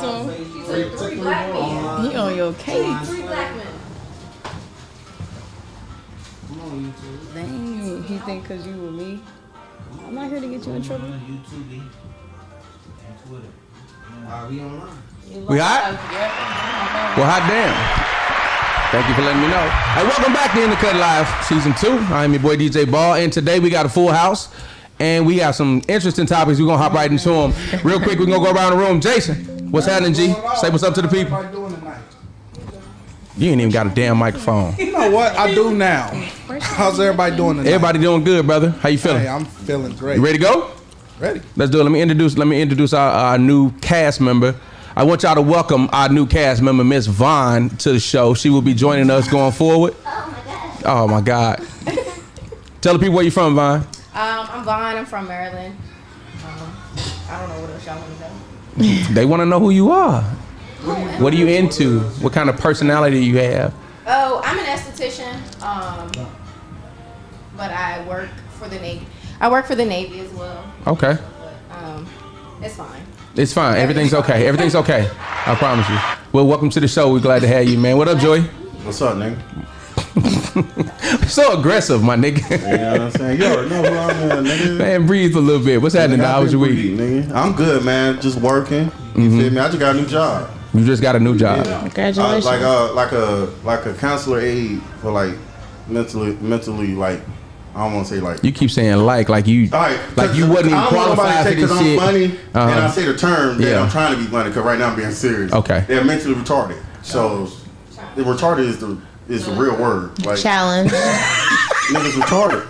him. Three black men. He on your case. 3 black men. Dang, he think because you with me. I'm not here to get you in trouble. YouTube and Twitter. We online. We hot? Well, hot damn. Thank you for letting me know. Hey, welcome back to In the Cut Live Season 2. I'm your boy DJ Ball, and today we got a full house, and we got some interesting topics. We're going to hop right into them. Real quick, we're going to go around the room. Jason, what's happening, G? Say what's up to the people. You ain't even got a damn microphone. You know what? I do now. How's everybody doing tonight? Everybody doing good, brother. How you feeling? Hey, I'm feeling great. You ready to go? Ready. Let's do it. Let me introduce our new cast member. I want y'all to welcome our new cast member, Miss Vaughn, to the show. She will be joining us going forward. Oh my God. Tell the people where you from, Vaughn. I'm Vaughn. I'm from Maryland. I don't know what else y'all want to know. They want to know who you are. What are you into? What kind of personality you have? Oh, I'm an esthetician. But I work for the Navy. I work for the Navy as well. Okay. But it's fine. It's fine. Everything's okay. Everything's okay. I promise you. Well, welcome to the show. We're glad to have you, man. What up, Joy? What's up, nigga? So aggressive, my nigga. You know what I'm saying? You already know who I am, nigga. Man, breathe a little bit. What's happening? How was your week? Nigga. I'm good, man. Just working. You feel me? I just got a new job. You just got a new job. Yeah. Congratulations. Like a counselor aide for like mentally like. I don't want to say like. You keep saying like you right, like you wasn't even qualified for this shit. I'm funny, and I say the term that I'm trying to be funny because right now I'm being serious. Okay. They're mentally retarded. So the retarded is the real word. Like challenge. niggas retarded.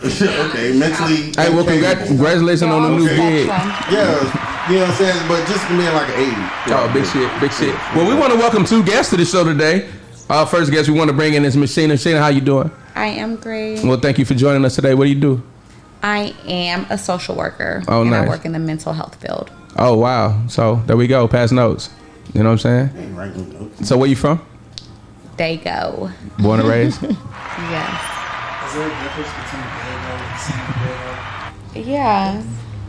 Okay, mentally. Hey, well, congratulations on the new gig. Yeah, you know what I'm saying? But just being like an aide. Oh, big shit. Well, we want to welcome 2 guests to the show today. Our first guest we want to bring in is Miss Sheena. Sheena, how you doing? I am great. Well, thank you for joining us today. What do you do? I am a social worker. Oh, and nice. I work in the mental health field. Oh, wow. So there we go. Pass notes. You know what I'm saying? So where you from? Dago. Born and raised? Yes. Is there a difference between Dago and Dago? Yeah.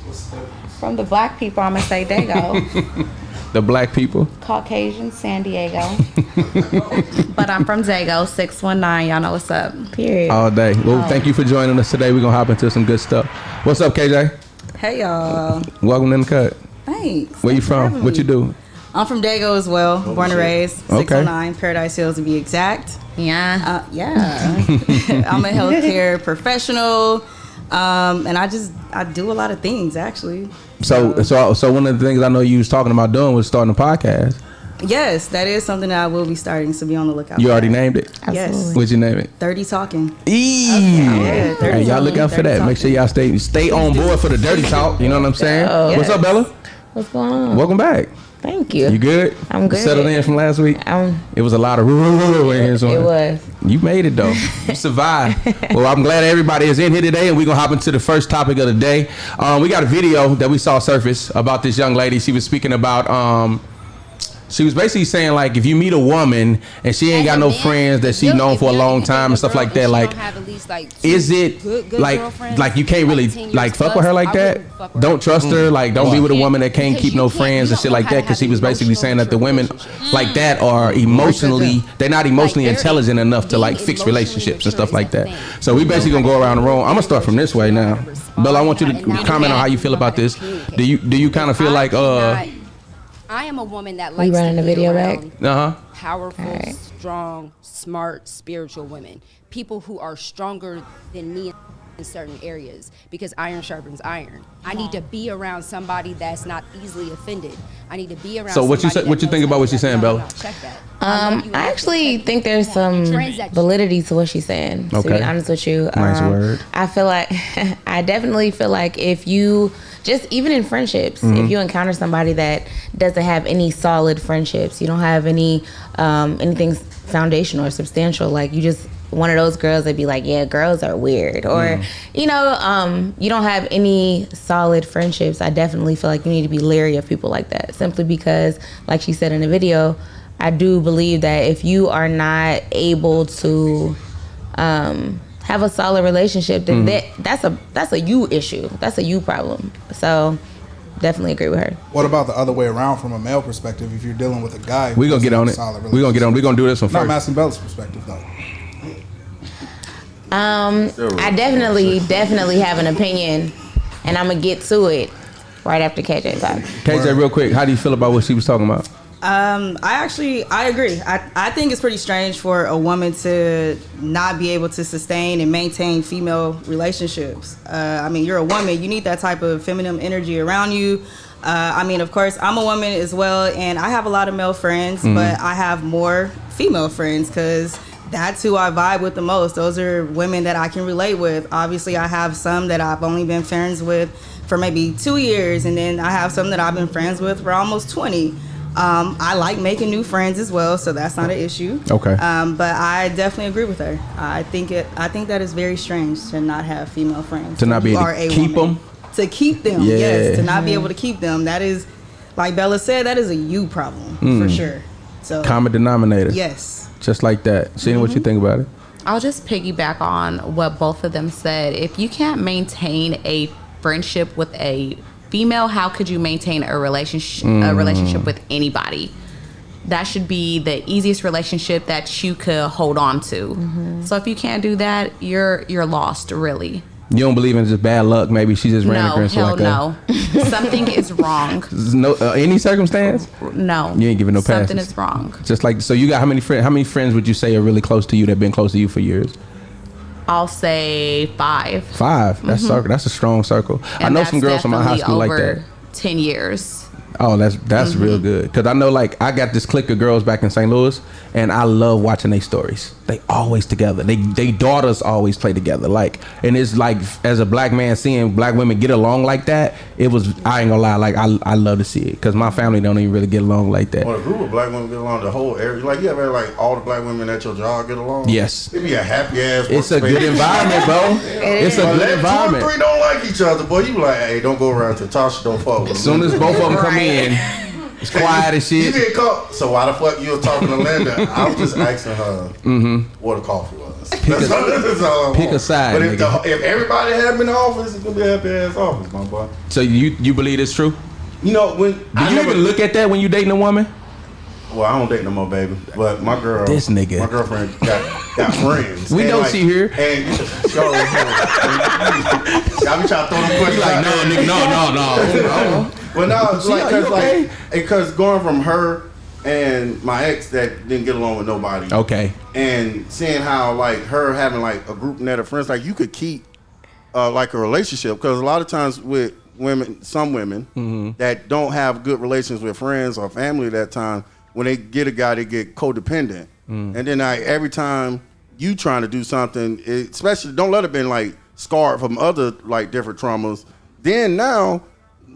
What's the difference? From the black people, I'm going to say Dago. The black people? Caucasian, San Diego. But I'm from Dago, 619. Y'all know what's up. Period. All day. Well, thank you for joining us today. We're going to hop into some good stuff. What's up, KJ? Hey y'all. Welcome in the cut. Thanks. Where you Thanks for from? having What me. you do? I'm from Dago as well. Born and raised. Okay. 609 Paradise Hills to be exact. Yeah. Yeah. I'm a healthcare professional. And I do a lot of things actually. So one of the things I know you was talking about doing was starting a podcast. Yes, that is something that I will be starting, so be on the lookout. You for already that. named it? Yes. What'd you name it? 30 Talking. Yeah, 30 hey, y'all talking, look out for 30 that. Make sure y'all stay on board for the dirty talk. You know what I'm saying? What's up, Bella? What's going on? Welcome back. Thank you. You good? I'm good. Settled in from last week? It was a lot of in here. So It was. You made it though. You survived. Well, I'm glad everybody is in here today, and we're gonna hop into the first topic of the day. We got a video that we saw surface about this young lady. She was speaking about she was basically saying, like, if you meet a woman and she ain't got no friends that she known for a long time and stuff like that, like, is it like you can't really like fuck with her like that? Don't trust her, like, don't be with a woman that can't keep no friends and shit like that, because she was basically saying that the women like that are they're not emotionally intelligent enough to like fix relationships and stuff like that. So we basically gonna go around the room. I'm gonna start from this way now. Bella, I want you to comment on how you feel about this. Do you kind of feel like I am a woman that likes running to the video back? Powerful, strong, smart, spiritual women. People who are stronger than me in certain areas, because iron sharpens iron. I need to be around somebody that's not easily offended. I need to be around. So what you think about what she's saying, Bella? Check that. I actually think there's some validity to what she's saying. To be honest with you, nice word. I feel like I definitely feel like if you just even in friendships, if you encounter somebody that doesn't have any solid friendships, you don't have any anything foundational or substantial, like you just one of those girls that be like, yeah, girls are weird, or you don't have any solid friendships, I definitely feel like you need to be leery of people like that, simply because, like she said in the video, I do believe that if you are not able to have a solid relationship, then that's a you issue. That's a you problem. So definitely agree with her. What about the other way around from a male perspective? If you're dealing with a guy, We gonna get on it. We gonna get on. We gonna do this one No, I'm first. asking Bella's perspective though. I definitely have an opinion, and I'm gonna get to it right after KJ talks. KJ, real quick, how do you feel about what she was talking about? I agree. I think it's pretty strange for a woman to not be able to sustain and maintain female relationships. I mean, you're a woman. You need that type of feminine energy around you. I mean, of course, I'm a woman as well, and I have a lot of male friends, but I have more female friends because that's who I vibe with the most. Those are women that I can relate with. Obviously, I have some that I've only been friends with for maybe 2 years, and then I have some that I've been friends with for almost 20. I like making new friends as well, so that's not an issue. Okay. But I definitely agree with her. I think that is very strange to not have female friends. To not be able You are to a keep woman. them? To keep them, Yeah. yes. To not be able to keep them. That is, like Bella said, that is a you problem for sure. So Common denominator. yes. Just like that. Sheena, what you think about it? I'll just piggyback on what both of them said. If you can't maintain a friendship with a female, how could you maintain a relationship with anybody? That should be the easiest relationship that you could hold on to. So if you can't do that, you're lost, really. You don't believe in just bad luck? Maybe she just ran No, against hell like no. Something is wrong. no any circumstance. No, You ain't giving no passes. Something is wrong. Just like, so you got how many friends? How many friends would you say are really close to you that been close to you for years? I'll say 5. 5. That's circle. That's a strong circle. I And know that's some girls from my high definitely school like over that. 10 years. Oh, that's real good. Cause I know, like, I got this clique of girls back in St. Louis, and I love watching their stories. They always together. They daughters always play together. Like, and it's like, as a black man seeing black women get along like that, it was, I ain't gonna lie, like I love to see it. Cause my family don't even really get along like that. When a group of black women get along, the whole area, like you ever like all the black women at your job get along? Yes. It be a happy ass. It's a good environment, bro. It's a But good let 2 or environment. 3 don't like each other, boy. You be like, hey, don't go around to Tasha, don't fuck with As soon as both of them come Right. in, it's quiet and You shit. get caught. So why the fuck you was talking to Linda? I was just asking her what the coffee was. That's all I Pick want. a side, But if, nigga. if everybody had me in the office, it's gonna be a happy ass office, my boy. So you believe it's true? You know when Do you even look at that when you dating a woman? Well, I don't date no more, baby. But my girl, This nigga. my girlfriend got friends. We And know she here. And y'all be trying to throw them questions Like, out no, there. nigga, no. Well, no, it's She- like are you because okay? because going from her and my ex that didn't get along with nobody. Okay. And seeing how like her having like a group net of friends, like you could keep like a relationship, because a lot of times with women, some women that don't have good relations with friends or family at that time, when they get a guy, they get codependent, and then every time you trying to do something, especially don't let it been like scarred from other like different traumas. Then now,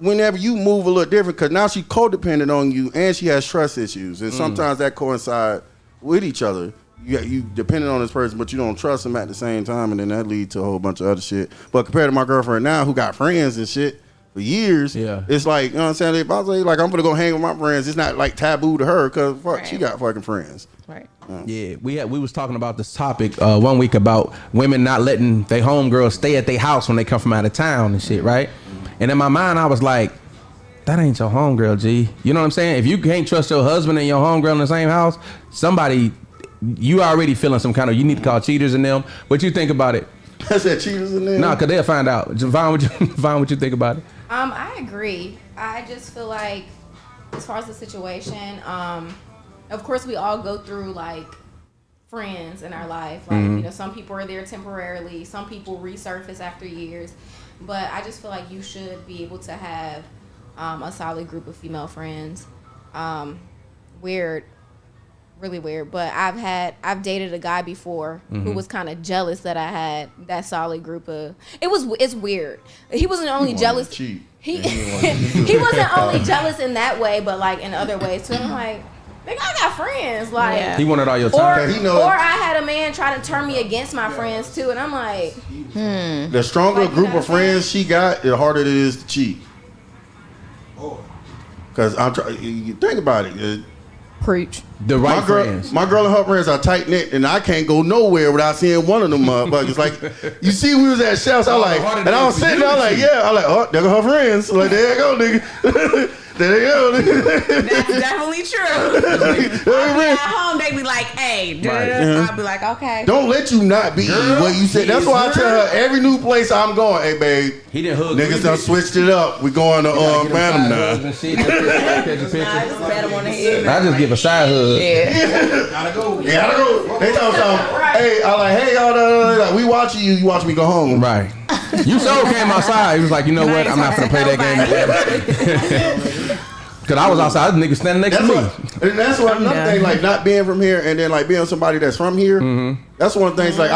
whenever you move a little different, because now she codependent on you and she has trust issues, and sometimes that coincide with each other. You dependent on this person, but you don't trust them at the same time, and then that leads to a whole bunch of other shit. But compared to my girlfriend now, who got friends and shit for years, Yeah. it's like, you know what I'm saying? If I say like I'm gonna go hang with my friends, it's not like taboo to her because fuck, she got fucking friends. Right. Yeah, we was talking about this topic 1 week about women not letting their homegirls stay at their house when they come from out of town and shit, right? And in my mind, I was like, that ain't your homegirl, G. You know what I'm saying? If you can't trust your husband and your homegirl in the same house, somebody, you already feeling some kind of, you need to call cheaters in them. What you think about it? I said cheaters in there. No, because they'll find out. Vaughn, what you think about it? I agree. I just feel like, as far as the situation, of course we all go through like friends in our life. Like, you know, some people are there temporarily, some people resurface after years. But I just feel like you should be able to have a solid group of female friends. Weird, really weird. But I've dated a guy before who was kind of jealous that I had that solid group of. It's weird. He wasn't only jealous. Cheat. He wasn't only jealous in that way, but like in other ways too. I'm like, nigga, I got friends. Like, Yeah. He wanted all your or, time. he know- or I had a man try to turn me against my friends too, and I'm like, The stronger Like, group of friends she got, the harder it is to cheat. Because I'm trying. You think about it. Preach. The right friends. My girl and her friends are tight knit, and I can't go nowhere without seeing one of them motherfuckers. Like, you see, we was at Shouts. I like, and I was sitting there, I like, yeah, I like, oh, there go her friends. Like, there you go, nigga. There you go. That's definitely true. I'll be at home, they be like, hey, I'll be like, okay. Don't let you not be what you said. That's why I tell her every new place I'm going, hey, babe. He didn't hug. Niggas done switched it up. We going to Phantom now. I just pat him on the head. I just give a side hug. Yeah. Gotta go. They talk something. Hey, I like, hey, y'all, like, we watching you. You watch me go home. Right. You so came outside. He was like, you know what? I'm not gonna play that game. Cause I was outside, this nigga standing next to me. And that's what another thing, like not being from here, and then like being somebody that's from here. Mm-hmm. That's one of the things. Like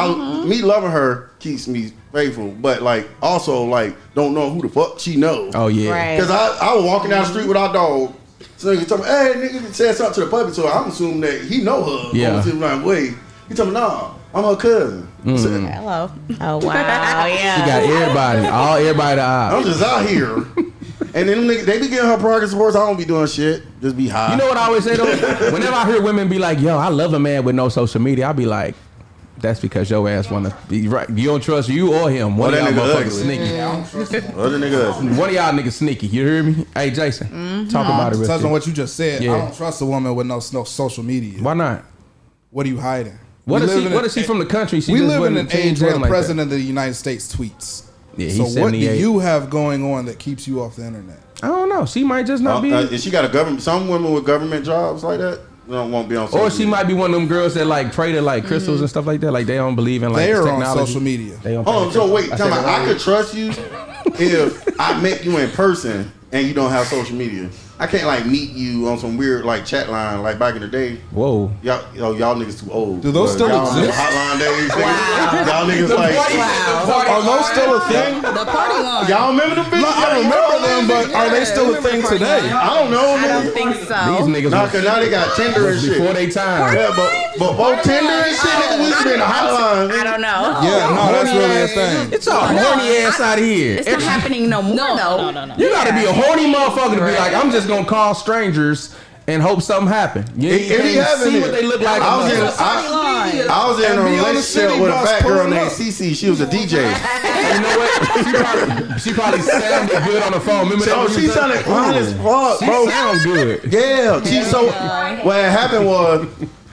me loving her keeps me faithful, but like also like don't know who the fuck she knows. Oh yeah. Because I was walking down the street with our dog. So nigga told me, hey, nigga said something to the puppy, so I'm assuming that he know her. Yeah. Like, wait. He told me, nah, I'm her cousin. Mm. Said, hello. Oh wow. Yeah. She got everybody to eyes. I'm just out here. And then them niggas, they be getting her progress reports. I don't be doing shit. Just be high. You know what I always say though? Whenever I hear women be like, yo, I love a man with no social media, I be like, that's because your ass wanna be right. You don't trust you or him. One of y'all motherfuckers sneaky. Other niggas. One of y'all niggas sneaky. You hear me? Hey Jason, talk about it real Touch quick. on what you just said. Yeah. I don't trust a woman with no social media. Why not? What are you hiding? What is she from the country? We live in an age where the president of the United States tweets. Yeah, so he's 78. What do you have going on that keeps you off the internet? I don't know. She might just not be. Is she got a government? Some women with government jobs like that won't be on social Or she media. might be one of them girls that like pray to like crystals and stuff like that. Like they don't believe in like They're technology. on social media. They don't Hold on, so wait, tell me, I could trust you if I met you in person and you don't have social media. I can't like meet you on some weird like chat line like back in the day. Whoa. Y'all niggas too old. Do those still y'all exist? Hotline days. Y'all niggas like. Are those still a thing? The party line. Y'all remember them bitches? No, I remember them, but are they still a thing today? I don't know. I don't think so. These niggas Nah, cause now they got Tinder and shit. before they time. Yeah, but both Tinder and shit, nigga, we used to be in the hotline. I don't know. Yeah, no, that's really a thing. It's all horny ass out here. It's not happening no more. No. You gotta be a horny motherfucker to be like, I'm just gonna call strangers and hope something happen. You It be can't happening. see what they look like. I was in a relationship with a fat girl named Cece. She was a DJ. You know what? She probably sounded good on the phone. Remember that? She sounded fine as fuck, She bro. sound good. Yeah, what had happened was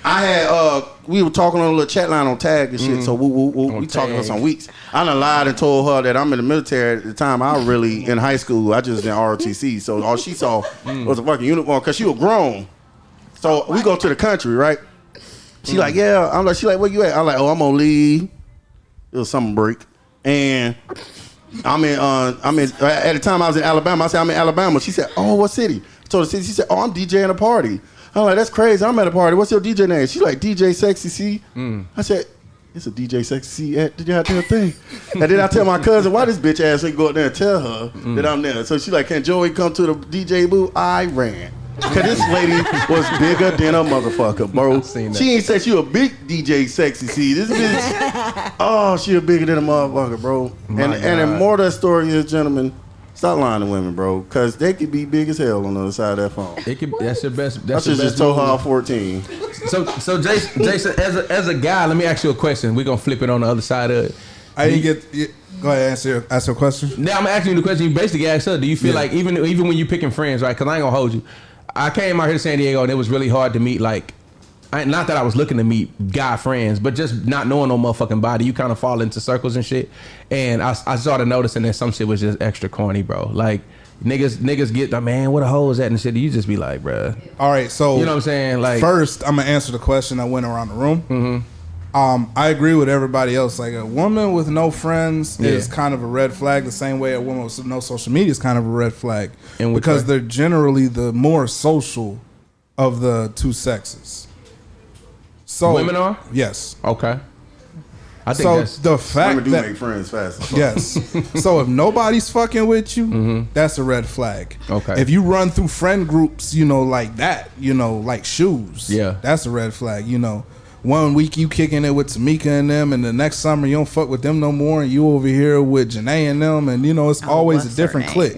I had we were talking on a little chat line on tag and shit. So we talking for some weeks. I done lied and told her that I'm in the military at the time. I was really in high school. I just in ROTC. So all she saw was a fucking uniform because she was grown. So we go to the country, right? She like, yeah. I'm like, she like, where you at? I'm like, oh, I'm on leave. It was summer break, and I'm in at the time I was in Alabama. I said I'm in Alabama. She said, oh, what city? I told her city. She said, oh, I'm DJing a party. I'm like, that's crazy. I'm at a party. What's your DJ name? She's like, DJ Sexy C. I said, it's a DJ Sexy C at the goddamn thing. And then I tell my cousin, why this bitch ass ain't go up there and tell her that I'm there. So she like, can Joey come to the DJ booth? I ran. Cause this lady was bigger than a motherfucker, bro. She ain't said she a big DJ Sexy C. This bitch, oh, she a bigger than a motherfucker, bro. And the more of that story is, gentlemen, stop lying to women, bro, because they could be big as hell on the other side of that phone. That's your best. I should just told her 14. So Jason, as a guy, let me ask you a question. We're gonna flip it on the other side of it. I didn't get. Go ahead, ask your question. Now I'm asking you the question. You basically asked her. Do you feel like even when you picking friends, right? Because I ain't gonna hold you. I came out here to San Diego and it was really hard to meet like. Not that I was looking to meet guy friends, but just not knowing no motherfucking body, you kind of fall into circles and shit. And I started noticing that some shit was just extra corny, bro. Like niggas get, man, what a hoe is that and shit. You just be like, bro. All right, so you know what I'm saying? Like first, I'm gonna answer the question that went around the room. I agree with everybody else. Like a woman with no friends is kind of a red flag. The same way a woman with no social media is kind of a red flag, because they're generally the more social of the two sexes. So women are? Yes. Okay. I think so that's the fact women do that make friends fast. yes. So if nobody's fucking with you, that's a red flag. Okay. If you run through friend groups, like that, like shoes, yeah, that's a red flag. 1 week you kicking it with Tamika and them, and the next summer you don't fuck with them no more, and you over here with Janae and them, and you know it's always a different clique.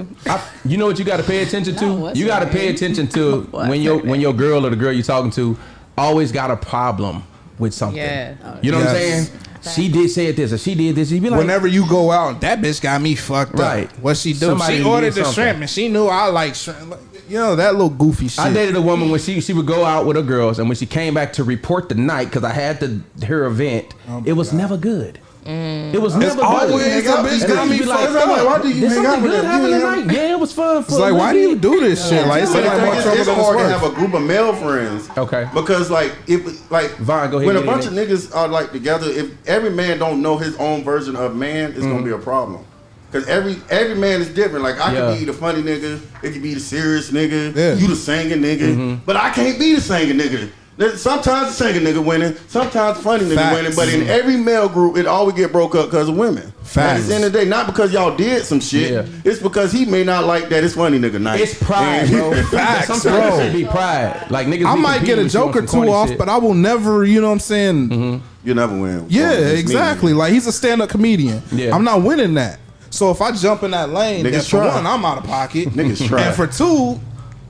You know what you got to pay attention to? You got to pay attention to when your girl or the girl you're talking to always got a problem with something. Yeah. You know what I'm saying? She did say it this or she did this. You be like, whenever you go out, that bitch got me fucked right. up. What she do? Somebody she ordered the shrimp and she knew I like shrimp. You know, that little goofy shit. I dated a woman when she would go out with her girls, and when she came back to report the night, because I had her event, it was never good. It was never good. Always a bitch got me fucked up. Like, why do you hang out with them? Yeah, it was fun. It's like, why do you do this shit? Like, it's hard to have a group of male friends. Okay. Because Vaughn, go ahead, when a bunch of niggas are like together, if every man don't know his own version of man, it's gonna be a problem. Cause every man is different. Like I could be the funny nigga, it could be the serious nigga, you the singing nigga, but I can't be the singing nigga. Sometimes the singing nigga winning, sometimes the funny nigga winning, but in every male group, it always get broke up because of women. Facts. At the end of the day, not because y'all did some shit, it's because he may not like that it's funny nigga night. It's pride, bro. Facts, sometimes it be pride. Like niggas, I might get a joke or two off, but I will never, you know what I'm saying? You never win. Yeah, exactly. Like he's a stand-up comedian. Yeah. I'm not winning that. So if I jump in that lane, then for one, I'm out of pocket. Niggas try. And for two,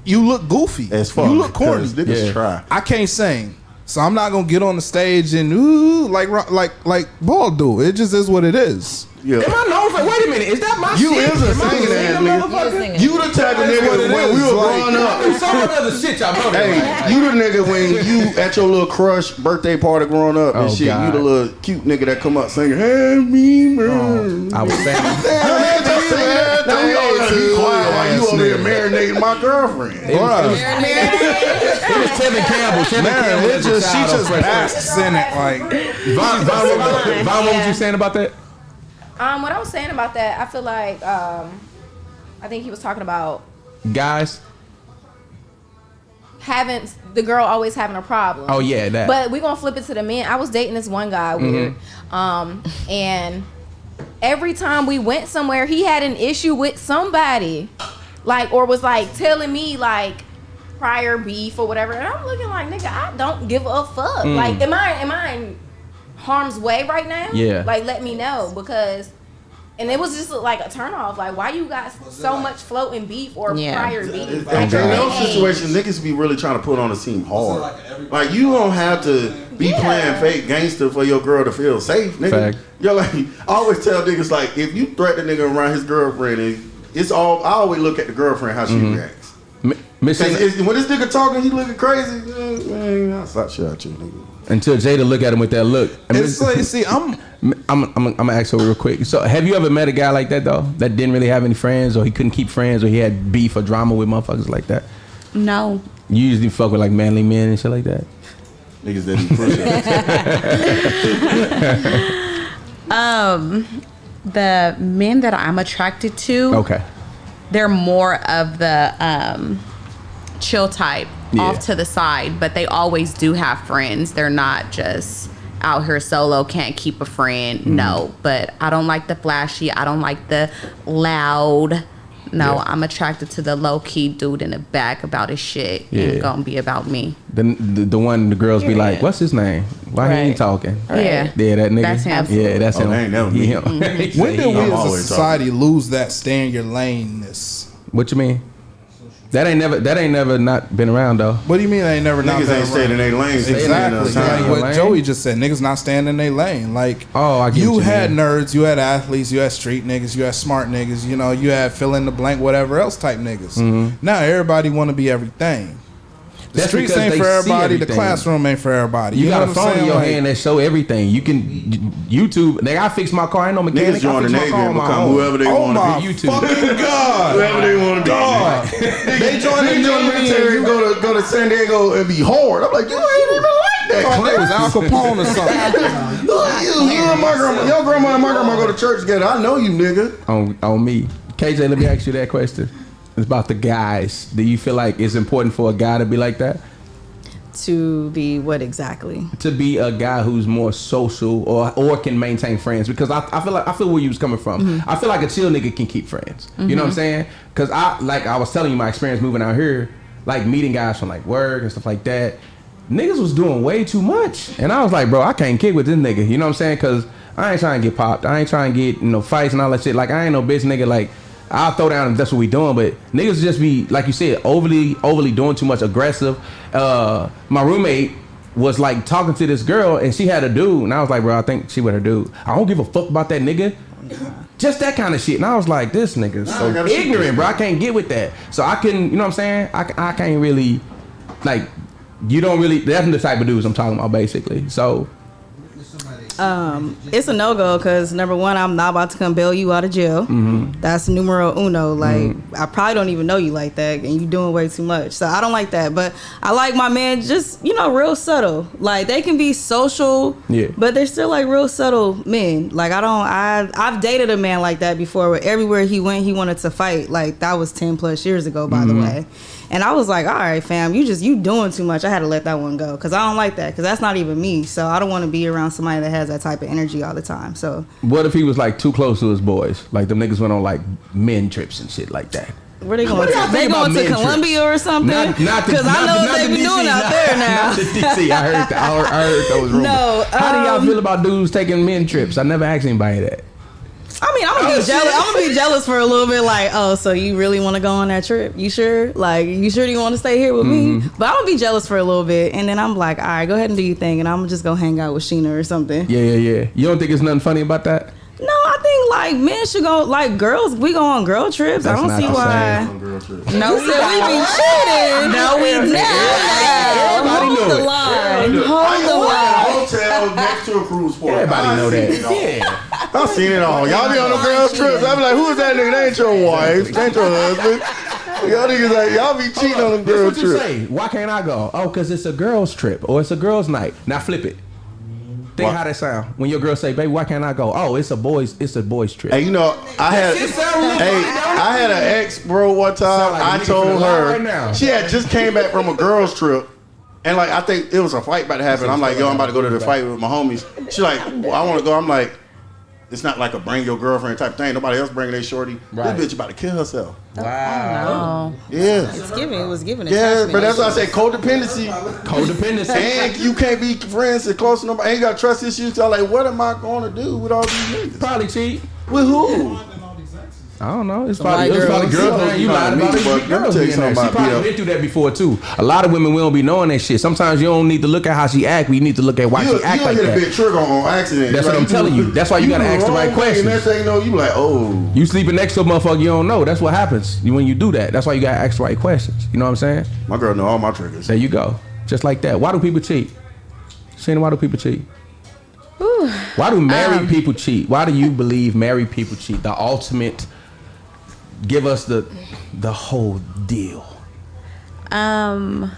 you look goofy. As far you look corny. Niggas try. I can't sing, so I'm not gonna get on the stage and like Ball do. It just is what it is. Yeah. Am I known for? Wait a minute, is that my you shit? You is a singing ass nigga. You the type of nigga when we were growing up. Some of the other shit y'all know. Hey, you the nigga when you at your little crush birthday party growing up and shit. God. You the little cute nigga that come up singing, "Hey, me, man." I was saying. Now we all gotta be quiet while you over here marinating my girlfriend. It was Tevin Campbell. She just basks in it. Like, Vaughn, what was you saying about that? What I was saying about that, I feel like I think he was talking about guys having the girl always having a problem. Oh yeah, that. But we gonna flip it to the men. I was dating this one guy, weird, and every time we went somewhere, he had an issue with somebody, like, or was like telling me like prior beef or whatever, and I'm looking like, nigga, I don't give a fuck. Like, am I in harm's way right now? Yeah. Like, let me know, because, and it was just like a turn off. Like, why you got so much floating beef or prior beef? In those situations, niggas be really trying to put on the team hard. Like, you don't have to be playing fake gangster for your girl to feel safe, nigga. Fact. You're like, I always tell niggas, like, if you threaten a nigga around his girlfriend, and I always look at the girlfriend, how she reacts. When this nigga talking, he looking crazy. Man, I'll stop shit at you, nigga. Until Jada look at him with that look. It's like, see, I'm gonna ask her real quick. So, have you ever met a guy like that though, that didn't really have any friends, or he couldn't keep friends, or he had beef or drama with motherfuckers like that? No. You usually fuck with like manly men and shit like that. Niggas didn't push it. The men that I'm attracted to, okay, they're more of the chill type, off to the side, but they always do have friends. They're not just out here solo, can't keep a friend. No, but I don't like the flashy. I don't like the loud. No, I'm attracted to the low key dude in the back about his shit. Ain't gonna be about me. The one the girls be like, what's his name? Why he ain't talking? Yeah, that nigga. That's him. Yeah, that's him. Ain't never me. When did we as a society lose that stay in your lane-ness? What you mean? That ain't never not been around though. What do you mean they ain't never not been around? Niggas ain't staying in their lanes. Exactly. Like what Joey just said, niggas not staying in their lane. Like, I get you had mean. nerds, you had athletes, you had street niggas, you had smart niggas, you know, you had fill in the blank, whatever else type niggas. Now everybody want to be everything. The streets ain't for everybody. The classroom ain't for everybody. You got a phone in your hand that show everything. You can YouTube. Nigga, I fix my car. I ain't no mechanic. Niggas join the Navy and become whoever they want to be. YouTube. Fucking God. Whoever they want to be. They join the military and go to San Diego and be hard. I'm like, you ain't even like that. It was Al Capone or something. You and my grandma, your grandma and my grandma go to church together. I know you, nigga. On me. KJ, let me ask you that question. It's about the guys. Do you feel like it's important for a guy to be like that? To be what exactly? To be a guy who's more social or can maintain friends, because I feel where you was coming from. I feel like a chill nigga can keep friends. You know what I'm saying? Because I was telling you my experience moving out here, like meeting guys from like work and stuff like that. niggas was doing way too much. And I was like, bro, I can't kick with this nigga. You know what I'm saying? Because I ain't trying to get popped. I ain't trying to get, fights and all that shit. Like, I ain't no bitch nigga. Like, I'll throw down if that's what we doing. But niggas just be, like you said, overly doing too much, aggressive. My roommate was like talking to this girl and she had a dude. And I was like, bro, I think she with her dude. I don't give a fuck about that nigga. Just that kind of shit. And I was like, this nigga's so ignorant, bro. I can't get with that. So I couldn't, you know what I'm saying? I can't really, like, you don't really, that's the type of dudes I'm talking about, basically. So it's a no-go because number one, I'm not about to come bail you out of jail. That's numero uno. Like, I probably don't even know you like that and you doing way too much. So I don't like that. But I like my man just, real subtle. Like, they can be social, but they're still like real subtle men. Like, I've dated a man like that before where everywhere he went, he wanted to fight. Like, that was 10 plus years ago, by the way. And I was like, all right, fam, you doing too much. I had to let that one go because I don't like that because that's not even me. So I don't want to be around somebody that has that type of energy all the time. So what if he was like too close to his boys? Like them niggas went on like men trips and shit like that. Where they going? They going to Colombia or something? Because I know what they be doing out there now. Not to DC. I heard those rumors. No. How do y'all feel about dudes taking men trips? I never asked anybody that. I mean, I'm gonna be jealous. I'm gonna be jealous for a little bit. Like, oh, so you really want to go on that trip? You sure? Like, you sure you want to stay here with me? But I'm gonna be jealous for a little bit, and then I'm like, all right, go ahead and do your thing, and I'm just gonna hang out with Sheena or something. Yeah. You don't think it's nothing funny about that? No, I think like men should go. Like girls, we go on girl trips. That's I don't see why. No, we be cheating. No, we not. Hold the line. Hold the line. Hotel next to a cruise port. Everybody know that. Yeah. I've seen it all. Y'all be on the girl trips. I be like, who is that nigga? That ain't your wife. That ain't your husband. Y'all niggas like, y'all be cheating on them girl trips. Say, why can't I go? Oh, because it's a girl's trip or it's a girl's night. Now flip it. Think how that sound when your girl say, "Baby, why can't I go?" Oh, it's a boys trip. Hey, I had an ex, bro. One time, like I told her she had just came back from a girls trip, and like I think it was a fight about to happen. I'm like, yo, I'm about to go to the fight with my homies. She like, well, I want to go. I'm like, it's not like a bring your girlfriend type thing. Nobody else bringing their shorty. Right. This bitch about to kill herself. Wow. Oh, no. Yeah. It was given. Yeah, but that's why I say codependency. And you can't be friends and close to nobody. And you got trust issues. So I'm like, what am I going to do with all these niggas? Probably cheat. With who? I don't know. It's probably girls. You lied about it. Let me tell you something about she probably been through that before too. A lot of women will be knowing that shit. Sometimes you don't need to look at how she act. We need to look at why she act like that. You hit a big trigger on accident. That's what I'm telling you. That's why you gotta ask the right questions. Next thing you know, you like, oh. You sleeping next to a motherfucker you don't know. That's what happens when you do that. That's why you gotta ask the right questions. You know what I'm saying? My girl know all my triggers. There you go. Just like that. Why do people cheat? Sheena, why do people cheat? Ooh. Why do married people cheat? Why do you believe married people cheat? The ultimate. Give us the whole deal. To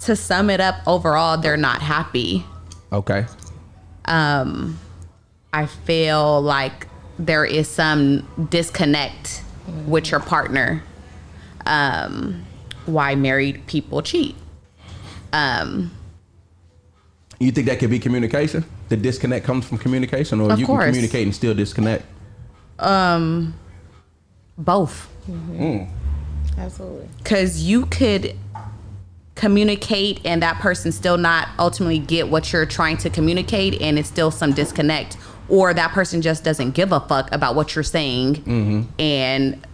sum it up, overall, they're not happy. Okay. I feel like there is some disconnect with your partner. Why married people cheat. You think that could be communication? The disconnect comes from communication, or you can communicate and still disconnect? Both. Absolutely. Because you could communicate and that person still not ultimately get what you're trying to communicate, and it's still some disconnect, or that person just doesn't give a fuck about what you're saying, and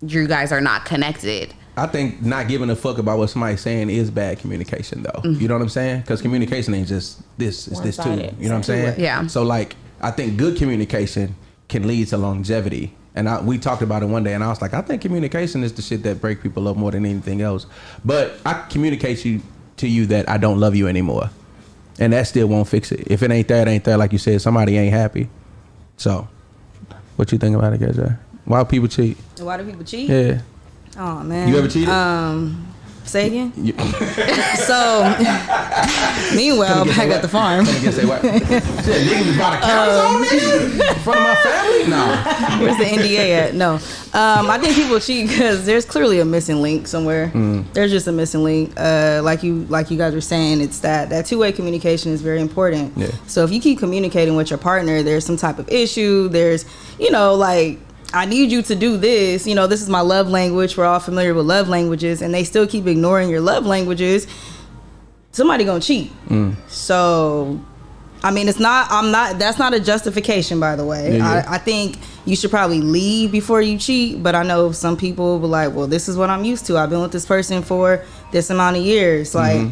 you guys are not connected. I think not giving a fuck about what somebody's saying is bad communication, though. You know what I'm saying? Because communication ain't just this, it's this too. You know what I'm saying? Yeah. So like, I think good communication can lead to longevity. And we talked about it one day, and I was like, I think communication is the shit that break people up more than anything else. But I communicate to you that I don't love you anymore, and that still won't fix it. If it ain't there, it ain't there. Like you said, somebody ain't happy. So, what you think about it, Kjay? Why do people cheat? Why do people cheat? Yeah. Oh man. You ever cheated? Say again? So, meanwhile, back at the farm. Say what? Shit, nigga was about to count nigga in front of my family? No. Where's the NDA at? No. I think people cheat because there's clearly a missing link somewhere. There's just a missing link. Like you guys were saying, it's that two-way communication is very important. Yeah. So if you keep communicating with your partner, there's some type of issue. There's, like, I need you to do this. This is my love language. We're all familiar with love languages, and they still keep ignoring your love languages. somebody gonna cheat. So, I mean, that's not a justification, by the way. Yeah. I think you should probably leave before you cheat, but I know some people will be like, well, this is what I'm used to. I've been with this person for this amount of years. Like,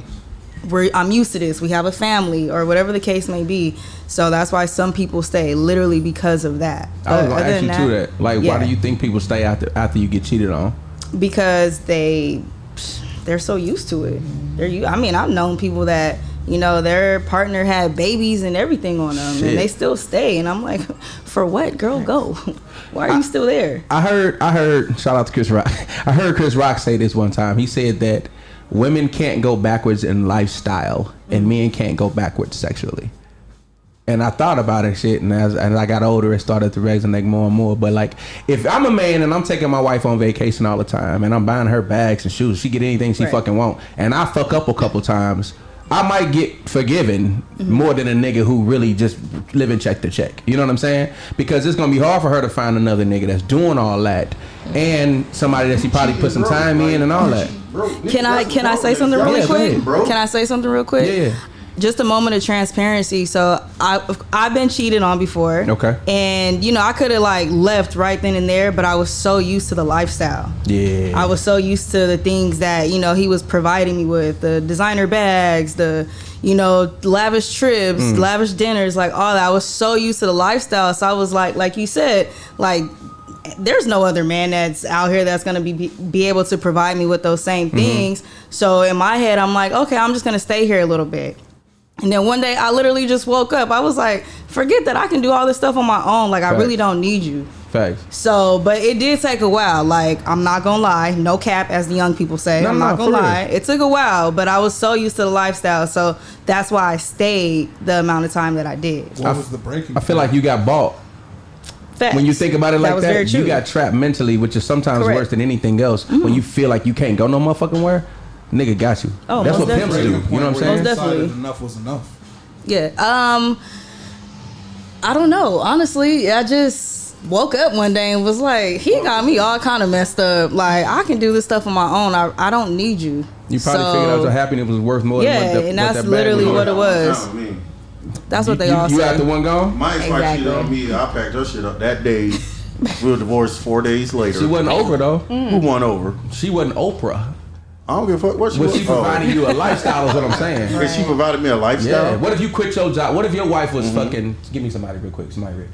I'm used to this. We have a family or whatever the case may be. So that's why some people stay, literally because of that. I was gonna ask you to that. Like, why do you think people stay after you get cheated on? Because they're so used to it. I mean, I've known people that, you know, their partner had babies and everything on them, and they still stay. And I'm like, for what, girl? Go. Why are you still there? I heard. Shout out to Chris Rock. I heard Chris Rock say this one time. He said that women can't go backwards in lifestyle, and men can't go backwards sexually. And I thought about it, shit, and as I got older, it started to resonate more and more. But like, if I'm a man and I'm taking my wife on vacation all the time, and I'm buying her bags and shoes, she get anything she fucking want, and I fuck up a couple times, I might get forgiven more than a nigga who really just living check to check. You know what I'm saying? Because it's gonna be hard for her to find another nigga that's doing all that, and somebody that she probably put some time in and all that. Can I say something really quick? Can I say something real quick? Yeah. Just a moment of transparency. So I've been cheated on before. Okay. And you know, I could have like left right then and there, but I was so used to the lifestyle. Yeah. I was so used to the things that, you know, he was providing me with, the designer bags, the, you know, lavish trips, lavish dinners, like all that. I was so used to the lifestyle. So I was like you said, like, there's no other man that's out here that's gonna be able to provide me with those same things. So in my head, I'm like, okay, I'm just gonna stay here a little bit. And then one day I literally just woke up. I was like, forget that, I can do all this stuff on my own. Like, I really don't need you. Facts. So, but it did take a while. Like, I'm not gonna lie, no cap, as the young people say. I'm not gonna lie. It took a while, but I was so used to the lifestyle. So that's why I stayed the amount of time that I did. What was the breaking? I feel like you got bought. Facts. When you think about it like that, you got trapped mentally, which is sometimes worse than anything else. When you feel like you can't go no motherfucking where, nigga got you. Oh, that's what definitely. pimps do. You know what I'm saying? Most definitely. Enough was enough. Yeah. I don't know. Honestly, I just woke up one day and was like, he got me all kind of messed up. Like, I can do this stuff on my own. I don't need you. You probably figured out your happiness was worth more than what and that's literally what it was. That's what they all say. You out the one gone? My ex-wife cheated on me. I packed her shit up that day. We were divorced 4 days later. She wasn't Oprah though. Who won over? She wasn't Oprah. I don't give a fuck what she was. She provided you a lifestyle is what I'm saying. Right. She provided me a lifestyle? Yeah. What if you quit your job? What if your wife was fucking... Give me somebody real quick. Somebody rich.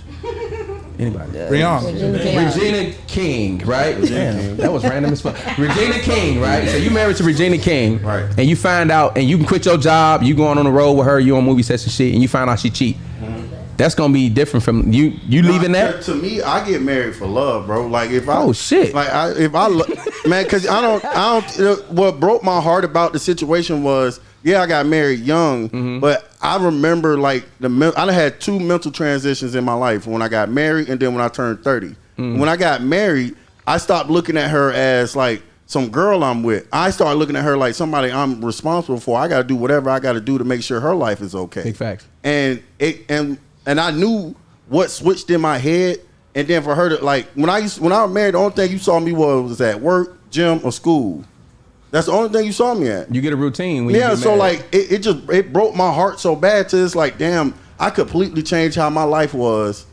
Anybody. Regina King, right? Damn, that was random as fuck. Regina King, right? So you married to Regina King. Right. And you find out, and you can quit your job, you going on the road with her, you on movie sets and shit, and you find out she cheat. That's gonna be different from you leaving that. To me, I get married for love, bro. Like if I man, because I don't. What broke my heart about the situation was, I got married young, but I remember like I had 2 mental transitions in my life when I got married and then when I turned 30. When I got married, I stopped looking at her as like some girl I'm with. I started looking at her like somebody I'm responsible for. I got to do whatever I got to do to make sure her life is okay. Big facts. And I knew what switched in my head, and then for her to like when I was married, the only thing you saw me was at work, gym, or school. That's the only thing you saw me at. You get a routine when you get so married. like it broke my heart so bad to it's like, damn, I completely changed how my life was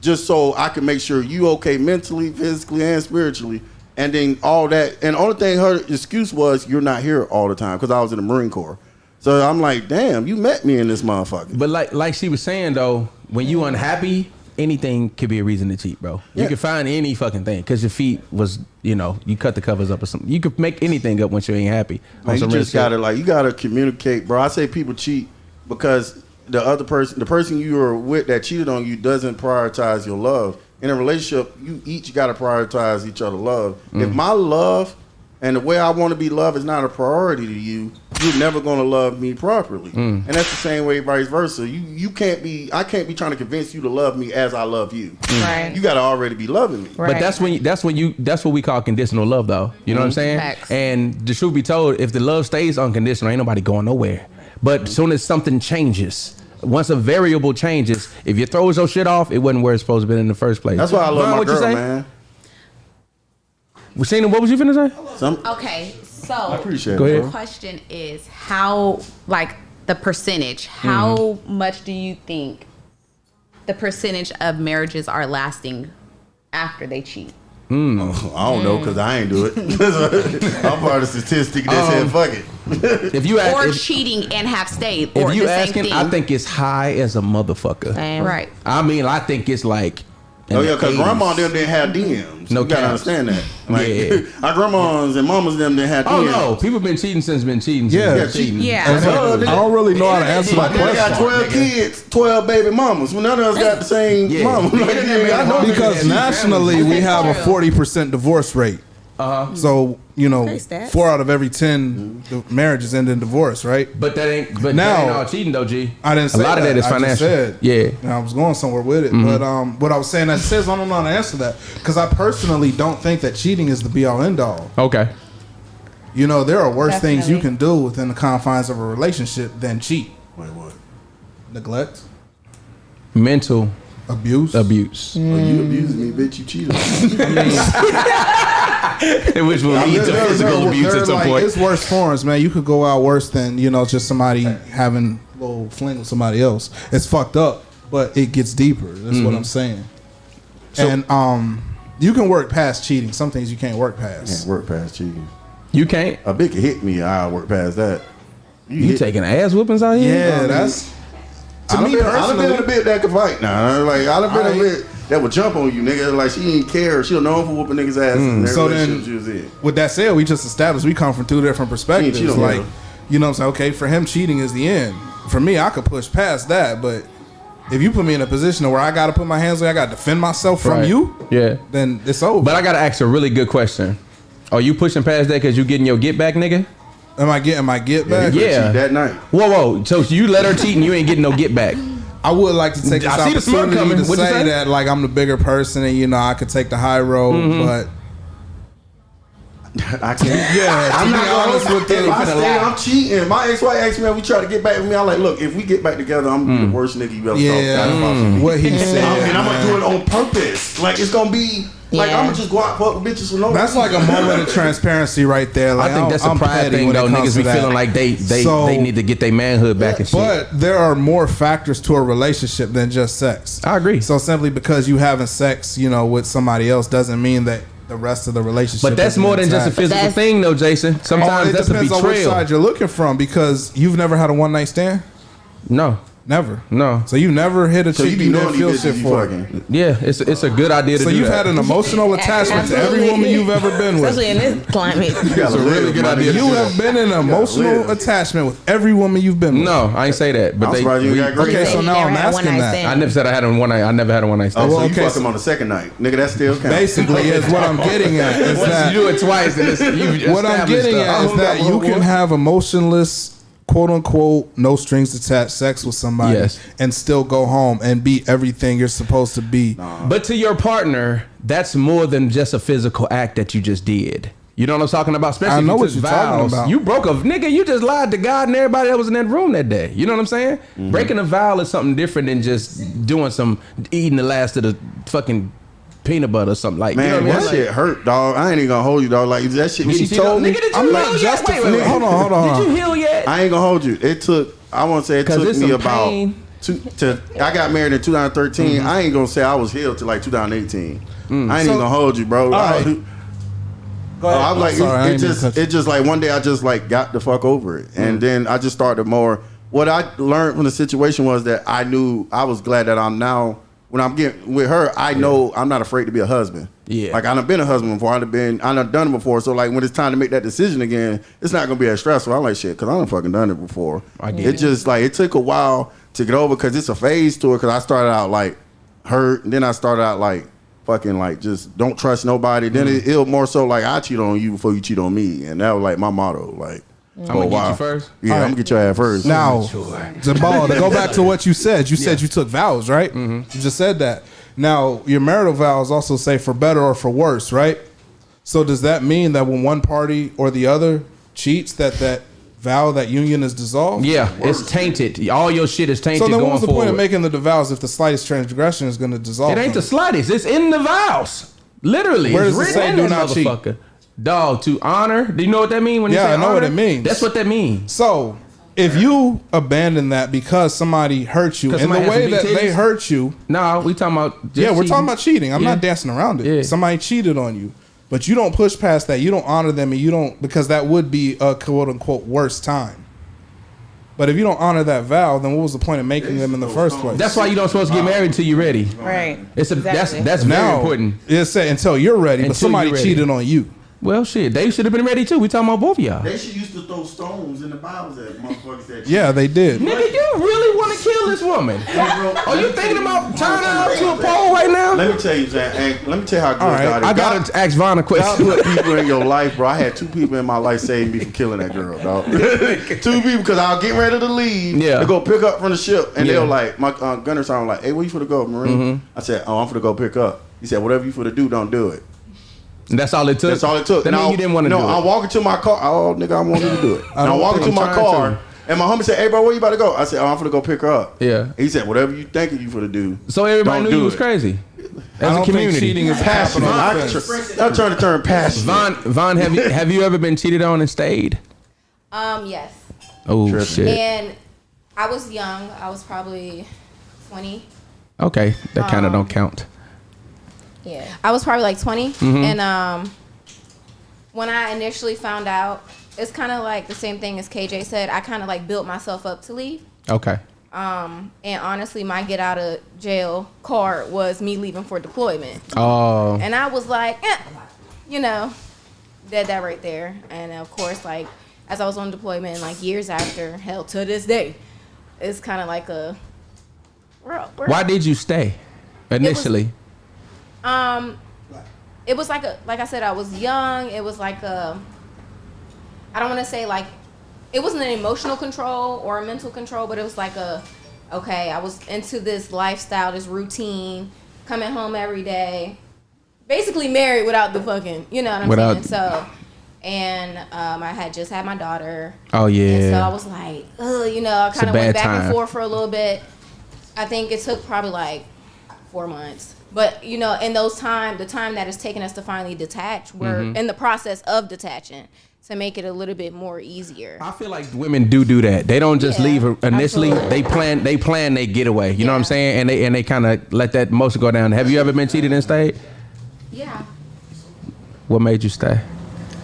just so I could make sure you okay mentally, physically, and spiritually. And then all that, and the only thing her excuse was, you're not here all the time because I was in the Marine Corps. So I'm like, damn, you met me in this motherfucker. But like she was saying though, when you unhappy, anything could be a reason to cheat, bro. You can find any fucking thing because your feet was, you cut the covers up or something. You could make anything up once you ain't happy. Man, you just gotta communicate, bro. I say people cheat because the person you are with that cheated on you doesn't prioritize your love. In a relationship, you each gotta prioritize each other's love. If my love and the way I want to be loved is not a priority to you, you're never going to love me properly. And that's the same way vice versa. I can't be trying to convince you to love me as I love you. Right. You got to already be loving me. Right. But that's what we call conditional love though. You know what I'm saying? Facts. And the truth be told, if the love stays unconditional, ain't nobody going nowhere. But as soon as something changes, once a variable changes, if you throw your shit off, it wasn't where it's supposed to be in the first place. That's why I love my girl, man. Sheena, what was you finna say? Okay, So I appreciate Go it. ahead. Bro. the question is how, like, the percentage. How much do you think the percentage of marriages are lasting after they cheat? I don't know because I ain't do it. I'm part of the statistic that said fuck it. If you ask, Or if, cheating and have stayed, or if you the same asking, thing. I think it's high as a motherfucker. Same. Right. I mean, I think it's like. in Oh the yeah, because 80s. grandma and them didn't have DMs. No you gotta caps. understand that. Like Yeah. our grandmas and mamas and them didn't have DMs. Oh no, people been cheating since been cheating. Yeah. Since Yeah, been cheating. Yeah. I don't really know how to answer My that dad got question 12 kids, 12 baby mamas. Well, none of us got the same Yeah. mama. Yeah, Like, yeah, I know because nationally we have a 40% divorce rate. So Okay, stats. 4 out of every 10 marriages end in divorce, right? But that ain't. But Now- that ain't all cheating though, G. I didn't say a lot of that is I just financial. said, Yeah. and I was going somewhere with it, but what I was saying that says I don't know how to answer that because I personally don't think that cheating is the be all end all. Okay. There are worse things you Definitely. can do within the confines of a relationship than cheat. Wait, what? Neglect, Mental abuse. abuse, Well, you abused me, bitch. You cheated on me. which will lead to physical abuse at some point. It's worse forms, man. You could go out worse than just somebody having a little fling with somebody else. It's fucked up, but it gets deeper. That's what I'm saying. And you can work past cheating. Some things you can't work past. Can't work past cheating. You can't. A bitch can hit me, I'll work past that. You hit- taking ass whoopings out here? Yeah, that's to me I done personally. been a bitch that could fight now. Like I done been a bitch that would jump on you, nigga. Like she ain't care. She'll know for whooping niggas' asses. And So every then- relationship she was in. With that said, we just established we come from 2 different perspectives. cheat on Like, her. you know what I'm saying? Okay, for him, cheating is the end. For me, I could push past that, but if you put me in a position where I got to put my hands on, I got to defend myself from Right. you, Yeah. then it's over. But I gotta ask a really good question. Are you pushing past that because you getting your get back, nigga? Am I getting my get Yeah, back? he could Yeah. cheat that night. Whoa. So you let her cheat and you ain't getting no get back. I would like to take this I see the smoke opportunity coming. to What'd you say say? that like I'm the bigger person and I could take the high road, but I can't. yeah, to I'm be not honest with If I you, say I'm cheating, my ex-wife asked me, "We try to get back with me." I'm like, "Look, if we get back together, I'm gonna be the worst nigga you ever thought. what he said, And I'm gonna man. do it on purpose. Like it's gonna be like Yeah. I'm gonna just go out fuck with bitches for no That's like reason. a moment of transparency right there. Like, I think that's a I'm pride petty thing when it though. comes Niggas to be that. feeling like they So- need to get their manhood back and shit. But there are more factors to a relationship than just sex. I agree. So simply because you having sex, with somebody else doesn't mean that the rest of the relationship. But that's isn't more than just a intact. physical That's- thing though, Jason. Sometimes It that's a depends on which betrayal. side you're looking from because you've never had a one night stand. No. Never. No. So you never hit a So chick you be you knowing didn't these feel bitches shit you for. fucking. Yeah, it's a good idea to So do you've that. had an emotional attachment to every woman you've ever been with. Especially in this climate. You gotta a really live, good my idea. nigga. You have been in an emotional live. attachment with every woman you've been with. No, I ain't say that. But I'm they. surprised you got great. Okay, Say so you now never I'm had one asking night that. stand. I never said I had one night. I never had a one night Oh, stand. so Well, you okay, fuck so- him on the second night, nigga. That still counts. Basically, is what I'm getting at. Is Once that you do it twice, and you what I'm established getting stuff. at is that you can have emotionless, quote unquote, no strings attached sex with somebody Yes. and still go home and be everything you're supposed to be. But to your partner, that's more than just a physical act that you just did. You know what I'm talking about? Especially I know if you what took you're talking vows. about. You broke a nigga. You just lied to God and everybody that was in that room that day. You know what I'm saying? Breaking a vow is something different than just eating the last of the fucking peanut butter or something like. Man, you know what I that mean? shit hurt, dog. I ain't even gonna hold you, dog. Like that shit. When Did she you told me, nigga, did you I'm heal not yet? justifying- Wait. hold on. Did you heal yet? I ain't gonna hold you. It took. I want to say it 'Cause took it's me some about. pain. I got married in 2013. I ain't gonna say I was healed till like 2018. I ain't even gonna hold you, bro. right. Go ahead. I'm like, sorry, I it ain't mean to cut just, you. it just like one day I just like got the fuck over it, and then I just started more. What I learned from the situation was that I knew I was glad that I'm now when I'm getting with her. I know I'm not afraid to be a husband. Yeah. like I done been a husband before. I done done it before. So like when it's time to make that decision again, it's not gonna be as stressful. I'm like shit because I done fucking done it before. I get it. Just like it took a while to get over because it's a phase to it. Because I started out like hurt, and then I started out like fucking like just don't trust nobody. Then it'll more so like I cheat on you before you cheat on me, and that was like my motto. Like I'm gonna get you first. Yeah, I'm gonna get your ass first. Now, Jabal, to go back to what you said, you said you took vows, right? You just said that. Now, your marital vows also say for better or for worse, right? So does that mean that when one party or the other cheats, that vow, that union is dissolved? Yeah, it's tainted. All your shit is tainted So then going what was the forward. point of making the vows if the slightest transgression is going to dissolve It ain't the them? slightest. It's in the vows. Literally. Where it's does it written say in do that not cheat? motherfucker. Dog, to honor. Do you know what that means when you say I know honor? what it means. That's what that means. So, if you abandon that because somebody hurt you, and the way that they hurt you... No, we talking about we're talking about cheating. I'm not dancing around it. Yeah. Somebody cheated on you. But you don't push past that. You don't honor them, and you don't... Because that would be a quote-unquote worst time. But if you don't honor that vow, then what was the point of making them in the first place? That's why you don't supposed to get married until you're ready. Right. That's very important. It's said until you're ready, but somebody cheated on you. Well, shit, they should have been ready too. We talking about both of y'all. They should used to throw stones in the Bibles at motherfuckers that. Yeah, they did. Nigga, you really want to kill this woman? Are you thinking about turning her up to a pole right now? Let me tell you, Zach. Let me tell you how good God is. I gotta ask Von a question. God put people in your life, bro. I had 2 people in my life saving me from killing that girl, dog. 2 people, because I was getting ready to leave to go pick up from the ship, and they were like, my gunner sergeant was like, "Hey, where you finna go, Marine?" I said, "Oh, I'm finna go pick up." He said, "Whatever you finna do, don't do it." And that's all it took. That's all it took. That mean you didn't want to do it. No, I'm walking to my car. Oh, nigga, I wanted to do it. And I'm walking to my car, and my homie said, "Hey, bro, where you about to go?" I said, "Oh, I'm finna go pick her up." Yeah. He said, "Whatever you thinking you finna do." So everybody knew you was crazy. As a community, cheating is passionate. I'm trying to turn passionate. Von, have you ever been cheated on and stayed? Yes. Oh shit. And I was young. I was probably 20. Okay, that kind of don't count. Yeah. I was probably like 20. And when I initially found out, it's kind of like the same thing as KJ said. I kind of like built myself up to leave. Okay. And honestly, my get out of jail card was me leaving for deployment. Oh. And I was like, you know, dead that right there. And of course, like, as I was on deployment, like years after, hell, to this day, it's kind of like a... Why did you stay initially? It was like I said, I was young. It was like I don't want to say like, it wasn't an emotional control or a mental control, but it was like okay, I was into this lifestyle, this routine, coming home every day, basically married without the fucking, you know what I'm saying? So, and I had just had my daughter. Oh yeah. And so I was like, you know, I kind of went back and forth for a little bit. I think it took probably like 4 months. But, you know, in the time that it's taken us to finally detach, we're in the process of detaching to make it a little bit more easier. I feel like women do that. They don't just leave initially. Absolutely. They plan they getaway. You know what I'm saying? And they kind of let that motion go down. Have you ever been cheated and stayed? Yeah. What made you stay?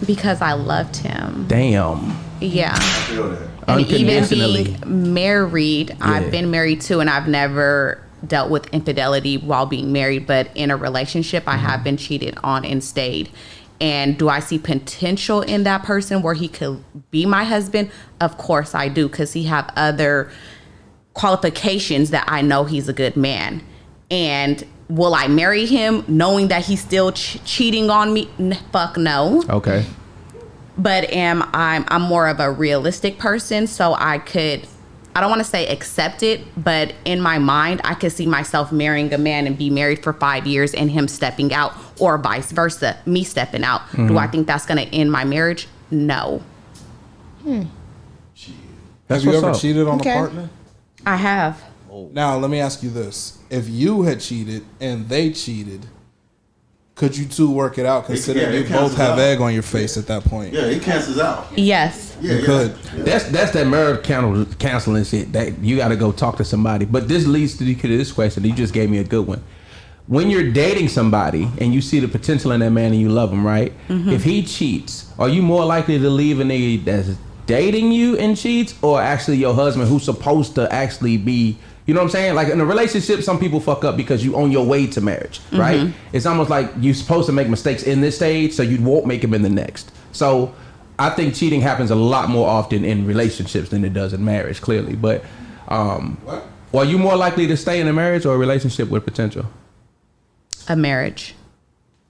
Because I loved him. Damn. Yeah. And even being married, I've been married too, and I've never dealt with infidelity while being married, but in a relationship, I have been cheated on and stayed. And do I see potential in that person where he could be my husband? Of course I do, because he have other qualifications that I know he's a good man. And will I marry him knowing that he's still cheating on me? Fuck no. Okay. But I'm more of a realistic person, so I don't want to say accept it, but in my mind, I could see myself marrying a man and be married for 5 years and him stepping out, or vice versa, me stepping out. Do I think that's going to end my marriage? No. Have you ever cheated on a partner? I have. Now, let me ask you this. If you had cheated and they cheated, could you two work it out, considering you both have egg on your face at that point? Yeah, it cancels out. Yes. Yeah, you could. That's that marriage counseling shit. That you got to go talk to somebody. But this leads to this question. You just gave me a good one. When you're dating somebody and you see the potential in that man and you love him, right? If he cheats, are you more likely to leave a nigga that's dating you and cheats, or actually your husband who's supposed to actually be... You know what I'm saying? Like in a relationship, some people fuck up because you on your way to marriage, right? It's almost like you're supposed to make mistakes in this stage so you won't make them in the next. So I think cheating happens a lot more often in relationships than it does in marriage, clearly. But are you more likely to stay in a marriage or a relationship with potential? A marriage.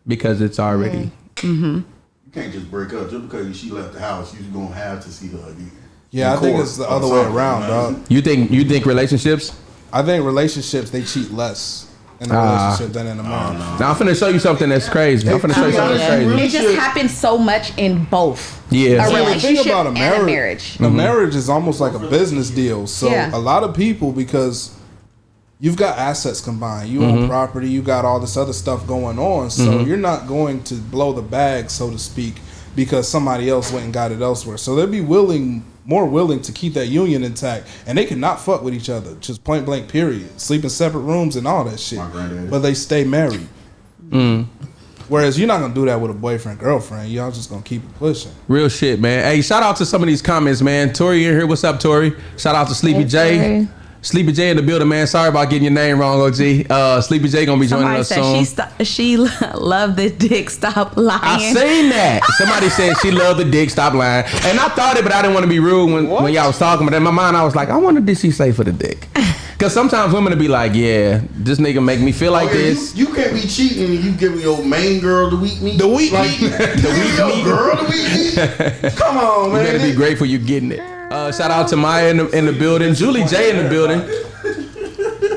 Because it's already... You can't just break up just because she left the house. You're going to have to see her again. Yeah, I think it's the other way around, dog. You think relationships? I think relationships, they cheat less in a relationship than in a marriage. Now I'm finna show you something that's crazy. I'm finna show you something that's crazy. It just happens so much in both. Yeah. A relationship about and a marriage. A marriage is almost like a business deal. So a lot of people, because you've got assets combined, you own property, you got all this other stuff going on, so you're not going to blow the bag, so to speak, because somebody else went and got it elsewhere. So they'd be more willing to keep that union intact, and they cannot fuck with each other, just point blank, period. Sleep in separate rooms and all that shit, but they stay married. Whereas you're not gonna do that with a boyfriend, girlfriend. Y'all just gonna keep it pushing. Real shit, man. Hey, shout out to some of these comments, man. Tori in here. What's up, Tori? Shout out to Sleepy J. Sleepy J in the building, man. Sorry about getting your name wrong, OG. Sleepy J gonna be joining us soon. She loved the dick. Stop lying. I seen that. Somebody said she loved the dick. Stop lying. And I thought it, but I didn't want to be rude when y'all was talking. But in my mind, I was like, I wonder did she say for the dick? Because sometimes women will be like, yeah, this nigga make me feel like this. You can't be cheating and you giving your main girl the weak meat. The weak meat. The weak meat. Girl, the weak meat. Come on, man. You better be grateful you getting it. Shout out to Maya in the building. Julie J in the building.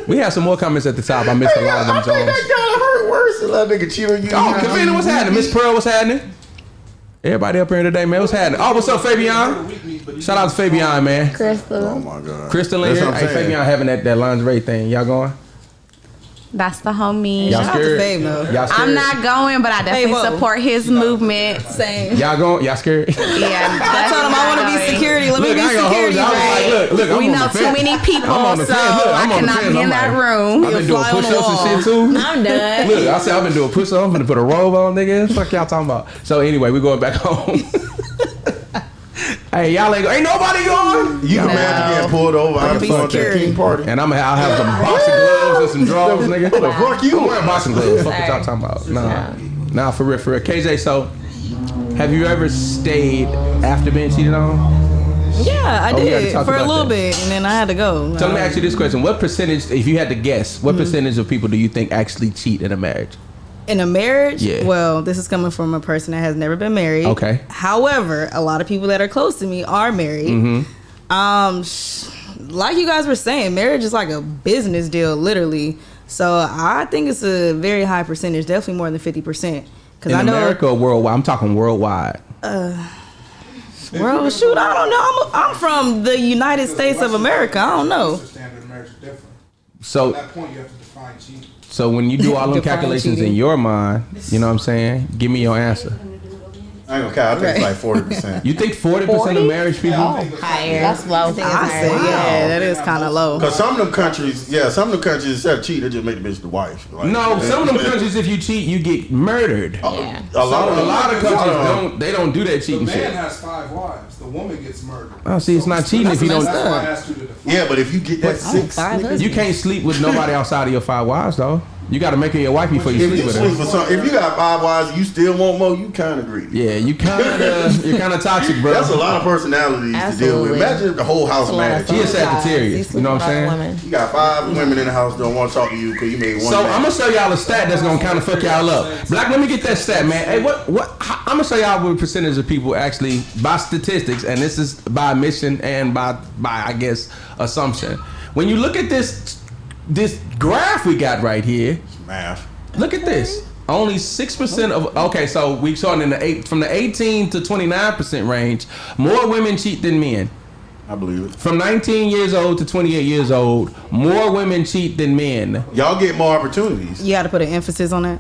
We have some more comments at the top. I missed a lot of them, Jones. I think that kind of hurt worse than that nigga cheat on you. Oh, Kavina, what's happening? Miss Pearl, what's happening? Everybody up here today, man. What's happening? Oh, what's up, Fabian? Shout out to Fabian, man. Crystal. Oh my God. Crystal in here. Hey, Fabian having that lingerie thing. Y'all going? That's the homie. Y'all scared? Y'all scared? I'm not going, but I definitely support his movement. Same. Y'all going? Y'all scared? Yeah, I told him I want to be security. Let me be security. Look, we know too many people, so I cannot be in that room. I've been doing push-ups and shit too. I'm done. Look, I said I've been doing push-ups. I'm gonna put a robe on, nigga. Fuck y'all talking about. So anyway, we going back home. Hey, y'all ain't nobody going. You can imagine getting pulled over. I'm going to the king party. And I'll have some boxing gloves and some drawers, nigga. What the fuck you? I'm wearing boxing gloves. Fuck what y'all talking about. Nah, for real. KJ, so have you ever stayed after being cheated on? Yeah, I did for a little bit, and then I had to go. So let me ask you this question: what percentage, if you had to guess, what percentage of people do you think actually cheat in a marriage? In a marriage? Yeah. Well, this is coming from a person that has never been married. Okay. However, a lot of people that are close to me are married. Like you guys were saying, marriage is like a business deal, literally. So I think it's a very high percentage, definitely more than 50%. In America or worldwide? I'm talking worldwide. Well, shoot, I don't know. I'm from the United States of America. I don't know. So At that point, you have to define cheating. So when you do all them calculations in your mind, you know what I'm saying? Give me your answer. I ain't gonna count. I think it's like 40%. You think 40% of marriage people? Higher. That's low. I say, yeah, that is kind of low. Because some of them countries, instead of cheating, they just make the bitch the wife. Like, no, some of them countries, if you cheat, you get murdered. Yeah. A lot of countries don't do that cheating shit. The man has 5 wives. The woman gets murdered. Oh, see, it's not cheating if you don't. That's why I asked you to define. Yeah, but if you get that 6, You can't sleep with nobody outside of your 5 wives, though. You got to make her your wife before you sleep with her. If you got 5 wives and you still want more, you kind of greedy. Yeah, you're kind of toxic, bro. That's a lot of personalities to deal with. Imagine if the whole house married. She a Sagittarius. You know what I'm saying? You got 5 women in the house that don't want to talk to you because you made one. So I'm gonna show y'all a stat that's gonna kind of fuck y'all up. Black, let me get that stat, man. Hey, I'm gonna show y'all what percentage of people actually, by statistics, and this is by admission and by I guess assumption. When you look at this graph we got right here, math. Look at this. Only 6% of so we saw it from the 18 to 29% range. More women cheat than men. I believe it. From 19 years old to 28 years old, more women cheat than men. Y'all get more opportunities. You got to put an emphasis on that.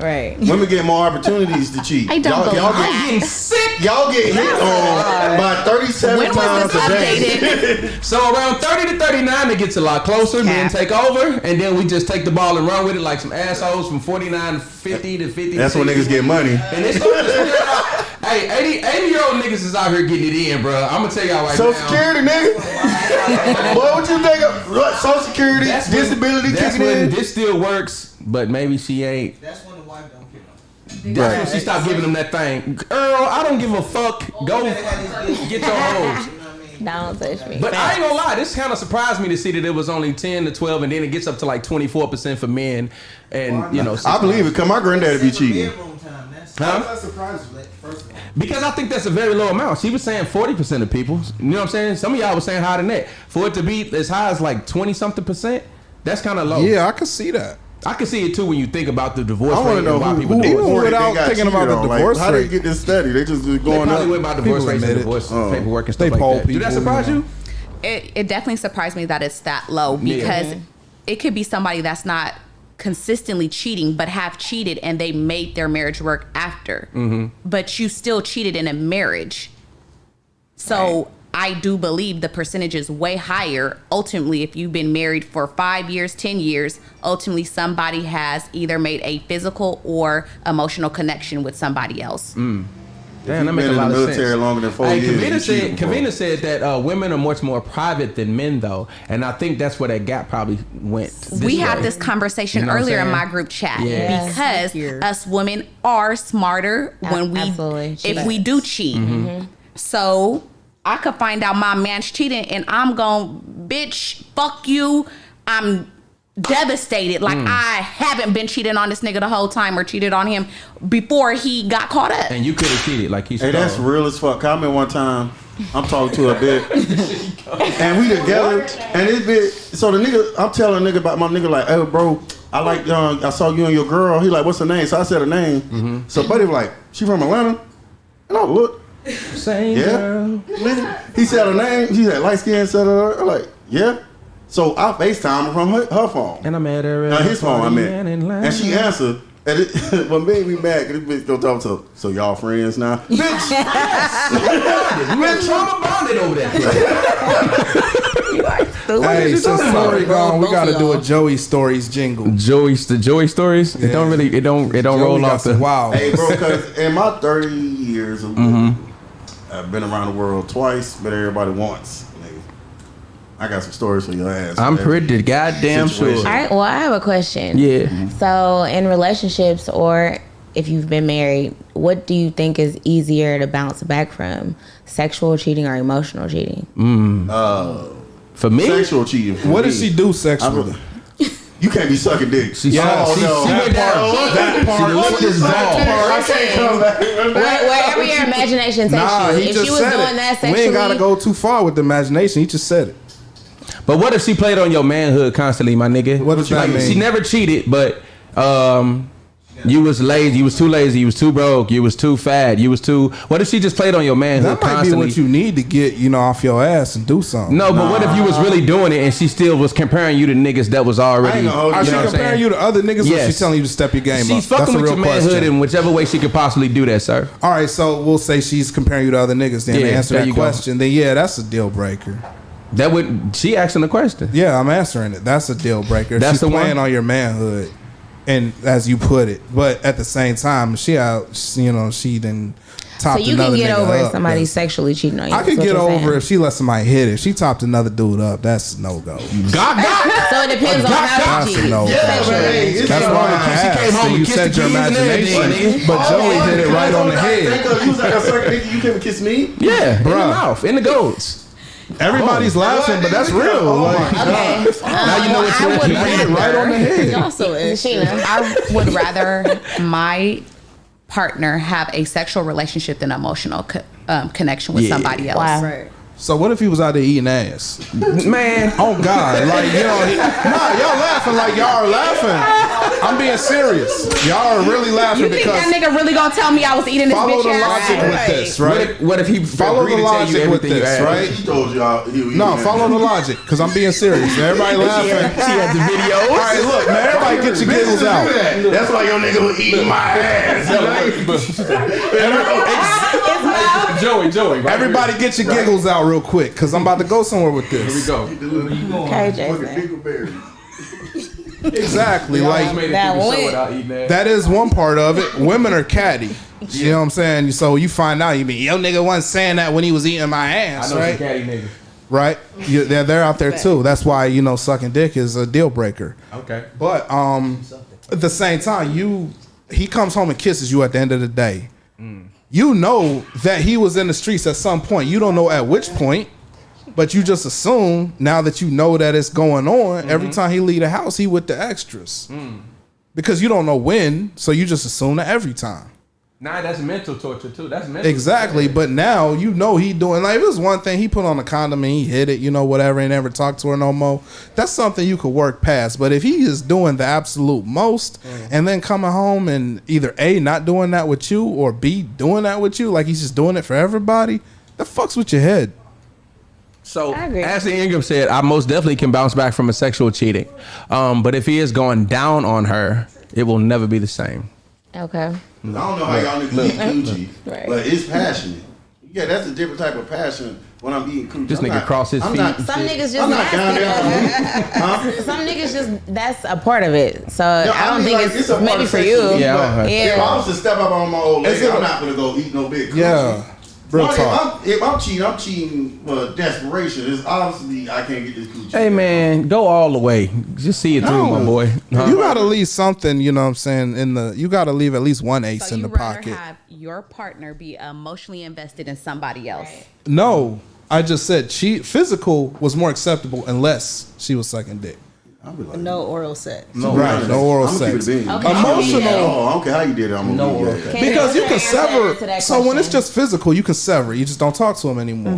Right. Women get more opportunities to cheat. I don't believe y'all that. Getting sick. Y'all get hit on by 37 When was times this a day. So around 30 to 39, it gets a lot closer. Men take over, and then we just take the ball and run with it like some assholes from 49 to 50 to 50. That's when niggas get money. And it's hey, 80-year-old niggas is out here getting it in, bro. I'm gonna tell y'all right Social now. Security, nigga. Boy, what you think of Social Security, disability That's kicking when in? this still works, but maybe she ain't. That's when the wife don't pick up. That's when she stopped giving them that thing. Earl, I don't give a fuck. Go get your hoes. Don't touch me. But I ain't gonna lie, this kind of surprised me to see that it was only 10 to 12, and then it gets up to like 24% for men, and you know. I believe it. Cause my granddaddy be cheating. That surprises you, first of all. Because I think that's a very low amount. She was saying 40% of people. You know what I'm saying? Some of y'all was saying higher than that. For it to be as high as like 20-something%, that's kind of low. Yeah, I can see that. I can see it too when you think about the divorce I rate want to know and why who people do it. Even without thinking about the divorce How they rate. get this study? They just They going probably up. went by divorce People rates and admit it. divorce paperwork and They stuff like poll that. Do that people, surprise you know. you? It definitely surprised me that it's that low because it could be somebody that's not consistently cheating but have cheated and they made their marriage work after. But you still cheated in a marriage. So I do believe the percentage is way higher. Ultimately, if you've been married for 5 years, 10 years, ultimately somebody has either made a physical or emotional connection with somebody else. Damn, that makes a lot of sense. Been in the military longer than 4 years. Kavina said that women are much more private than men, though, and I think that's where that gap probably went. We had this conversation earlier in my group chat because us women are smarter when we if we do cheat. So I could find out my man's cheating, and I'm going, bitch, fuck you. I'm devastated. Like I haven't been cheating on this nigga the whole time or cheated on him before he got caught up. And you could have cheated like he's. Hey, that's real as fuck. I remember one time I'm talking to a bitch and we together and this bitch. So the nigga, I'm telling a nigga about my nigga like, hey bro, I like I saw you and your girl. He like, what's her name? So I said her name. So buddy was like, she from Atlanta? And I looked. Same girl. He said her name. He said light skin. Said her. I'm like, yeah. So I FaceTimed her from her phone. And I met her at his phone. I met. And she answered. And what made me mad, this bitch go talk to her. So y'all friends now? Bitch! We're trauma bonded over that. Hey, since Story gone, we gotta do a Joey Stories jingle. The Joey Stories? Yeah. It don't roll off the wow. Hey bro, cause in my 30 years of living, I've been around the world twice, but everybody once. I got some stories for your ass. I'm pretty goddamn sure. All right, well, I have a question. Yeah. So, in relationships or if you've been married, what do you think is easier to bounce back from? Sexual cheating or emotional cheating? For me? Sexual cheating. What does she do sexually? You can't be sucking dick. She went down. That part. Wherever your imagination takes you. He if just she was said doing it. that sexually, We ain't gotta go too far with the imagination. He just said it. But what if she played on your manhood constantly, my nigga? What does that mean? She never cheated, but you was lazy, you was too lazy, you was too broke, you was too fat, you was too. What if she just played on your manhood constantly? That might constantly? be what you need to get, off your ass and do something. No, but what if you was really doing it and she still was comparing you to niggas that was already? Are she comparing you to other niggas, or she telling you to step your game up? She's fucking with your manhood in whichever way she could possibly do that, sir. All right, so we'll say she's comparing you to other niggas. Then to answer that question, then that's a deal breaker. She asking the question. Yeah, I'm answering it. That's a deal breaker. That's She's playing on your manhood, and as you put it, but at the same time, she didn't top. So you can get over somebody sexually cheating on you. I could get over if she let somebody hit it. If she topped another dude up, that's no go. So it depends on how she cheats. No that's why she came home and said your imagination, but Joey hit it right on the head. You was like a sucker nigga. You came and kiss me? Yeah, in the mouth, in the goats. Everybody's laughing, but that's real. Okay. Now you know what you hit it right on the head. Also, Sheena, I would rather my partner have a sexual relationship than an emotional connection with somebody else. Wow. Right. So what if he was out there eating ass? Man. Oh God. Like, y'all laughing like y'all are laughing. I'm being serious. Y'all are really laughing because that nigga really gonna tell me I was eating this bitch ass? Follow the logic with this, right? What if he follow the logic with this, right? He told y'all. No, follow the logic, because I'm being serious. Everybody laughing. She had the videos. All right, look, man. Everybody get your giggles out. That's why your nigga was eating my ass. Joey. Right everybody get your giggles out real quick, because I'm about to go somewhere with this. Here we go. Okay, Jason. Exactly. Like that is one part of it. Women are catty. You know what I'm saying? So you find out, you mean your nigga wasn't saying that when he was eating my ass, I know right? catty nigga. Right? They're out there too. That's why sucking dick is a deal breaker. Okay. But at the same time, he comes home and kisses you at the end of the day. You know that he was in the streets at some point. You don't know at which point. But you just assume, now that you know that it's going on, every time he leave the house, he with the extras. Because you don't know when, so you just assume that every time. Nah, that's mental torture too. That's mental. Exactly, but now he doing, like, if it was one thing, he put on a condom and he hit it, whatever, and never talked to her no more. That's something you could work past. But if he is doing the absolute most and then coming home and either A, not doing that with you, or B, doing that with you, like he's just doing it for everybody, that fucks with your head. So, I agree. Ashley Ingram said, I most definitely can bounce back from a sexual cheating. But if he is going down on her, it will never be the same. Okay. I don't know how y'all niggas eat coochie, Right. but it's passionate. Yeah, that's a different type of passion when I'm eating coochie. This nigga cross his feet. Some niggas just I'm not down nasty. there. Some niggas just, that's a part of it. So I don't mean, think like, it's a part maybe of for sex you. to me, Yeah, but yeah. If I was to step up on my old lady, I'm not gonna go eat no big coochie. Yeah. Real Well, talk. If I'm cheating for desperation. It's obviously I can't get this coochie. Hey, man, go all the way. Just see it through, my boy. Huh? You gotta leave something, you know what I'm saying, you gotta leave at least one ace So in you the rather pocket. have your partner be emotionally invested in somebody else. No, I just said physical was more acceptable unless she was sucking dick. No oral sex. No, Right, no oral sex. Emotional. Emotional. I don't care how you did it. I'm gonna do it. Because you can What's your answer sever. to that So when it's question? just physical, you can sever. You just don't talk to them anymore.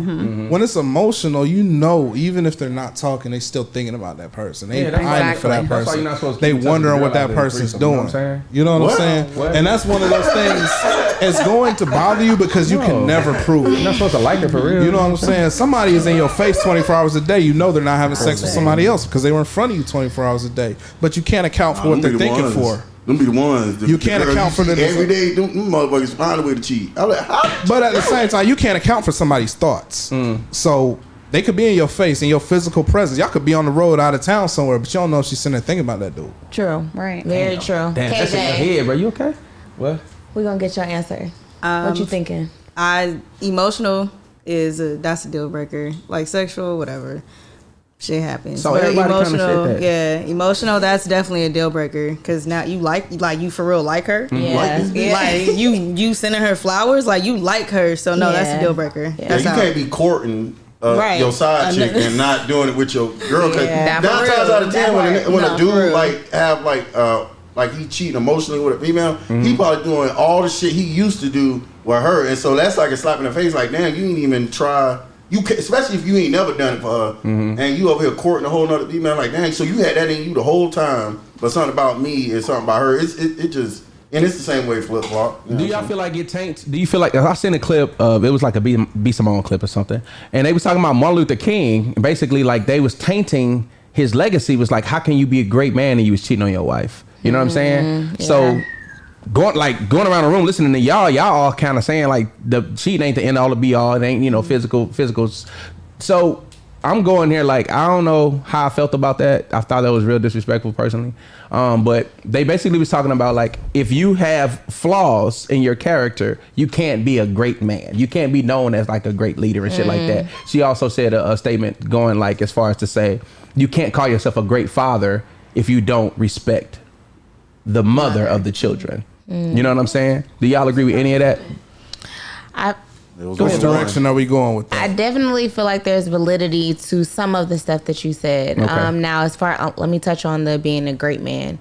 When it's emotional, you know, even if they're not talking, they still thinking about that person. They Yeah, that's pining for that exactly. That's why person. you're not supposed to They keep touching wondering the what girl out that there in person's threesome, you know what I'm doing. saying? You know what I'm saying? What? And that's one of those things. It's going to bother you because you can never prove You're it. not supposed to like her for real. You know what I'm saying? Somebody is in your face 24 hours a day. You know they're not having sex with somebody else because they were in front of you 24 hours a day. But you can't account for what they're thinking for. Them be the ones. You can't girls account for see the- every day. Them motherfuckers find a way to cheat. I'm like, how? But at the same time, you can't account for somebody's thoughts. So they could be in your face, in your physical presence. Y'all could be on the road out of town somewhere, but you don't know if she's sitting there thinking about that dude. True. Right. Very true. Damn, that's in your KJ, head, bro. You okay? What? we gonna get your answer. What you thinking? Emotional that's a deal breaker. Like sexual, whatever. Shit happens. So But everybody kinda emotional, said that. yeah, emotional. That's definitely a deal breaker because now you like you for real like her. Yeah. Like this bitch? Like you sending her flowers, like you like her. So no, that's a Yeah. deal breaker. Yeah, Yeah, That's you how- can't be courting Right. your side chick and not doing it with your girl. Cause Yeah. 9 That for times real. out of 10, That when part. a No, for dude real. have he cheating emotionally with a female, he probably doing all the shit he used to do with her, and so that's like a slap in the face. Like, damn, you ain't even try. You can, especially if you ain't never done it for her, and you over here courting a whole nother female. Like, dang, so you had that in you the whole time, but something about me and something about her. It just, and it's the same way flip flop. You know Do what y'all I'm feel like it taints? Do you feel like I seen a clip of it was like a B Simone clip or something, and they was talking about Martin Luther King, and basically like they was tainting his legacy. Was like, how can you be a great man and you was cheating on your wife? You know what I'm saying? yeah. So going around the room listening to y'all all kind of saying like the cheating ain't the end all to be all. It ain't physicals. So I'm going here like I don't know how I felt about that. I thought that was real disrespectful personally. But they basically was talking about like if you have flaws in your character, you can't be a great man. You can't be known as like a great leader and shit like that. She also said a statement going like as far as to say you can't call yourself a great father if you don't respect the mother of the children. You know what I'm saying? Do y'all agree with any of that? Which direction are we going with I that? definitely feel like there's validity to some of the stuff that you said. Okay. Now, as far let me touch on the being a great man,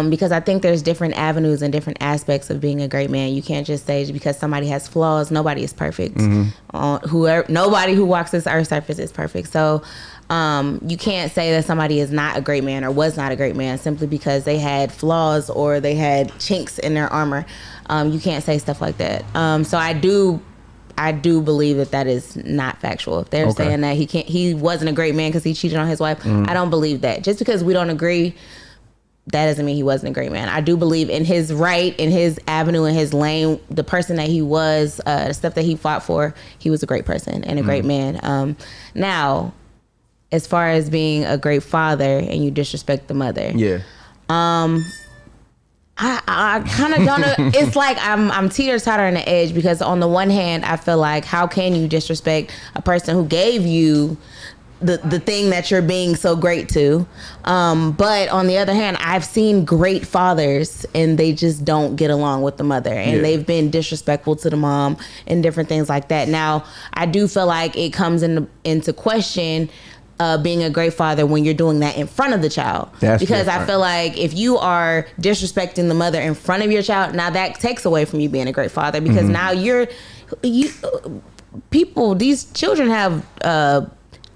because I think there's different avenues and different aspects of being a great man. You can't just say because somebody has flaws, nobody is perfect. Nobody who walks this earth surface is perfect. So you can't say that somebody is not a great man or was not a great man simply because they had flaws or they had chinks in their armor. You can't say stuff like that. So I do believe that is not factual. If they're saying that he wasn't a great man because he cheated on his wife, I don't believe that. Just because we don't agree, that doesn't mean he wasn't a great man. I do believe in his right, in his avenue, in his lane, the person that he was, the stuff that he fought for, he was a great person and a great man. Now, as far as being a great father and you disrespect the mother, Yeah. I kind of don't know. It's like I'm teeter-totter on the edge because on the one hand, I feel like how can you disrespect a person who gave you the thing that you're being so great to? But on the other hand, I've seen great fathers and they just don't get along with the mother and they've been disrespectful to the mom and different things like that. Now, I do feel like it comes into question being a great father when you're doing that in front of the child. That's because different. I feel like if you are disrespecting the mother in front of your child, now that takes away from you being a great father because now these children have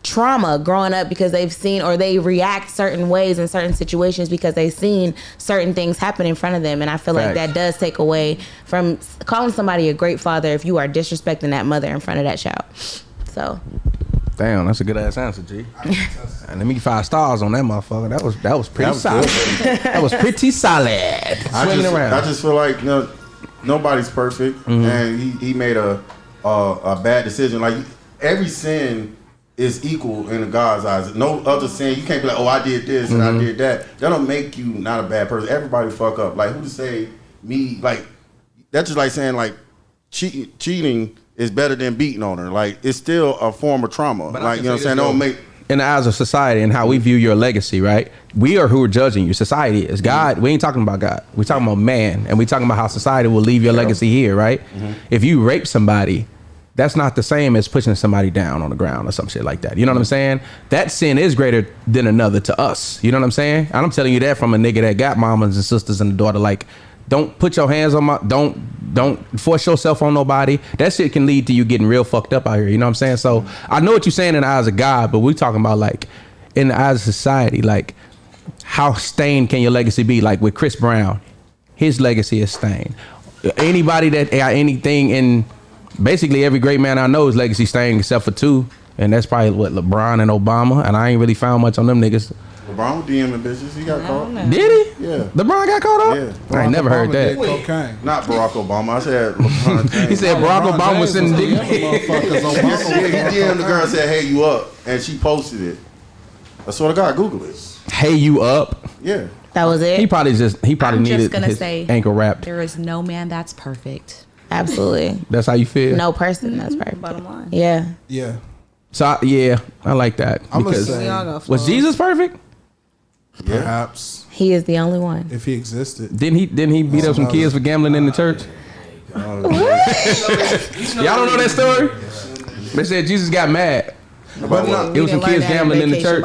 trauma growing up because they've seen or they react certain ways in certain situations because they've seen certain things happen in front of them. And I feel like that does take away from calling somebody a great father if you are disrespecting that mother in front of that child. So Damn, that's a good ass answer, G. And let me 5 stars on that motherfucker. That was pretty solid. That was pretty solid. Swinging around. I just feel like nobody's perfect, and he made a bad decision. Like every sin is equal in God's eyes. No other sin. You can't be like, oh, I did this and I did that. That don't make you not a bad person. Everybody fuck up. Like who to say me? Like that's just like saying like cheating is better than beating on her. Like it's still a form of trauma. But like you know what I'm saying? Don't make. In the eyes of society and how we view your legacy, right? We are who are judging you. Society is. God, we ain't talking about God. We're talking about man. And we talking about how society will leave your legacy here, right? If you rape somebody, that's not the same as pushing somebody down on the ground or some shit like that. You know what I'm saying? That sin is greater than another to us. You know what I'm saying? And I'm telling you that from a nigga that got mamas and sisters and a daughter. Like, don't put your hands on don't force yourself on nobody. That shit can lead to you getting real fucked up out here. You know what I'm saying? So I know what you're saying in the eyes of God, but we're talking about like in the eyes of society, like how stained can your legacy be? Like with Chris Brown, his legacy is stained. Anybody that got anything in, basically every great man I know is legacy stained except for 2. And that's probably what, LeBron and Obama. And I ain't really found much on them niggas. LeBron DMing bitches. He got caught. Did he? Yeah. LeBron got caught up? Yeah. I ain't never heard that. Cocaine. Not Barack Obama. I said LeBron. He said Barack Obama was sending dick. Yeah, he DM'd the girl and said, hey, you up. And she posted it. I swear to God, Google it. Hey, you up? Yeah. That was it. He probably I'm needed just gonna his say, ankle wrapped. there is no man that's perfect. Absolutely. That's how you feel? No person that's perfect. Bottom line. Yeah. Yeah. So I like that. I'm gonna Because say, was Jesus perfect? perhaps He is the only one. if he existed. Didn't he beat up some kids for gambling in the church? Y'all don't know that story? They said Jesus got mad. But no, It was some kids gambling in the church.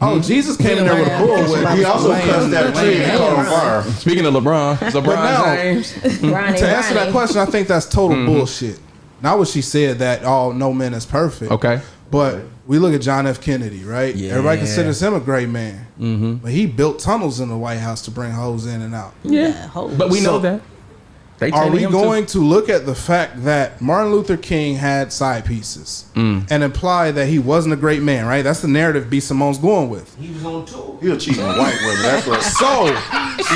oh, Jesus came in there with a bull with. He also cussed that tree and caught on fire. Speaking of LeBron, now- James. To answer that question, I think that's total bullshit. Not what she said that no man is perfect. Okay. But we look at John F. Kennedy, right? Yeah. Everybody considers him a great man. But he built tunnels in the White House to bring hoes in and out. Yeah. But we know that. They Are tell we him going to look at the fact that Martin Luther King had side pieces and imply that he wasn't a great man, right? That's the narrative B. Simone's going with. He was on tour. He was cheating on white women. That's what. So,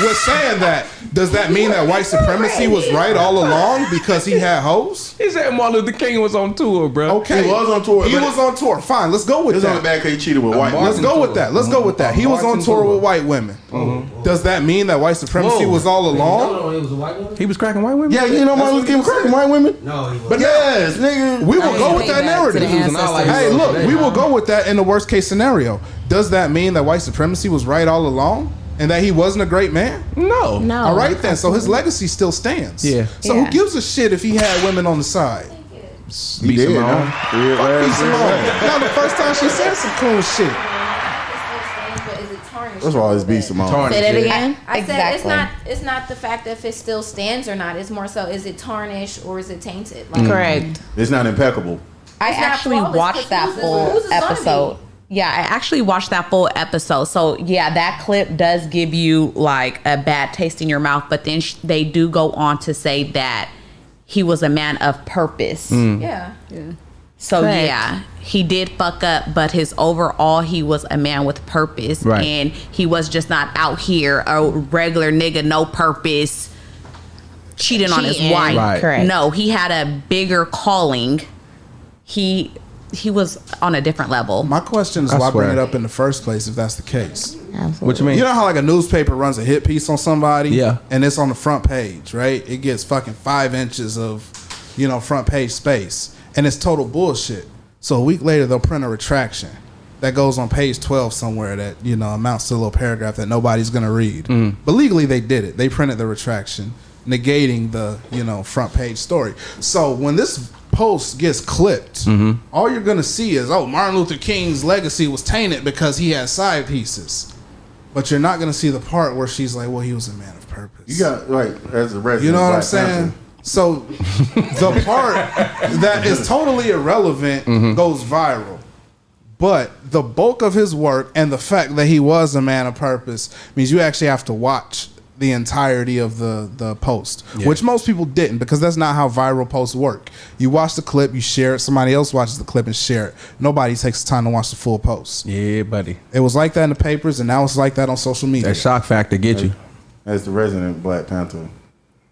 we're saying that, does that mean that white supremacy was right all along because he had hoes? He said Martin Luther King was on tour, bro. Okay. He was on tour. He was on tour. Fine, let's go with It's only that. bad because he cheated with white women. Let's go with that. Let's go with that. He was on tour with white women. Does that mean that white supremacy was all along? No, it was a white woman. He was cracking white women? Yeah, you know Martin Luther King was cracking white women? No, he was. But Yes, nigga. we will go with way that back to the narrative. ancestors. Hey, look, we will go with that in the worst case scenario. Does that mean that white supremacy was right all along and that he wasn't a great man? No. No. All right then, so his legacy still stands. Yeah. So Yeah. who gives a shit if he had women on the side? He did, Simone. huh? Yeah, Be last year. Simone. Now the first time she said some cool shit. But is it tarnished? That's why it's B. Simone. Say that again. I said Exactly. it's not the fact that if it still stands or not. It's more so is it tarnished or is it tainted? Like, Correct. It's not impeccable. I It's not actually flawless, watched that because full who's it gonna be? episode. Yeah, I actually watched that full episode. So yeah, that clip does give you like a bad taste in your mouth. But then they do go on to say that he was a man of purpose. Yeah. So Correct. yeah, he did fuck up, but his overall, he was a man with purpose, Right. and he was just not out here a regular nigga, no purpose, cheating on his Cheating. wife. Right. Correct. No, he had a bigger calling. He was on a different level. My question is I why bring swear. it up in the first place if that's the case? Absolutely. What you mean? You know how like a newspaper runs a hit piece on somebody? Yeah. And it's on the front page, right? It gets fucking 5 inches of, front page space. And it's total bullshit. So a week later, they'll print a retraction that goes on page 12 somewhere that, amounts to a little paragraph that nobody's going to read. But legally, they did it. They printed the retraction, negating the, front page story. So when this post gets clipped, all you're going to see is, Martin Luther King's legacy was tainted because he had side pieces. But you're not going to see the part where she's like, well, he was a man of purpose. You got, like, as a resident. You know what I'm Black saying? Panther, So the part that is totally irrelevant goes viral. But the bulk of his work and the fact that he was a man of purpose means you actually have to watch the entirety of the post, which most people didn't, because that's not how viral posts work. You watch the clip, you share it, somebody else watches the clip and share it. Nobody takes the time to watch the full post. Yeah, buddy. It was like that in the papers, and now it's like that on social media. That shock factor get you. As the resident Black Panther,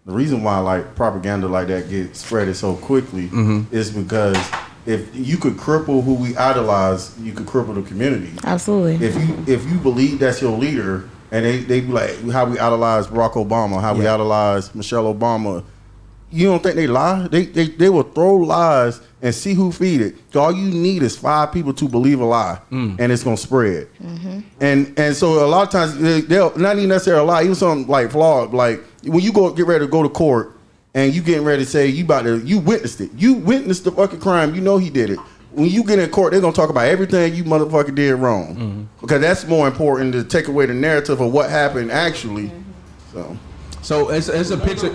the reason why like propaganda like that gets spreaded so quickly is because if you could cripple who we idolize, you could cripple the community. Absolutely. If you believe that's your leader, and they be like how we idolize Barack Obama, how we idolize Michelle Obama, you don't think they lie? They will throw lies and see who feed it. So all you need is 5 people to believe a lie, and it's gonna spread. And so a lot of times they'll not even necessarily a lie, even something like flawed. Like when you get ready to go to court and you getting ready to say you witnessed it. You witnessed the fucking crime. You know he did it. When you get in court, they're gonna talk about everything you motherfucker did wrong, because that's more important to take away the narrative of what happened actually. So it's a picture.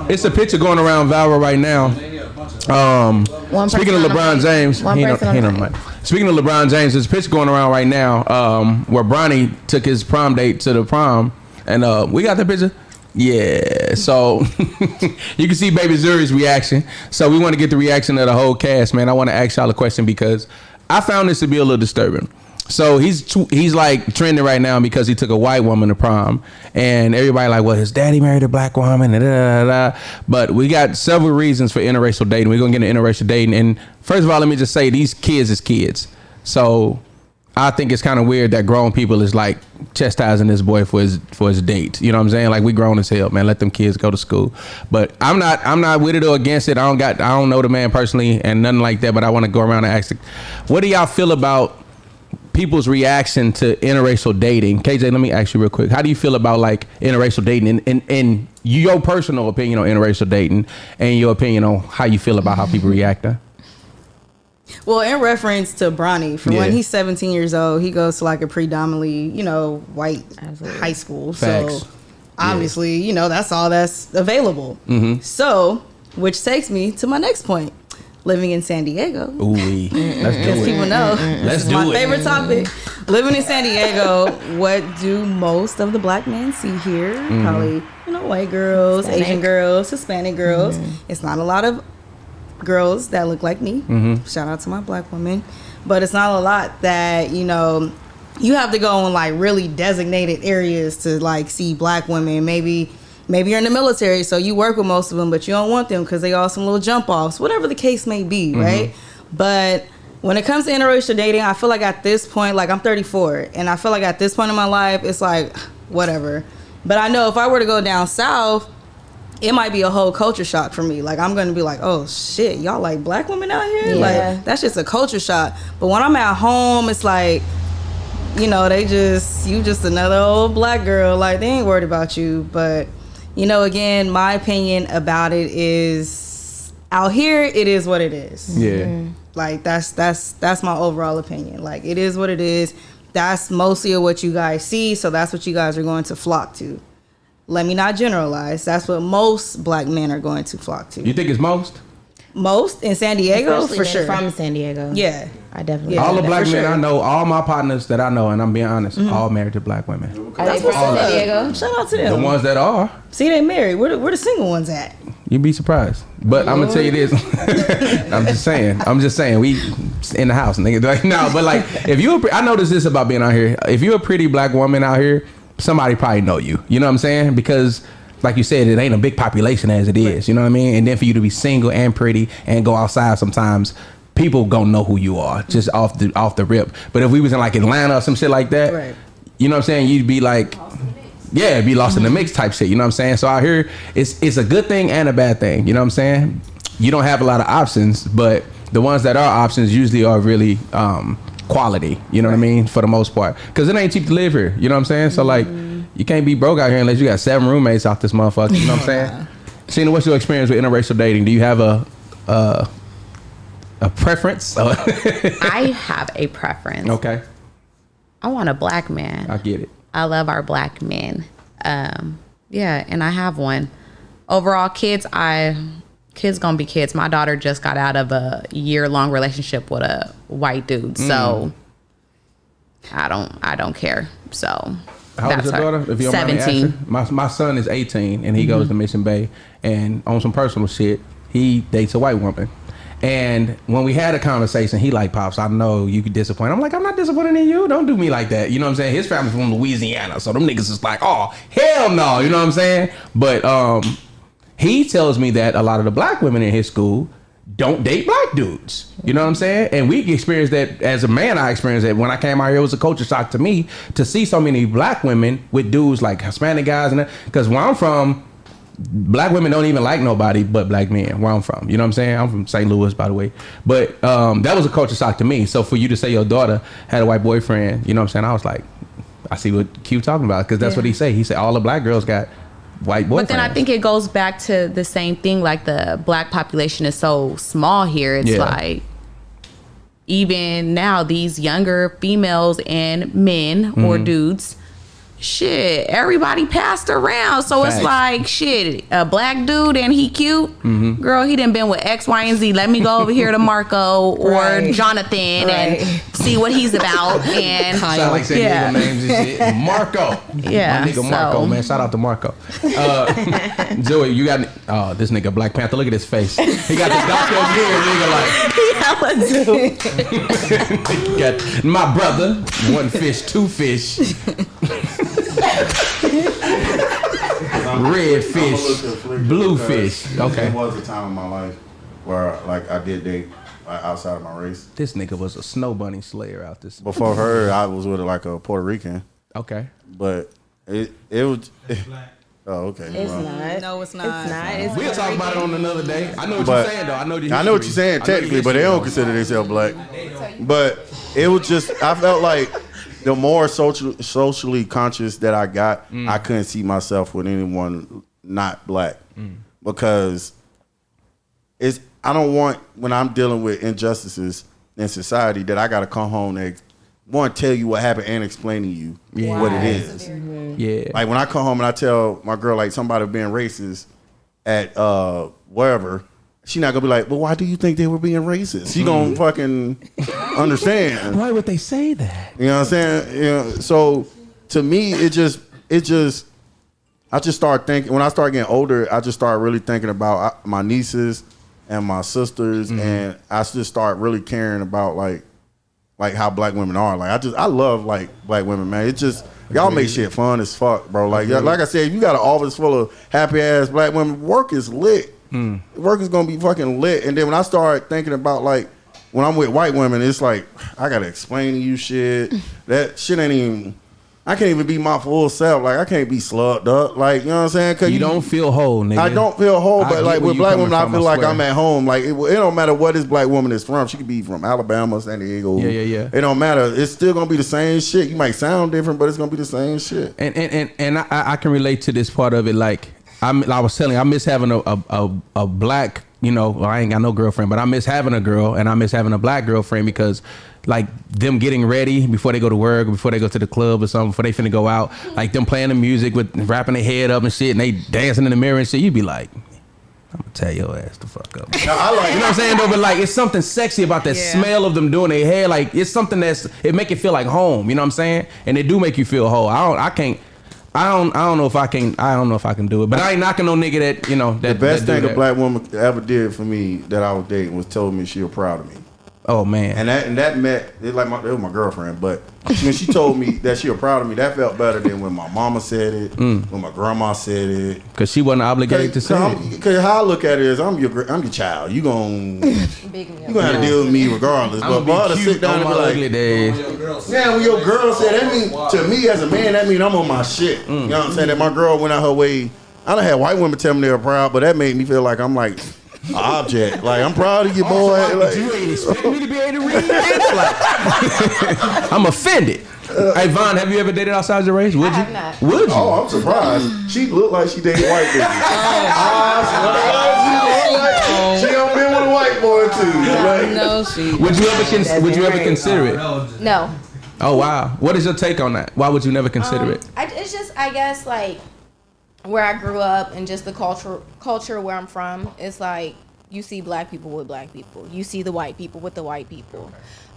It's a picture going around viral right now. Speaking of LeBron James, speaking of LeBron James, there's a picture going around right now where Bronny took his prom date to the prom, and we got that picture. Yeah, so you can see Baby Zuri's reaction. So we want to get the reaction of the whole cast, man. I want to ask y'all a question because I found this to be a little disturbing. So he's like trending right now because he took a white woman to prom, and everybody like, well, his daddy married a black woman, and da, da, da, da. But we got several reasons for interracial dating. We're gonna get into interracial dating, and first of all, let me just say these kids is kids. So I think it's kind of weird that grown people is like chastising this boy for his date. You know what I'm saying? Like, we grown as hell, man. Let them kids go to school. But I'm not with it or against it. I don't know the man personally and nothing like that. But I want to go around and ask, what do y'all feel about people's reaction to interracial dating? KJ, let me ask you real quick. How do you feel about like interracial dating and your personal opinion on interracial dating and your opinion on how you feel about how people react? Well, in reference to Bronny, from when he's 17 years old, he goes to like a predominantly, white high school. Facts. So obviously, that's all that's available. So, which takes me to my next point. Living in San Diego. Ooh, let's do it. People know. This is my favorite topic. Living in San Diego, what do most of the black men see here? Probably, white girls, Asian girls, Hispanic girls. It's not a lot of girls that look like me. Shout out to my black woman. But it's not a lot that, you have to go in like really designated areas to like see black women. Maybe you're in the military, so you work with most of them, but you don't want them because they all some little jump offs, whatever the case may be, right? But when it comes to interracial dating, I feel like at this point, like I'm 34, and I feel like at this point in my life, it's like, whatever. But I know if I were to go down south, it might be a whole culture shock for me. Like, I'm going to be like, oh, shit, y'all like black women out here? Yeah. Like, that's just a culture shock. But when I'm at home, it's like, you just another old black girl. Like, they ain't worried about you. But, again, my opinion about it is, out here, it is what it is. Yeah. Like, that's my overall opinion. Like, it is what it is. That's mostly what you guys see, so that's what you guys are going to flock to. Let me not generalize. That's what most black men are going to flock to. You think it's most? Most in San Diego, Especially for sure. From San Diego. Yeah. I definitely. Yeah. All the black men sure. I know, all my partners that I know, and I'm being honest, all married to black women. Are they from San Diego? Shout out to The them. ones that are, See, they married. Where the single ones at? you'd be surprised. But I'm gonna tell you this. I'm just saying, we in the house, nigga. Like, no, but like, if I noticed this about being out here. If you're a pretty black woman out here, somebody probably know you. You know what I'm saying? Because, like you said, it ain't a big population as it is. You know what I mean? And then for you to be single and pretty and go outside sometimes, people gonna know who you are just off the rip. But if we was in like Atlanta or some shit like that, Right. you know what I'm saying? You'd be like, yeah, be lost in the mix type shit. You know what I'm saying? So out here, it's a good thing and a bad thing. You know what I'm saying? You don't have a lot of options, but the ones that are options usually are really quality. You know what I mean? For the most part, because it ain't cheap to live here. You know what I'm saying? So like, you can't be broke out here unless you got 7 roommates off this motherfucker. You know what I'm saying? Sheena, what's your experience with interracial dating? Do you have a preference? I have a preference. Okay. I want a black man. I get it. I love our black men. Yeah, and I have one. Overall, kids gonna be kids. My daughter just got out of a year-long relationship with a white dude, so I don't care. So How old is your That's daughter? her. If you don't mind me 17. asking? My son is 18 and he goes to Mission Bay, and on some personal shit, he dates a white woman. And when we had a conversation, he like, Pops, I know you could disappoint. I'm like, I'm not disappointed in you. Don't do me like that. You know what I'm saying? His family's from Louisiana, so them niggas is like, oh, hell no. You know what I'm saying? But he tells me that a lot of the black women in his school don't date black dudes. You know what I'm saying? And we experienced that as a man. I experienced that when I came out here. It was a culture shock to me to see so many black women with dudes like Hispanic guys, and because where I'm from, black women don't even like nobody but black men. Where I'm from, you know what I'm saying? I'm from St. Louis, by the way. But that was a culture shock to me. So for you to say your daughter had a white boyfriend, you know what I'm saying? I was like, I see what Q talking about, because that's what he said. He said all the black girls got white boyfriends. But then I think it goes back to the same thing. Like, the black population is so small here. It's like, even now, these younger females and men or dudes, shit, everybody passed around. So it's like, shit, a black dude and he cute. Girl, he done been with X, Y, and Z. Let me go over here to Marco or Jonathan and see what he's about. And sound like saying names and shit. Marco. Yeah. My nigga Marco, man. Shout out to Marco. Joey, you got this nigga Black Panther. Look at his face. He got the doctor here, nigga, like. He got my brother, one fish, two fish. Red fish, blue fish. Okay. There was a time in my life where like I did date outside of my race. This nigga was a snow bunny slayer out this. Before her, I was with like a Puerto Rican. Okay. But it was. Oh, okay. It's not. No, it's not. It's not. It's We'll talk about it on another day. I know what you're saying, though. I know what you're saying technically, but they don't consider themselves black. But it was just, I felt like the more socially conscious that I got, I couldn't see myself with anyone not black. Because I don't want, when I'm dealing with injustices in society, that I got to come home and tell you what happened and explain to you what it is. Yeah. Like when I come home and I tell my girl like somebody being racist at wherever, she not gonna be like, well, why do you think they were being racist? She gonna fucking understand. Why would they say that? You know what I'm saying? You know, so to me, I just start thinking, when I start getting older, I just start really thinking about my nieces and my sisters, and I just start really caring about like how black women are. Like I love like black women, man. It's just y'all make shit fun as fuck, bro. Like I said, if you got an office full of happy ass black women, work is lit. Work is gonna be fucking lit. And then when I start thinking about like when I'm with white women, it's like I gotta explain to you shit. That shit ain't even. I can't even be my full self. Like I can't be slugged up. Like you know what I'm saying? Cause you don't feel whole, nigga. I don't feel whole, but like with black women, I feel like swear. I'm at home. Like it don't matter what this black woman is from. She could be from Alabama, San Diego. Yeah. It don't matter. It's still gonna be the same shit. You might sound different, but it's gonna be the same shit. And I can relate to this part of it. Like I was telling you, I miss having a black. You know, I ain't got no girlfriend, but I miss having a girl, and I miss having a black girlfriend because, like, them getting ready before they go to work or before they go to the club or something, before they finna go out, like them playing the music with wrapping their head up and shit, and they dancing in the mirror and shit. You be like, I'm gonna tell your ass to fuck up. Now, I like, you know what I'm saying though, but like it's something sexy about that smell of them doing their hair. Like it's something it make it feel like home. You know what I'm saying? And it do make you feel whole. I don't know if I can do it, but I ain't knocking no nigga that, you know, that. The best thing a black woman ever did for me that I was dating was told me she was proud of me. Oh man. And that met, it was my girlfriend, but when she told me that she was proud of me, that felt better than when my mama said it, when my grandma said it. Cause she wasn't obligated to say it. Cause how I look at it is I'm your child. You gonna have to deal with me regardless. But for her to sit down and be like, yeah, when your girl said that, mean to me as a man, that mean I'm on my shit. You know what I'm saying? That my girl went out her way. I done had white women tell me they were proud, but that made me feel like I'm like an object. Like I'm proud of you, boy. Like, you ain't expect me to be able to read this. Like, I'm offended. Hey Von, have you ever dated outside your race? Would you? have not. Would you? Oh, I'm surprised. She looked like she dated white bitches. She done been with a white boy too. Like, No, she. Would you ever consider it? No. Oh wow. What is your take on that? Why would you never consider it? It's just, I guess, like where I grew up and just the culture where I'm from. It's like you see black people with black people. You see the white people with the white people.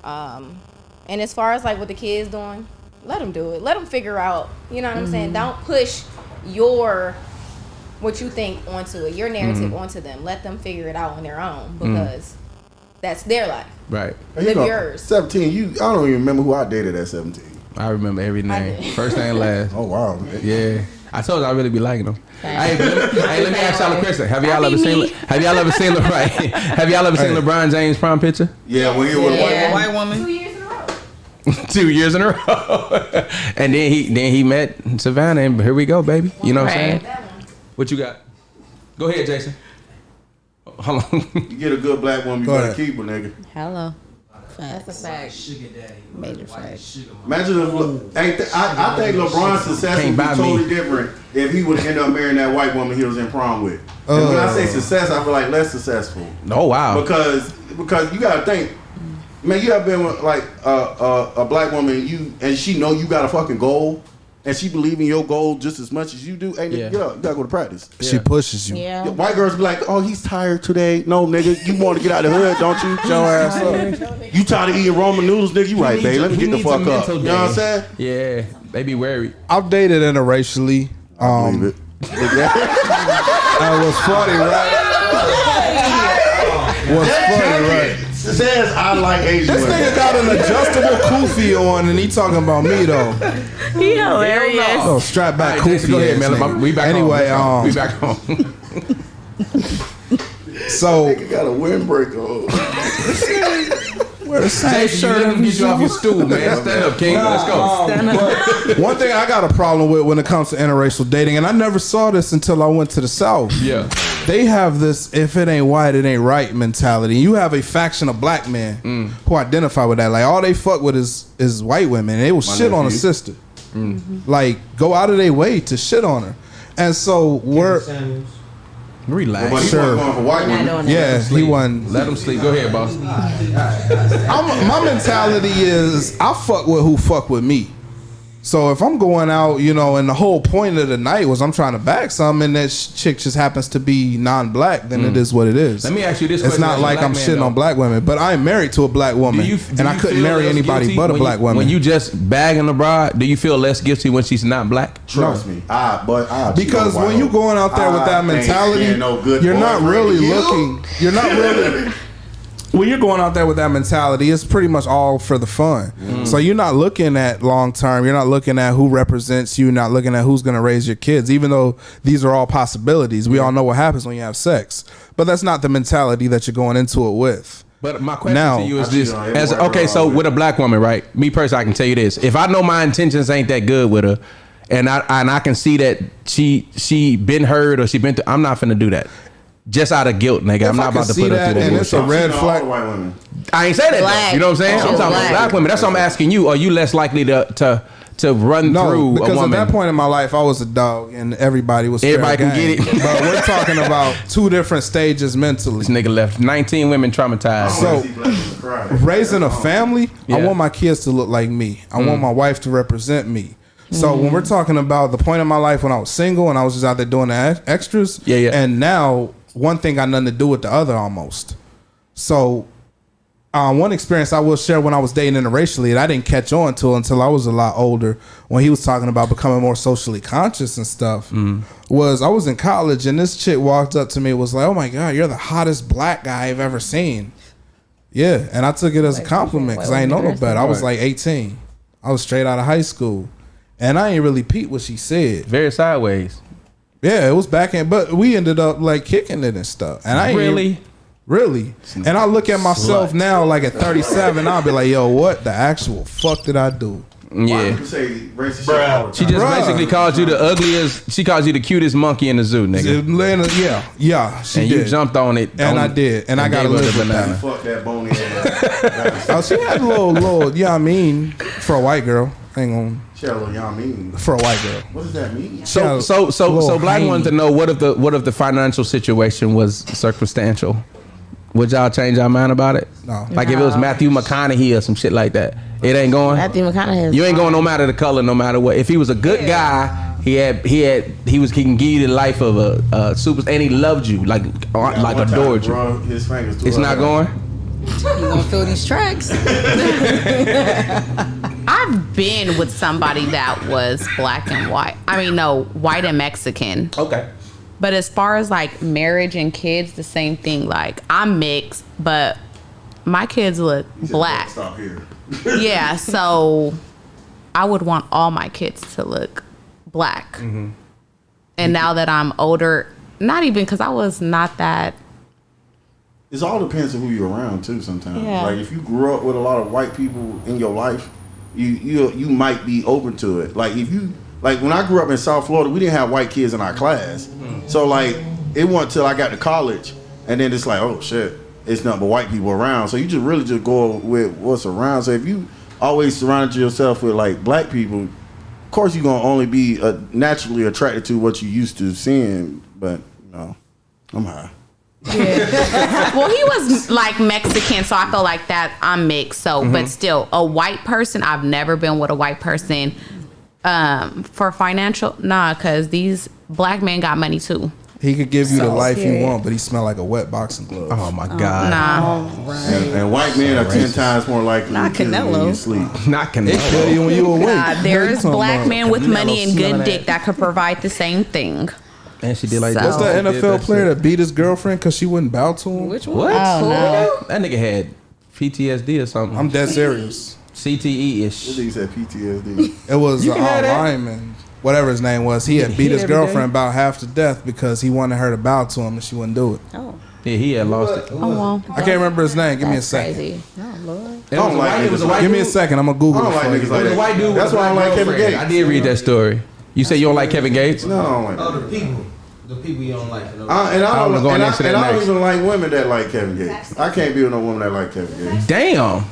And as far as like what the kids doing, let them do it. Let them figure out. You know what I'm Mm-hmm. saying? Don't push what you think onto it, your narrative onto them. Let them figure it out on their own because that's their life. Right. Live yours. 17. I don't even remember who I dated at 17. I remember every name, first and last. Oh wow. Yeah. I told you I really be liking them. Hey, let me ask y'all a question. Have y'all ever seen right? Have y'all ever seen LeBron James' prom picture? Yeah, when he was a White woman. 2 years in a row. 2 years in a row. And then he met Savannah, and here we go, baby. You know what I'm saying? What you got? Go ahead, Jason. Hold on. You get a good black woman, you gotta keep her, nigga. Hello. That's a fact. Sugar daddy. Major fact. Imagine if I think LeBron's success would be totally different if he would end up marrying that white woman he was in prom with. And when I say success, I feel like less successful. Oh wow. Because you gotta think, man, you have been with like a black woman, and she know you got a fucking goal, and she believe in your goal just as much as you do. Hey, nigga, get up, you gotta go to practice. She pushes you. Yeah. White girls be like, oh, he's tired today. No, nigga, you want to get out of the hood, don't you? Your ass up. You tired of eating Roman noodles, nigga? You right, babe. Let me get the fuck up. You know what I'm saying? Yeah, they be wary. I've dated interracially. I believe it. That was funny, right? Was funny, right? Says I like Asian This women. nigga got an adjustable kufi on, and he talking about me though. He hilarious. Oh, strap back All right, kufi. Jason, go ahead, ass man. nigga. We back anyway, home. We back home. So Nigga got a windbreaker on. wear the same Jason, shirt. let him get you off your stool, man. Stand up, King. Let's go. One thing I got a problem with when it comes to interracial dating, and I never saw this until I went to the South. Yeah. They have this "if it ain't white, it ain't right" mentality. You have a faction of black men who identify with that. Like all they fuck with is white women. And they will shit on a sister. Like go out of their way to shit on her. And so we're Relax. But he Sure. wasn't going for white women. yeah, he wasn't. Let them sleep. Go ahead, boss. My mentality is I fuck with who fuck with me. So if I'm going out, you know, and the whole point of the night was I'm trying to bag something, and that chick just happens to be non-black, then it is what it is. Let me ask you this It's question not as a like black I'm man, shitting though. on black women, but I'm married to a black woman, and I couldn't feel marry less anybody guilty but a when black woman. When you just bagging a bride, do you feel less guilty when she's not black? Trust me. Because when you going out there with that mentality, you're not really looking. You're not really. When you're going out there with that mentality, it's pretty much all for the fun. So you're not looking at long term. You're not looking at who represents you. You're not looking at who's going to raise your kids. Even though these are all possibilities, we all know what happens when you have sex. But that's not the mentality that you're going into it with. But my question Now- to you is I this: cheat on every white girl so I'm with a black woman, right? Me personally, I can tell you this: if I know my intentions ain't that good with her, and I can see that she been hurt or she been through, I'm not finna do that. Just out of guilt, nigga. I'm If I not can about to see put her that through and that it's a bullshit. red flag. White women. I ain't say that Black. though. You know what I'm saying? Oh, I'm talking black. about black women. That's what I'm asking you. Are you less likely to run No, through because a at woman? that point in my life, I was a dog, and everybody was fair Everybody can game. get it. But we're talking about two different stages mentally. This nigga left 19 women traumatized. So- Raising a family, I Yeah. want my kids to look like me. I want my wife to represent me. So when we're talking about the point in my life when I was single and I was just out there doing the extras, Yeah. and now one thing got nothing to do with the other almost. So one experience I will share when I was dating interracially, and I didn't catch on to until I was a lot older, when he was talking about becoming more socially conscious and stuff, was I was in college and this chick walked up to me and was like, "Oh my God, you're the hottest black guy I've ever seen." Yeah, and I took it as a compliment because I ain't know no better. I was like 18. I was straight out of high school. And I ain't really peeped what she said. Very sideways. Yeah, it was backhand, but we ended up like kicking it and stuff. And I ain't Really? Really. And I look at myself now, like at 37, I'll be like, yo, what the actual fuck did I do? Yeah. People say racist shit all the She time. just Bruh. basically called you the ugliest. She called you the cutest monkey in the zoo, nigga. Yeah, she And did. you jumped on it. And I did. And I gotta gave her live the with banana. that. Fuck that bony ass. Oh, she had a little, yeah, I mean, for a white girl. Hang on. She had a little y'all mean. For a white girl. What does that mean? So black wanted to know what if the financial situation was circumstantial? Would y'all change our mind about it? No. Like if it was Matthew McConaughey or some shit like that, it ain't going. Matthew McConaughey. You ain't going no matter the color, no matter what. If he was a good guy, he can give you the life of a super, and he loved you like adored you. His fingers It's not going. You gonna feel these tracks? I've been with somebody that was black and white. I mean, no, white and Mexican. Okay. But as far as like marriage and kids, the same thing. Like I'm mixed, but my kids look black. Stop here. Yeah, so I would want all my kids to look black. Mm-hmm. And now that I'm older, not even because I was not that. It all depends on who you're around too. Sometimes, Yeah. like if you grew up with a lot of white people in your life, you might be open to it. Like if you like when I grew up in South Florida, we didn't have white kids in our class. So like it wasn't until I got to college, and then it's like, oh shit, it's nothing but white people around. So you just really just go with what's around. So if you always surrounded yourself with like black people, of course you're gonna only be naturally attracted to what you used to seeing. But you know, I'm high. Yeah. Well, he was like Mexican, so I feel like that I'm mixed. So, but still, a white person. I've never been with a white person for financial. Nah, because these black men got money too. He could give you the life you want, but he smell like a wet boxing glove. Oh my God. Nah. And white men are 10 times more likely Not to kill you when Canelo. you sleep. Not Canelo. They kill you when you awake. There's black men with money and smelling good dick that could provide the same thing. And she did like So- that. What's that NFL player that beat his girlfriend because she wouldn't bow to him? Which one? What? Oh, no. That nigga had PTSD or something. I'm dead serious. CTE This ish. nigga said PTSD. It was You can have that. lineman, whatever his name was. He had He beat his every day? girlfriend about half to death because he wanted her to bow to him and she wouldn't do it. Oh, Yeah, he had lost it. Oh well. I can't remember his name. Give me a second. Crazy. It was a white, it was a white Give me a dude. second. I'm gonna Google I don't it like for niggas you. like It was a white dude. That's with a why I don't black like Kevin girlfriend. Gates. I did read that story. You say you don't like Kevin Gates? No, I don't like Oh, that. the people. The people you don't like. And I I was don't, going and I, into that and I don't next. even like women that like Kevin Gates. I can't be with no woman that like Kevin Gates. Damn.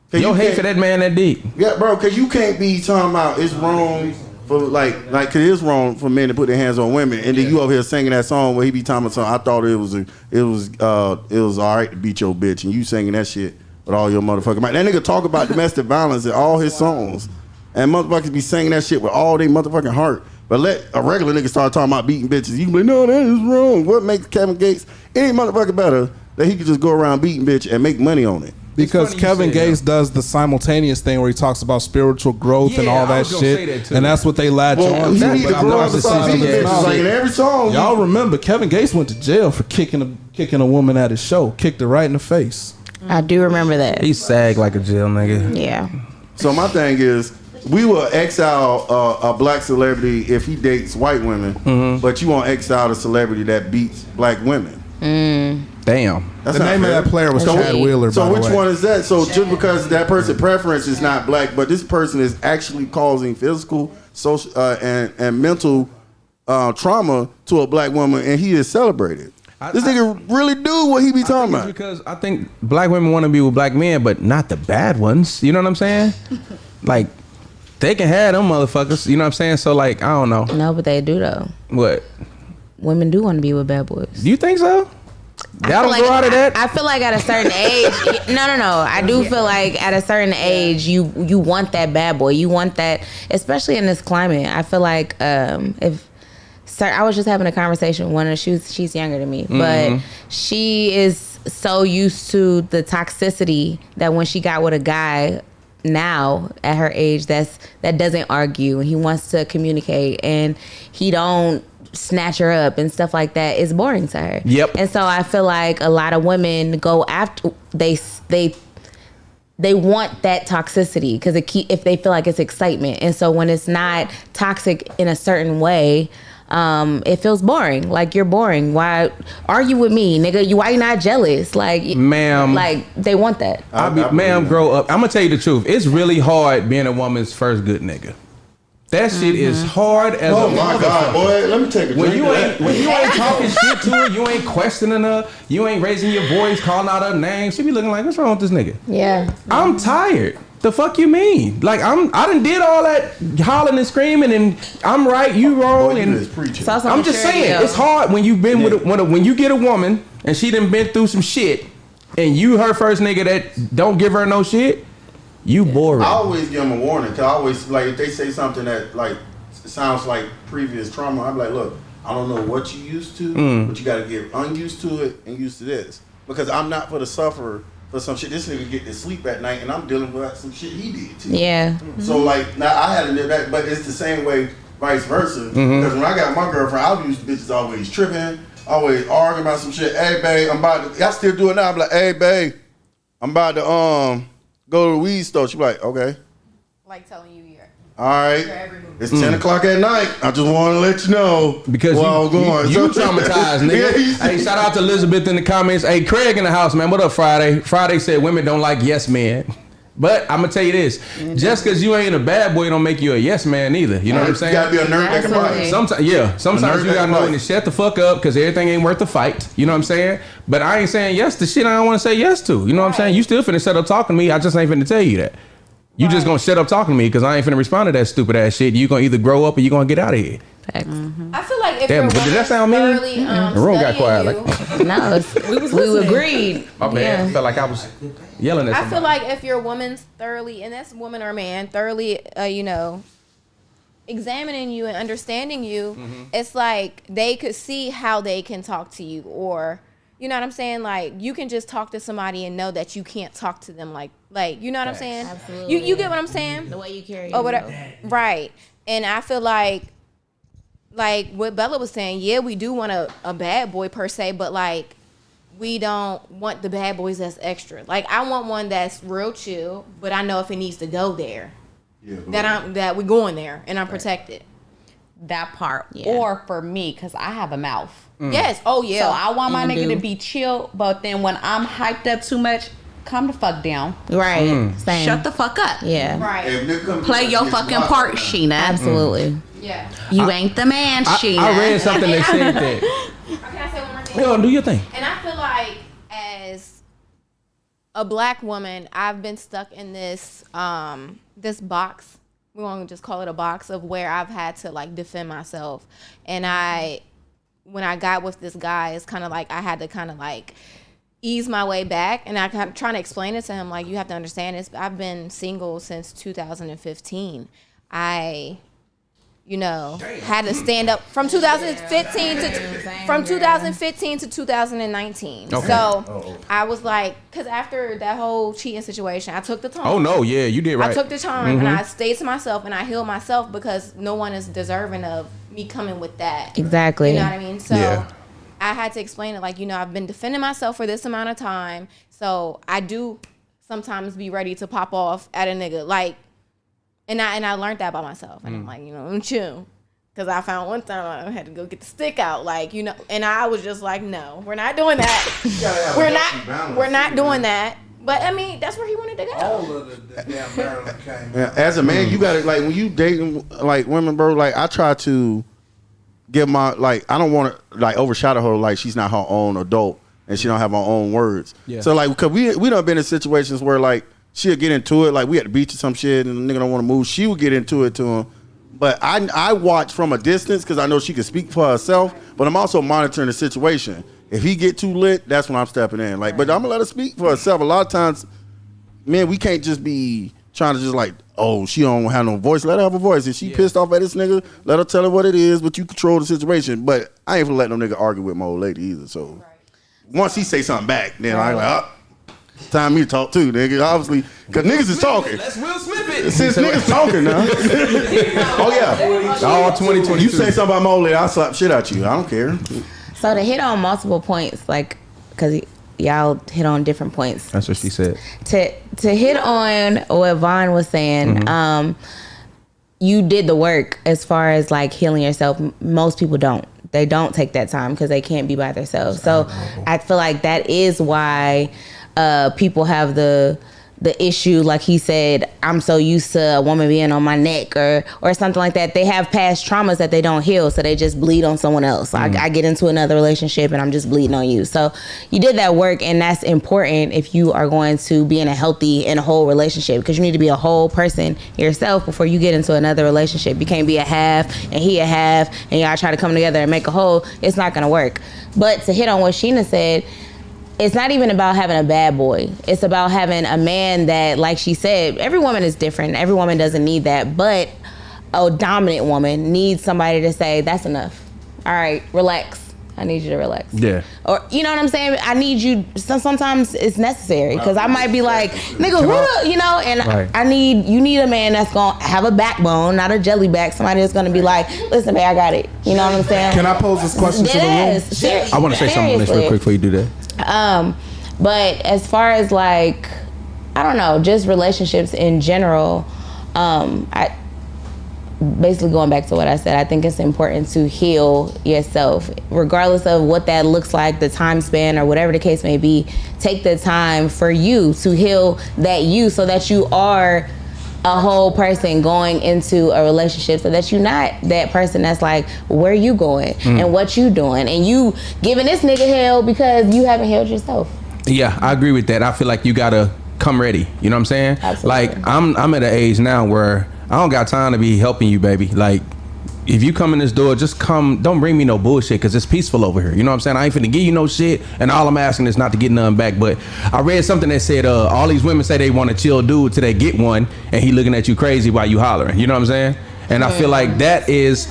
'Cause Your you hate can't- for that man that deep. Yeah, bro, because you can't be talking about it's wrong for cause it's wrong for men to put their hands on women, and then you over here singing that song where he be talking about something. I thought it was all right to beat your bitch, and you singing that shit with all your motherfucking mouth. That nigga talk about domestic violence in all his songs, and motherfuckers be singing that shit with all their motherfucking heart. But let a regular nigga start talking about beating bitches, you can be like, no, that is wrong. What makes Kevin Gates any motherfucker better that he could just go around beating bitch and make money on it? Because funny you Kevin say Gates does the simultaneous thing where he talks about spiritual growth and Yeah, all I that was gonna say shit, that too. and that's what they latch Well, on you to. need to But I'm grow not up and to start see beating his bitches. mouth. Like in every song. Y'all remember Kevin Gates went to jail for kicking a woman at his show, kicked her right in the face. I do remember that. He sagged like a jail nigga. Yeah. So my thing is, we will exile a black celebrity if he dates white women, but you won't exile the celebrity that beats black women. Damn. That's The not name fair. of that player was So- Chad Wheeler. So by the which way. one is that? So just because that person's preference is not black, but this person is actually causing physical, social, and mental trauma to a black woman, and he is celebrated. This nigga really do what he be talking It's about. because I think black women want to be with black men, but not the bad ones. You know what I'm saying? Like, they can have them motherfuckers. You know what I'm saying? So, like, I don't know. No, but they do though. What? Women do want to be with bad boys. Do you think so? Y'all don't grow out of that? I feel like at a certain age, no. I do feel like at a certain age, you want that bad boy. You want that, especially in this climate. I feel like I was just having a conversation with one of she's younger than me, but she is so used to the toxicity that when she got with a guy now at her age that doesn't argue and he wants to communicate and he don't snatch her up and stuff like that, is boring to her. Yep. And so I feel like a lot of women go after they want that toxicity because if they feel like it's excitement, and so when it's not toxic in a certain way, it feels boring. Like, you're boring. Why argue with me, nigga? Why you not jealous? Like, Ma'am. like they want that. Ma'am, grow up. I'm gonna tell you the truth. It's really hard being a woman's first good nigga. That shit is hard as Oh a my God, boy! Let me take a When drink. you of ain't that. when you ain't talking shit to her, you ain't questioning her, you ain't raising your voice, calling out her name. She be looking like, what's wrong with this nigga? Yeah. I'm tired. The fuck you mean? Like, I done did all that hollering and screaming and I'm right, you wrong, Boy, you and is preaching. So some I'm just maturity, saying though. it's hard when you've been when you get a woman and she done been through some shit and you her first nigga that don't give her no shit. You boring. I always give them a warning. Cause I always like if they say something that like sounds like previous trauma. I'm like, look, I don't know what you used to, but you got to get unused to it and used to this. Because I'm not for the sufferer for some shit. This nigga get to sleep at night, and I'm dealing with some shit he did too. Yeah. So like now I had to live that, but it's the same way, vice versa. Because when I got my girlfriend, I was used to bitches always tripping, always arguing about some shit. Hey babe, I still do it now. I'm like, hey babe, I'm about to go to the weed store. She be like, okay. Like telling you you're All right, it's 10 o'clock at night. I just want to let you know because where I'm going. You traumatized, nigga. Hey, shout out to Elizabeth in the comments. Hey, Craig in the house, man. What up, Friday? Friday said women don't like yes men. But I'm gonna tell you this: just because you ain't a bad boy, don't make you a yes man either. You know what I'm saying? You gotta be a nerd that can fight. Sometimes you gotta know when to shut the fuck up because everything ain't worth the fight. You know what I'm saying? But I ain't saying yes to shit I don't want to say yes to. You know what I'm saying? You still finna shut up talking to me. I just ain't finna tell you that. You just gonna shut up talking to me because I ain't finna respond to that stupid ass shit. You gonna either grow up or you gonna get out of here. I feel like if Damn, you're but did that sound mean? The room got quiet. No, we agreed. My bad. I felt like I was yelling at somebody. I feel like if your woman's thoroughly, and that's woman or man, thoroughly, examining you and understanding you, it's like they could see how they can talk to you, or you know what I'm saying? Like you can just talk to somebody and know that you can't talk to them like you know what I'm saying? Absolutely. You get what I'm saying? The way you carry or whatever. Right. And I feel like what Bella was saying, yeah, we do want a bad boy per se, but like we don't want the bad boys that's extra. Like I want one that's real chill, but I know if it needs to go there, that we're going there and I'm protected. That part. Yeah. Or for me, because I have a mouth. Yes. Oh yeah. So I want my nigga to be chill, but then when I'm hyped up too much, calm the fuck down. Right. Same. Shut the fuck up. Yeah. Right. Play your fucking part, Sheena. Absolutely. Yeah. You ain't the man, Sheena. I read something that said that. Can I say one more thing? Yo, do your thing. And I feel like as a black woman, I've been stuck in this this box. We're going to just call it a box of where I've had to like defend myself. And when I got with this guy, it's kind of like I had to kind of like ease my way back. And I kept trying to explain it to him, like, you have to understand this. I've been single since 2015. I had to stand up from 2015 to 2019. Okay. So I was like, because after that whole cheating situation, I took the time. Oh no, yeah, you did right. I took the time and I stayed to myself and I healed myself because no one is deserving of me coming with that. Exactly. You know what I mean? So I had to explain it like, I've been defending myself for this amount of time. So I do sometimes be ready to pop off at a nigga. Like, And I learned that by myself. And I'm like, I'm chill. Because I found one time I had to go get the stick out. Like, and I was just like, no, we're not doing that. We're not doing that. But, I mean, that's where he wanted to go. All of the damn Maryland came. Yeah, as a man, you got to, like, when you dating, like, women, bro, like, I try to give my, like, I don't want to, like, overshadow her like she's not her own adult and she don't have her own words. Yeah. So, like, because we done been in situations where, like, she'll get into it, like we at the beach or some shit, and the nigga don't want to move. She would get into it to him. But I watch from a distance because I know she can speak for herself, but I'm also monitoring the situation. If he get too lit, that's when I'm stepping in. Like, but I'm going to let her speak for herself. A lot of times, man, we can't just be trying to just like, oh, she don't have no voice. Let her have a voice. If she pissed off at this nigga, let her tell her what it is, but you control the situation. But I ain't going to let no nigga argue with my old lady either. So once he say something back, then I'm like, time me to talk too, nigga. Obviously, because niggas is talking. Let's Will Smith it. Since niggas talking now. Oh, yeah. All 2022. You say something about my old lady, I'll slap shit at you. I don't care. So to hit on multiple points, like, because y'all hit on different points. That's what she said. To hit on what Vaughn was saying, you did the work as far as, like, healing yourself. Most people don't. They don't take that time because they can't be by themselves. So I feel like that is why people have the issue, like he said, I'm so used to a woman being on my neck or something like that. They have past traumas that they don't heal, so they just bleed on someone else. I get into another relationship and I'm just bleeding on you. So you did that work, and that's important if you are going to be in a healthy and a whole relationship, because you need to be a whole person yourself before you get into another relationship. You can't be a half and he a half and y'all try to come together and make a whole. It's not gonna work. But to hit on what Sheena said, it's not even about having a bad boy. It's about having a man that, like she said, every woman is different. Every woman doesn't need that. But a dominant woman needs somebody to say, that's enough. All right, relax. I need you to relax. Yeah. Or, you know what I'm saying? I need you, sometimes it's necessary. Because I might be like, nigga, who the, you know? And you need a man that's going to have a backbone, not a jelly back. Somebody that's going to be like, listen, babe, I got it. You know what I'm saying? Can I pose this question to the room? I want to say something on this real quick before you do that. But as far as like, I don't know, just relationships in general, I basically going back to what I said, I think it's important to heal yourself, regardless of what that looks like, the time span or whatever the case may be. Take the time for you to heal that you, so that you are a whole person going into a relationship, so that you're not that person that's like, where you going and what you doing, and you giving this nigga hell because you haven't healed yourself. Yeah, I agree with that. I feel like you gotta come ready. You know what I'm saying? Absolutely. Like I'm at an age now where I don't got time to be helping you, baby. Like, if you come in this door, just come. Don't bring me no bullshit, because it's peaceful over here. You know what I'm saying? I ain't finna give you no shit, and all I'm asking is not to get none back. But I read something that said all these women say they want a chill dude till they get one, and he looking at you crazy while you hollering. You know what I'm saying? And I feel like that is,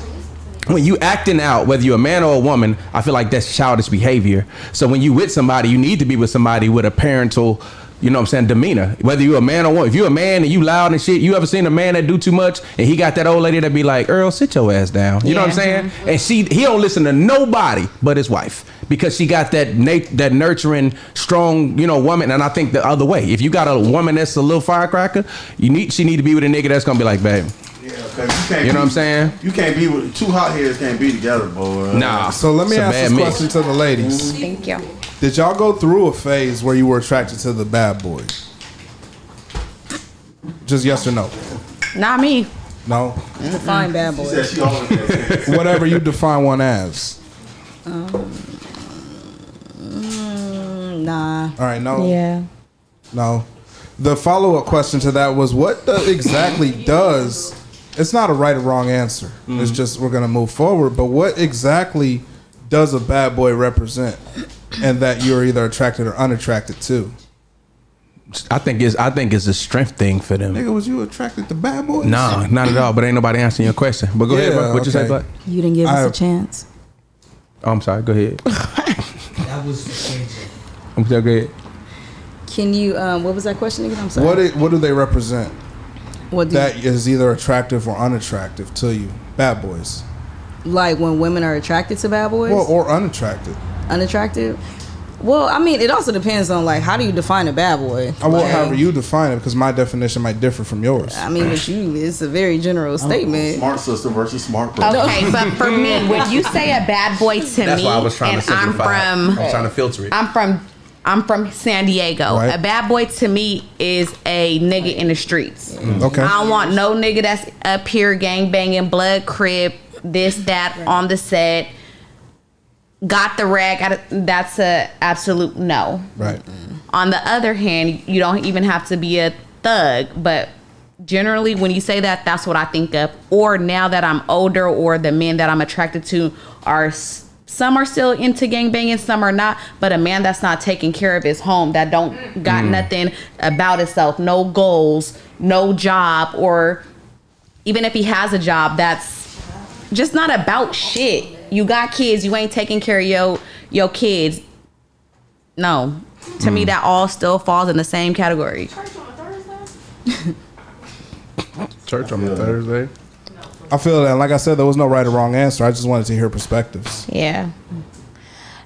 when you acting out, whether you're a man or a woman, I feel like that's childish behavior. So when you with somebody, you need to be with somebody with a parental, you know what I'm saying, demeanor. Whether you're a man or woman. If you're a man and you loud and shit, you ever seen a man that do too much and he got that old lady that be like, Earl, sit your ass down. You know what I'm saying? And he don't listen to nobody but his wife, because she got that nurturing, strong, you know, woman. And I think the other way, if you got a woman that's a little firecracker, she need to be with a nigga that's gonna be like, babe. Yeah, you know what I'm saying? You can't be with two hot heads. Can't be together, boy. Nah. So let me ask this question to the ladies. Thank you. Did y'all go through a phase where you were attracted to the bad boys? Just yes or no? Not me. No. Define bad boy. She said she always Whatever you define one as. Nah. All right. No. Yeah. No. The follow-up question to that was, what exactly does? It's not a right or wrong answer. It's just, we're gonna move forward. But what exactly does a bad boy represent, and that you're either attracted or unattracted to? I think it's a strength thing for them. Nigga, was you attracted to bad boys? No, not at all. But ain't nobody answering your question. But go ahead, bro. What you say, bud? You didn't give us a chance. Oh, I'm sorry. Go ahead. That was the changing. I'm sorry. Go ahead. Can you? What was that question again? I'm sorry. What do they represent? What that is either attractive or unattractive to you? Bad boys. Like when women are attracted to bad boys? Well, or unattracted. Unattractive? Well, I mean, it also depends on, like, how do you define a bad boy? However you define it, because my definition might differ from yours. I mean, it's a very general statement. Smart sister versus smart brother. Okay, but for me, when you say a bad boy to That's me, why I was trying to simplify. I'm trying to filter it. I'm from San Diego. Right. A bad boy to me is a nigga in the streets. Okay. I don't want no nigga that's up here gang banging, blood crib, this, that, on the set. Got the rag. That's a absolute no. Right. On the other hand, you don't even have to be a thug, but generally when you say that, that's what I think of. Or now that I'm older, or the men that I'm attracted to are, some are still into gangbanging, some are not, but a man that's not taking care of his home, that don't got nothing about himself, no goals, no job, or even if he has a job, that's just not about shit. You got kids, you ain't taking care of your kids. No. To me, that all still falls in the same category. Church on a Thursday. I feel that, like I said, there was no right or wrong answer. I just wanted to hear perspectives. Yeah.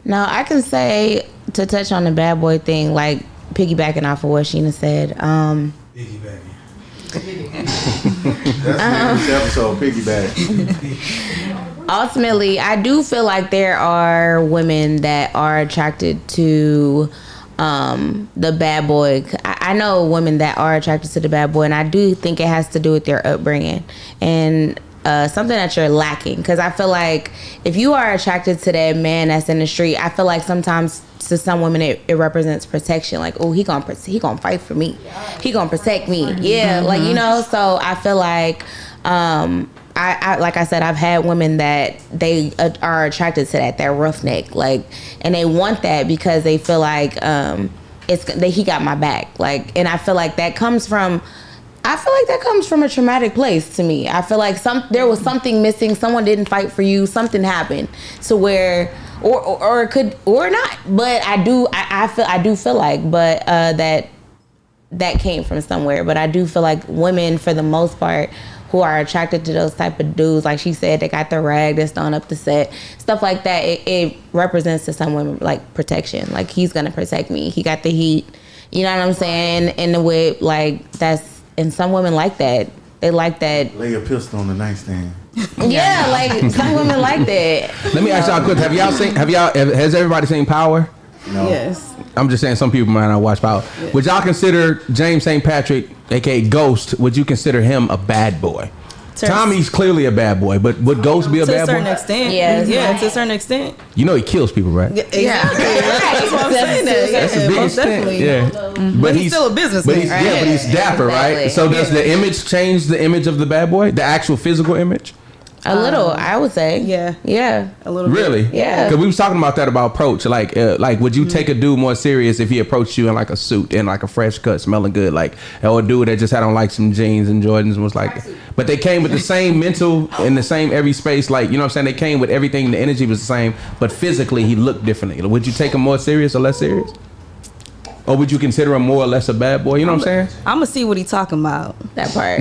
Now, I can say, to touch on the bad boy thing, like piggybacking off of what Sheena said. Piggybacking. That's the episode, piggyback. Ultimately, I do feel like there are women that are attracted to the bad boy. I know women that are attracted to the bad boy, and I do think it has to do with their upbringing and something that you're lacking. Because I feel like if you are attracted to that man that's in the street, I feel like sometimes to some women it represents protection. Like, oh, he gonna fight for me, he gonna protect me. Yeah, like, you know. So I feel like I like I said, I've had women that they are attracted to that roughneck, like, and they want that because they feel like he got my back, like, and I feel like that comes from a traumatic place to me. I feel like there was something missing. Someone didn't fight for you. Something happened to where or it could or not. But I do feel like, but that came from somewhere. But I do feel like women, for the most part, who are attracted to those type of dudes, like she said, they got the rag that's on up the set, stuff like that. It represents to some women like protection. Like, he's gonna protect me. He got the heat. You know what I'm saying? In the whip, like that's. And some women like that. They like that. Lay a pistol on the nightstand. Yeah, like some women like that. Let me ask y'all a question. Has everybody seen Power? No. Yes. I'm just saying some people might not watch Power. Yeah. Would y'all consider James St. Patrick, aka Ghost, would you consider him a bad boy? Tommy's clearly a bad boy, but would Ghost be a bad boy? To a certain extent. Yeah, to a certain extent. You know he kills people, right? Yeah. Exactly. That's what I'm saying. That's a big most extent. definitely. Yeah. But he's still a businessman. But he's dapper, right? So does the image change the image of the bad boy? The actual physical image? A little, I would say. Yeah. A little really? bit. Yeah. Because we was talking about that about approach. Like would you take a dude more serious if he approached you in like a suit and like a fresh cut, smelling good, like, or a dude that just had on like some jeans and Jordans and was like, but they came with the same mental in the same every space, like, you know what I'm saying? They came with everything. The energy was the same, but physically he looked differently. Would you take him more serious or less serious? Or would you consider him more or less a bad boy? You know what I'm saying? I'm gonna see what he's talking about. That part.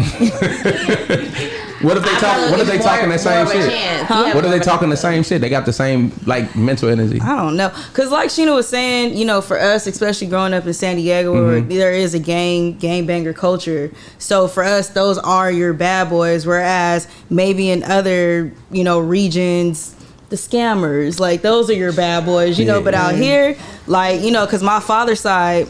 What if they talking the same shit? Huh? What if they talking the same shit? They got the same like mental energy. I don't know, cause like Sheena was saying, you know, for us, especially growing up in San Diego, where there is a gang banger culture. So for us, those are your bad boys. Whereas maybe in other, you know, regions, the scammers, like those are your bad boys, you know. But out here, like, you know, cause my father's side,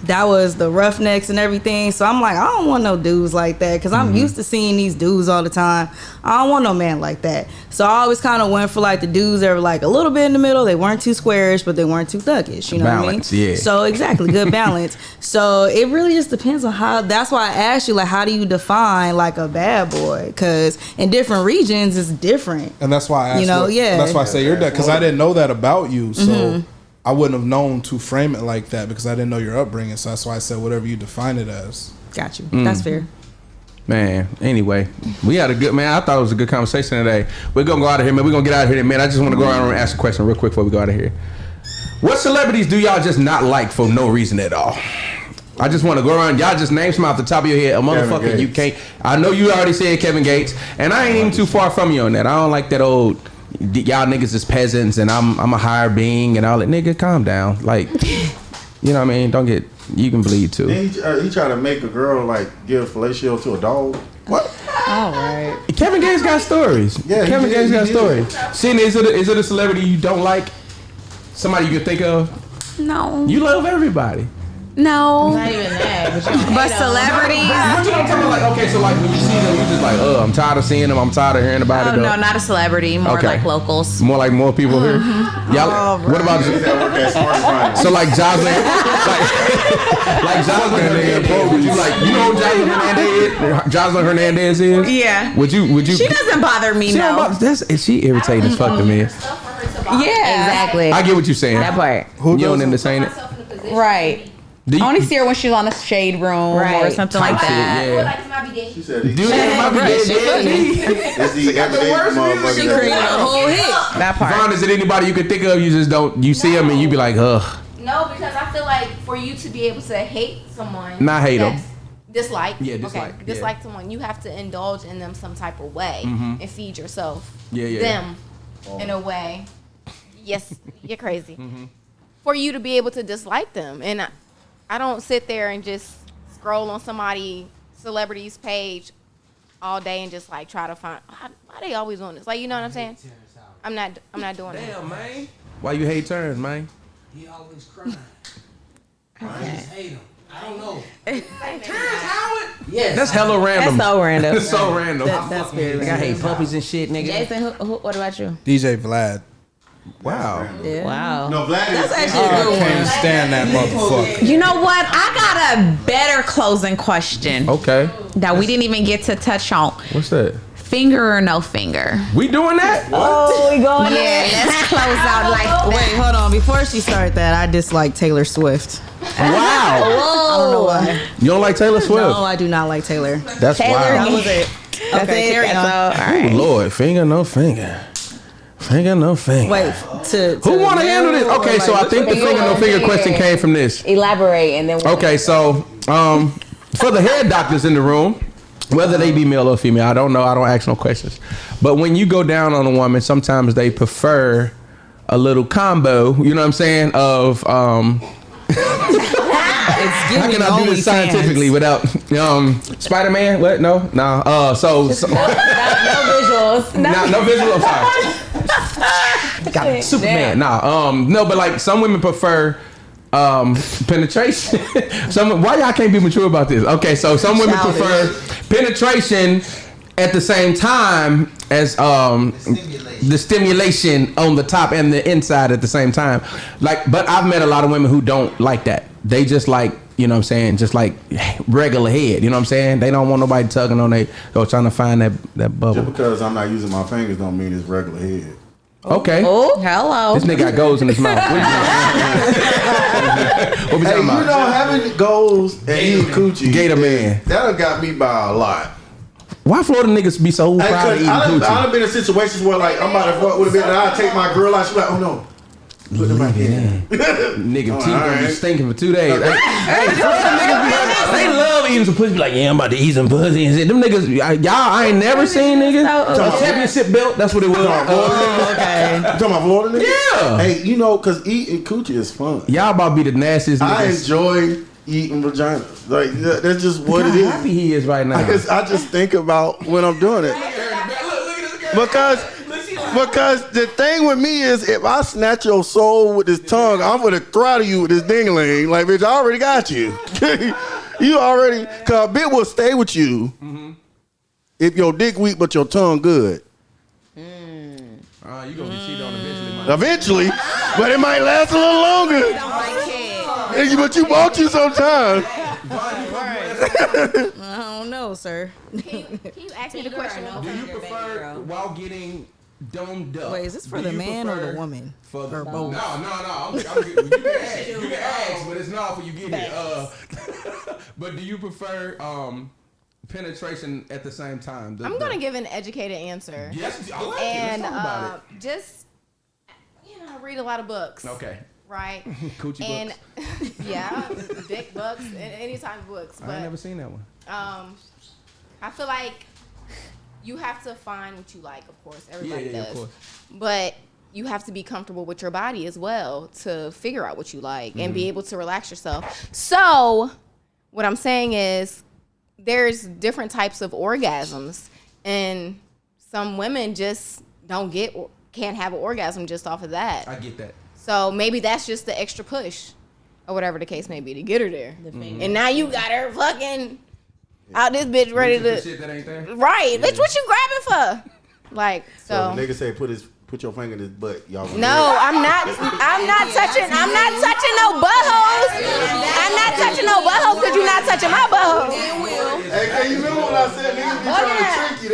that was the roughnecks and everything. So I'm like, I don't want no dudes like that, because I'm used to seeing these dudes all the time. I don't want no man like that. So I always kind of went for like the dudes that were like a little bit in the middle. They weren't too squarish, but they weren't too thuggish. You know balance, what I mean? Yeah. So exactly, good balance. So it really just depends on how. That's why I asked you, like, how do you define like a bad boy? Because in different regions, it's different. And that's why I asked. You know, That's why I say you're dad, because I didn't know that about you. So. I wouldn't have known to frame it like that because I didn't know your upbringing. So that's why I said whatever you define it as. Got you. That's fair. Man, anyway, we had a good, man, I thought it was a good conversation today. We're going to go out of here, man. We're going to get out of here, man. I just want to go around and ask a question real quick before we go out of here. What celebrities do y'all just not like for no reason at all? I just want to go around. Y'all just name some off the top of your head. A motherfucker you can't. I know you already said Kevin Gates, and I ain't even too far from you on that. I don't like that old... Y'all niggas is peasants and I'm a higher being and all that. Nigga, calm down. Like, you know what I mean? Don't get, you can bleed too. He tried to make a girl like give fellatio to a dog. What? All right. Kevin Gates got stories. Yeah, Kevin Gates got stories. Sheena, is it a celebrity you don't like? Somebody you can think of? No. You love everybody. No. Not even that. But celebrities. What you know what I'm talking about? Like, okay, so like when you see them, you just like, I'm tired of seeing them. I'm tired of hearing about it. Oh, no, not a celebrity. More like locals. More like more people here. Y'all, what about so like Jocelyn, like Jocelyn, would you like, you know who Jocelyn Hernandez is? Yeah. Would you? She doesn't bother me. No. She irritating as fuck to me. Yeah. Exactly. I get what you're saying. That part. You don't entertain it. Right. I only see her when she's on the shade room or something like that. Yeah. She said, Dude, might be dead. It's the everyday motherfucker. She created a whole hit. That part. Vaughn, is it anybody you can think of? You just don't. You see them and you be like, ugh. No, because I feel like for you to be able to hate someone, Not hate them. Dislike. Yeah, dislike. Okay, dislike someone. You have to indulge in them some type of way and feed yourself. Them in a way. Yes, you're crazy. For you to be able to dislike them, and I don't sit there and just scroll on celebrity's page all day and just like try to find why they always doing this. Like, you know what I'm saying? I'm not doing that. Damn, man. Why you hate Terrence, man? He always crying. I just hate him. I don't know. Terrence Howard? Yes. That's hella random. That's so random. That's so random. That's very Like, I hate puppies and shit, nigga. Jason, what about you? DJ Vlad. Wow. Yeah. Wow. No, Vlad is actually a good I can't stand that motherfucker. You know what? I got a better closing question Okay. that we didn't even get to touch on. What's that? Finger or no finger? We doing that? Oh, we going Yeah, let's close out like that. Wait, hold on. Before she started that, I dislike Taylor Swift. Wow. I don't know why. You don't like Taylor Swift? No, I do not like Taylor. That's Taylor wild. That was it. Okay, carry on. All right. Ooh, Lord, finger, no finger. Finger no finger. Wait, who want to handle this? Okay, so I think the finger no finger question came from this. Elaborate and then. Okay, so for the hair doctors in the room, whether they be male or female, I don't know. I don't ask no questions. But when you go down on a woman, sometimes they prefer a little combo. You know what I'm saying? Of how can I do this scientifically without Spider-Man? What? No. So no visuals. No visuals. I'm sorry. Got it. Superman. No, but like some women prefer penetration. Why y'all can't be mature about this? Okay, so some women prefer penetration at the same time as the stimulation on the top and the inside at the same time. Like, but I've met a lot of women who don't like that. They just like, you know what I'm saying, just like regular head. You know what I'm saying? They don't want nobody tugging on their, or trying to find that bubble. Just because I'm not using my fingers don't mean it's regular head. Okay. Oh, hello. This nigga got goals in his mouth. What we talking about? You know, having goals and eating coochie. Gator man. That done got me by a lot. Why Florida niggas be so proud of eating coochie? I done been in situations where like I'm about to fuck with a bitch and I take my girl out. She's like, oh no. Put them back in. Nigga, teeth gonna be stinking for 2 days. Hey, niggas be like, they love eating some pussy. Be like, yeah, I'm about to eat some pussy. And shit. Them niggas, y'all, I ain't never seen niggas. A championship belt. That's what it was. Okay. You talking about Florida niggas? Yeah. Hey, you know, cause eating coochie is fun. Y'all about to be the nastiest niggas. I enjoy eating vagina. Like that's just what Look it how is. happy he is right now. I just think about when I'm doing it. Because the thing with me is, if I snatch your soul with this tongue, I'm gonna throttle you with this ding-a-ling. Like, bitch, I already got you. You already, cause a bit will stay with you if your dick weak but your tongue good. You gonna get cheated on eventually, Eventually, but it might last a little longer. But you want you sometime. I don't know, sir. Can you ask me the question? Do you prefer while getting domed up? Wait, is this for the man or the woman? For the, or both? No. You can ask, but it's not for you get it. But do you prefer penetration at the same time? I'm gonna give an educated answer. Yes, I like and it. Let's talk about it. just I read a lot of books. Okay. Right. Coochie and books. Yeah, dick books, and any type of books. But I ain't never seen that one. I feel like you have to find what you like. Of course, everybody does. Of course. But you have to be comfortable with your body as well to figure out what you like and be able to relax yourself. So, what I'm saying is, there's different types of orgasms, and some women just can't have an orgasm just off of that. I get that. So maybe that's just the extra push, or whatever the case may be, to get her there. And now you got her fucking out this bitch ready to. Shit that ain't there. Right, bitch. What you grabbing for? Like so. The nigga say put your finger in his butt, y'all. No, I'm not touching no buttholes. I'm not touching no buttholes because you're not touching my butthole. Hey, can you remember what I said? Niggas be trying to trick you.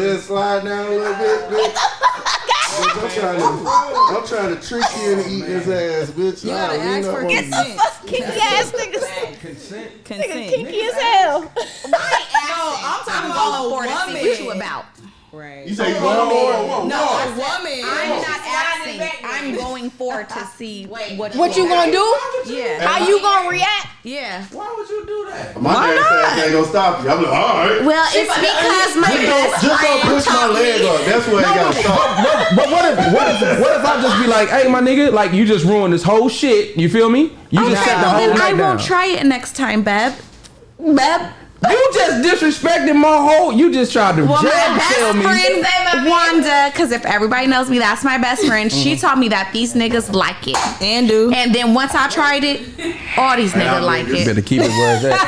They'll slide down a little bit. I'm trying to trick you into eating his ass, bitch. You gotta ask for Get the fuck kinky ass niggas. Consent. Nigga kinky as hell. I'm talking about a woman. What you about? Right. You say you want more? No, a woman. I'm not asking. I'm going forward to see what you gonna do? Yeah. How you gonna react? Yeah. Why would you do that? My dad said ain't gonna stop you. I'm like, all right. Well, it's because my best Just don't friend push my taught leg me. up. That's where it got stopped. But what if I just be like, hey, my nigga, like you just ruined this whole shit. You feel me? You just set the whole Then I night down. won't try it next time, Beb. Beb. You just disrespected my whole. You just tried to Well, my jab best tell me. friend Wanda, because if everybody knows me, that's my best friend. She taught me that these niggas like it And do. And then once I tried it, all these niggas like You it. better keep it where it's at.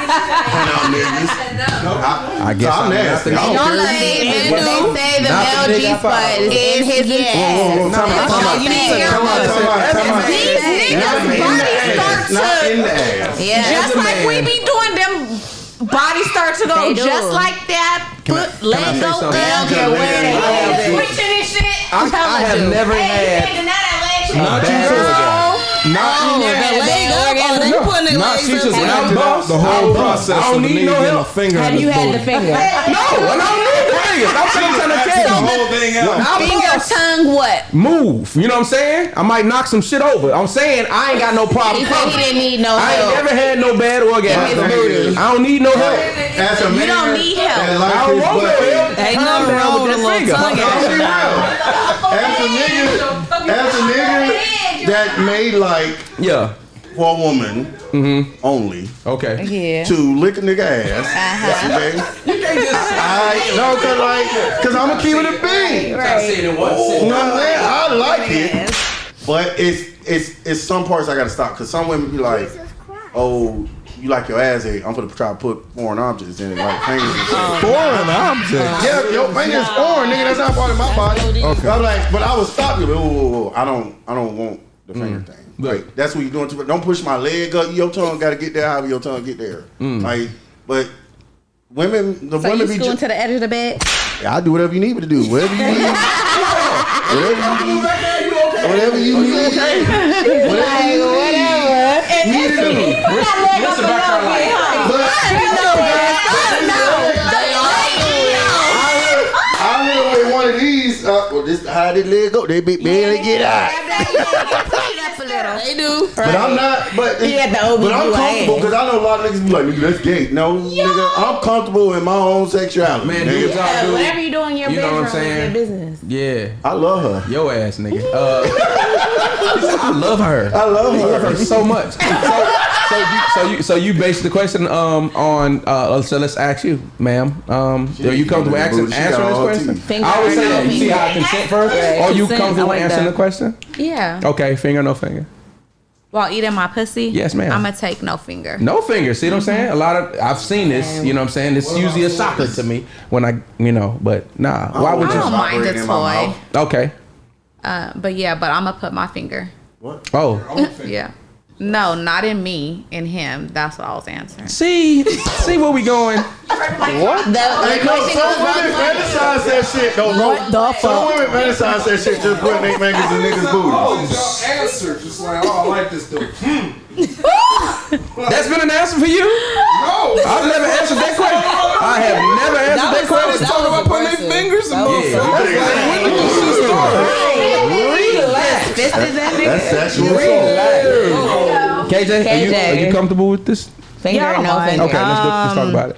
I guess I'm nasty. Don't say they say the male G spot is in his ass. These niggas' bodies start to, just like we be doing them. Body start to go just like that. Foot, leg go up. Switching and shit. I have never had. When I did the whole process I don't of the need nigga no getting a help. finger Have in you his had booty. the finger? No, I don't need that. fingers. I'm trying to tell The you. whole thing out. Finger, tongue, what? Move. You know what I'm saying? I might knock some shit over. I'm saying I ain't got no problem. He said he didn't need no I ain't help. never had no bad orgasm. I don't need no help. As a man, don't need help. that I likes don't his want no butt, help. Ain't Calm nothing down wrong with with a that little finger. tongue As a nigga that made like Yeah. for a woman only Okay. Yeah. to lick a nigga ass. Okay? You can't just No, cause I'm gonna keep it a bean. say it in one You know what I'm saying? I like it, but it's some parts I gotta stop. Cause some women be like, oh, you like your ass ate. I'm gonna try to put foreign objects in it, like fingers and shit. Foreign object. Yeah, your fingers foreign, nigga. That's not part of my body. Okay. I'm like, but I would stop you. Whoa. I don't want the finger thing. Like that's what you're doing too much. Don't push my leg up. Your tongue gotta get there. However your tongue get there. Like, but women, the So women you be. scooting to the edge of the bed? I'll do whatever you need me to do. Whatever you need. Whatever you need. I live with one of these. Well, this how they leg go. They barely get out. They do. But I'm not. But He had the OB but I'm blue comfortable ass. because I know a lot of niggas be like, nigga, that's gay. No, nigga, I'm comfortable in my own sexuality. Man, nigga. do what y'all do. Whatever you do in your You know bedroom what I'm is your saying? business. Yeah. I love her. Your ass, nigga. He said, I love her. I love her. So much. So you based the question on so let's ask you, ma'am. Are you comfortable answering this question? Finger I always or say no that. You see how I finger? consent first? Are you Consent, comfortable I like answering that. the question? Yeah. Okay, finger, no finger. While eating my pussy? Yes, ma'am. I'm gonna take no finger. No finger. See what I'm saying? A lot of I've seen this. You know what I'm saying? It's usually a shocker to me when I, but nah. Why would I you? don't mind the Operating in my toy. Okay. But I'm gonna put my finger. Oh, Yeah. No, not in me, in him. That's what I was answering. see where we going? What? Hey, no, some women fantasize that shit though, bro. Some women fantasize that shit just putting their fingers in niggas' booties. Answer just like, oh, I like this dude. That's been an answer for you? No, I've never answered that question. I have never answered that question. talking about putting their fingers in That's sexual assault. KJ, are you comfortable with this? Finger Yeah, I or don't no mind. finger? Okay, let's talk about it.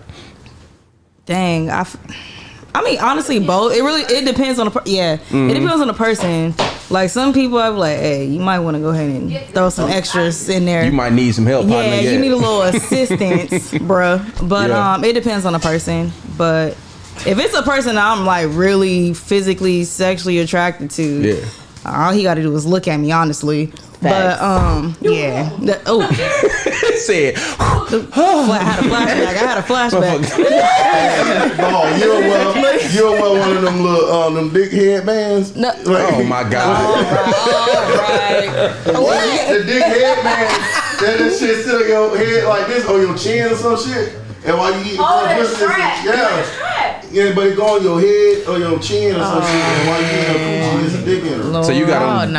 Dang, I mean, honestly, both. It depends on the it depends on the person. Like some people, I'm like, hey, you might want to go ahead and throw some extras in there. You might need some help, partner. Yeah, you need a little assistance, bruh. But Yeah. it depends on the person. But if it's a person that I'm like really physically, sexually attracted to, Yeah. all he got to do is look at me, honestly. Facts. But yeah, Said, I had a flashback. Oh, you're well one of them little them big headbands. No. oh my God. The big headband that shit sit on your head like this or your chin or some shit. And while you eat yeah, but it go on your head or your chin or some shit. And while you eat your coochie, there's a dick in it. So you got a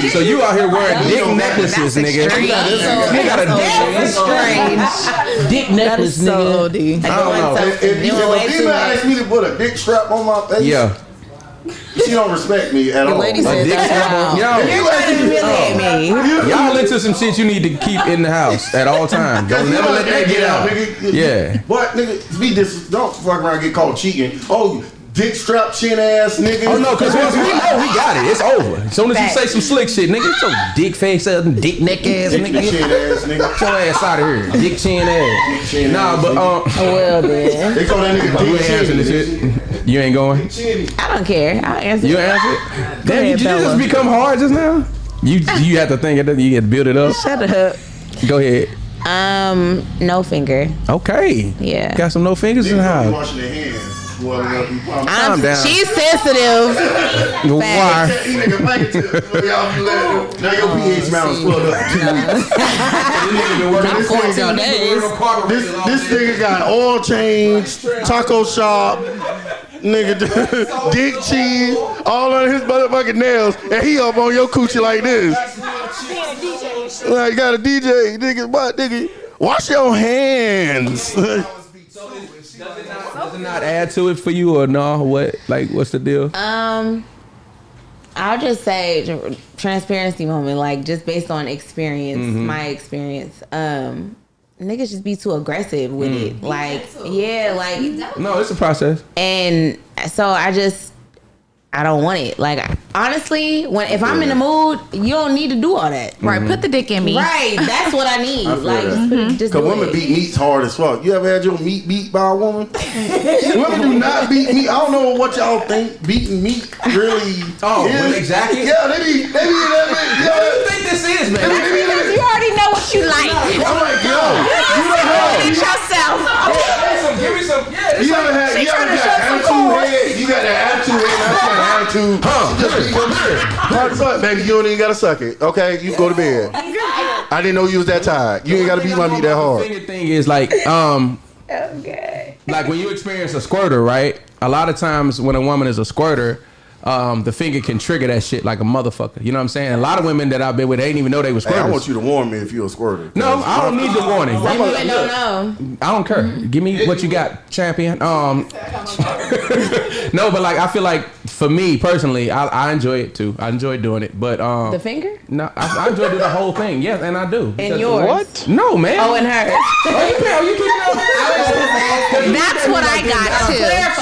dick. So you out here wearing dick necklaces, nigga. You got a dick. Strange. Dick necklace, So nigga. OD. I don't know. If a female asks me to put a dick strap on my face, Yeah. she don't respect me at all. lady A said dick that's strap on. If Yo, you ask me to- y'all into some shit you need to keep in the house at all times. Don't never let that get out. Nigga. Yeah. But nigga, don't fuck around and get caught cheating. Oh, dick strap chin ass nigga. Oh no, because once we know, we got it. It's over. As soon as you say some slick shit, nigga, get your dick face ass and dick neck ass, Dick nigga. chin ass nigga. Get your ass out of here. Dick chin ass. Chin Nah, ass but Well then, They call that nigga you dick ain't answering this chin. shit. You ain't going. I don't care. I'll answer. You answer it. Damn, ahead, did you Bella. just become hard just now? You have to think it. You have to build it up. Shut up. Go ahead. No finger. Okay. Yeah. Got some no fingers in the Niggas be house. washing their hands. Well, Calm down. She's sensitive. Why? Now your pH balance fucked up. This nigga got oil change, taco shop, nigga, dick cheese, all on his motherfucking nails, and he up on your coochie like this. Like got a DJ, nigga, what, nigga? Wash your hands. not add to it for you or no? What? Like, what's the deal? I'll just say transparency moment, like just based on experience, my experience. Niggas just be too aggressive with it. Like, yeah, like No, it's a process. And so I don't want it. Like, honestly, if I'm in the mood, you don't need to do all that. Right, put the dick in me. Right, that's what I need. Like, just Cause do women it. beat meats hard as fuck. You ever had your meat beat by a woman? Women do not beat meat. I don't know what y'all think beating meat really. Oh, is. when they jacket? Yeah, they be that bit. What do you think this is, man? You already know what you like. I'm like, yo, Eat yourself. Give me some. Yeah, you ever had attitude head? You got that attitude head. That's like attitude. Hard as fuck, baby. You don't even gotta suck it. Okay, you go to bed. I didn't know you was that tired. You ain't gotta beat my meat that hard. The thing is like, Okay. like when you experience a squirter, right? A lot of times when a woman is a squirter, the finger can trigger that shit like a motherfucker. You know what I'm saying? A lot of women that I've been with, they ain't even know they were squirters. Hey, I want you to warn me if you're a squirter. No, I don't need the warning. Some women don't know. I don't care. Give me what you got, champion. No, but like I feel like for me personally, I enjoy it too. I enjoy doing it, but The finger? no, I enjoy doing the whole thing. Yes, and I do. And yours? What? No, man. Oh, and hers. That's what I got too. That's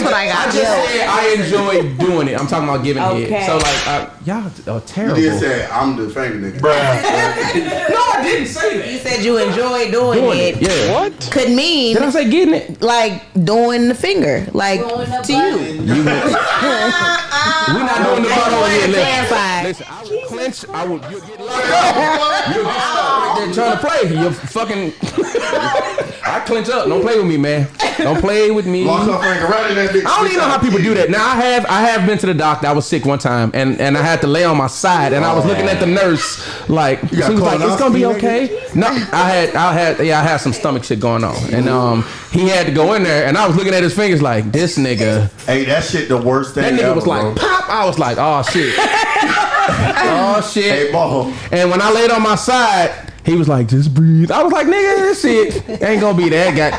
what I I got. just said I enjoy doing it. I'm talking about giving head. So like, y'all are terrible. You did say I'm the finger nigga. No, I didn't say that. You said you enjoy doing it. Yeah. What? Could mean Did I say getting it? like doing the finger, like to you. We're not doing the butthole here. Clarify. Listen, I will clench. You'll get locked up. You'll get stuck right there trying to play. You're fucking. I clench up. Don't play with me, man. Don't play with me. Lock up finger right in that bitch. I don't even know how people do that. Now I have been to the doctor. I was sick one time, and I had to lay on my side, and I was looking at the nurse like she was like, "It's gonna be okay." No, I had some stomach shit going on, and he had to go in there, and I was looking at his fingers like, "This nigga." Hey, that shit the worst thing. That nigga ever, was like, bro. "Pop!" I was like, "Oh shit, oh shit." Hey, ball. And when I laid on my side, he was like, "Just breathe." I was like, "Nigga, this shit ain't gonna be that guy."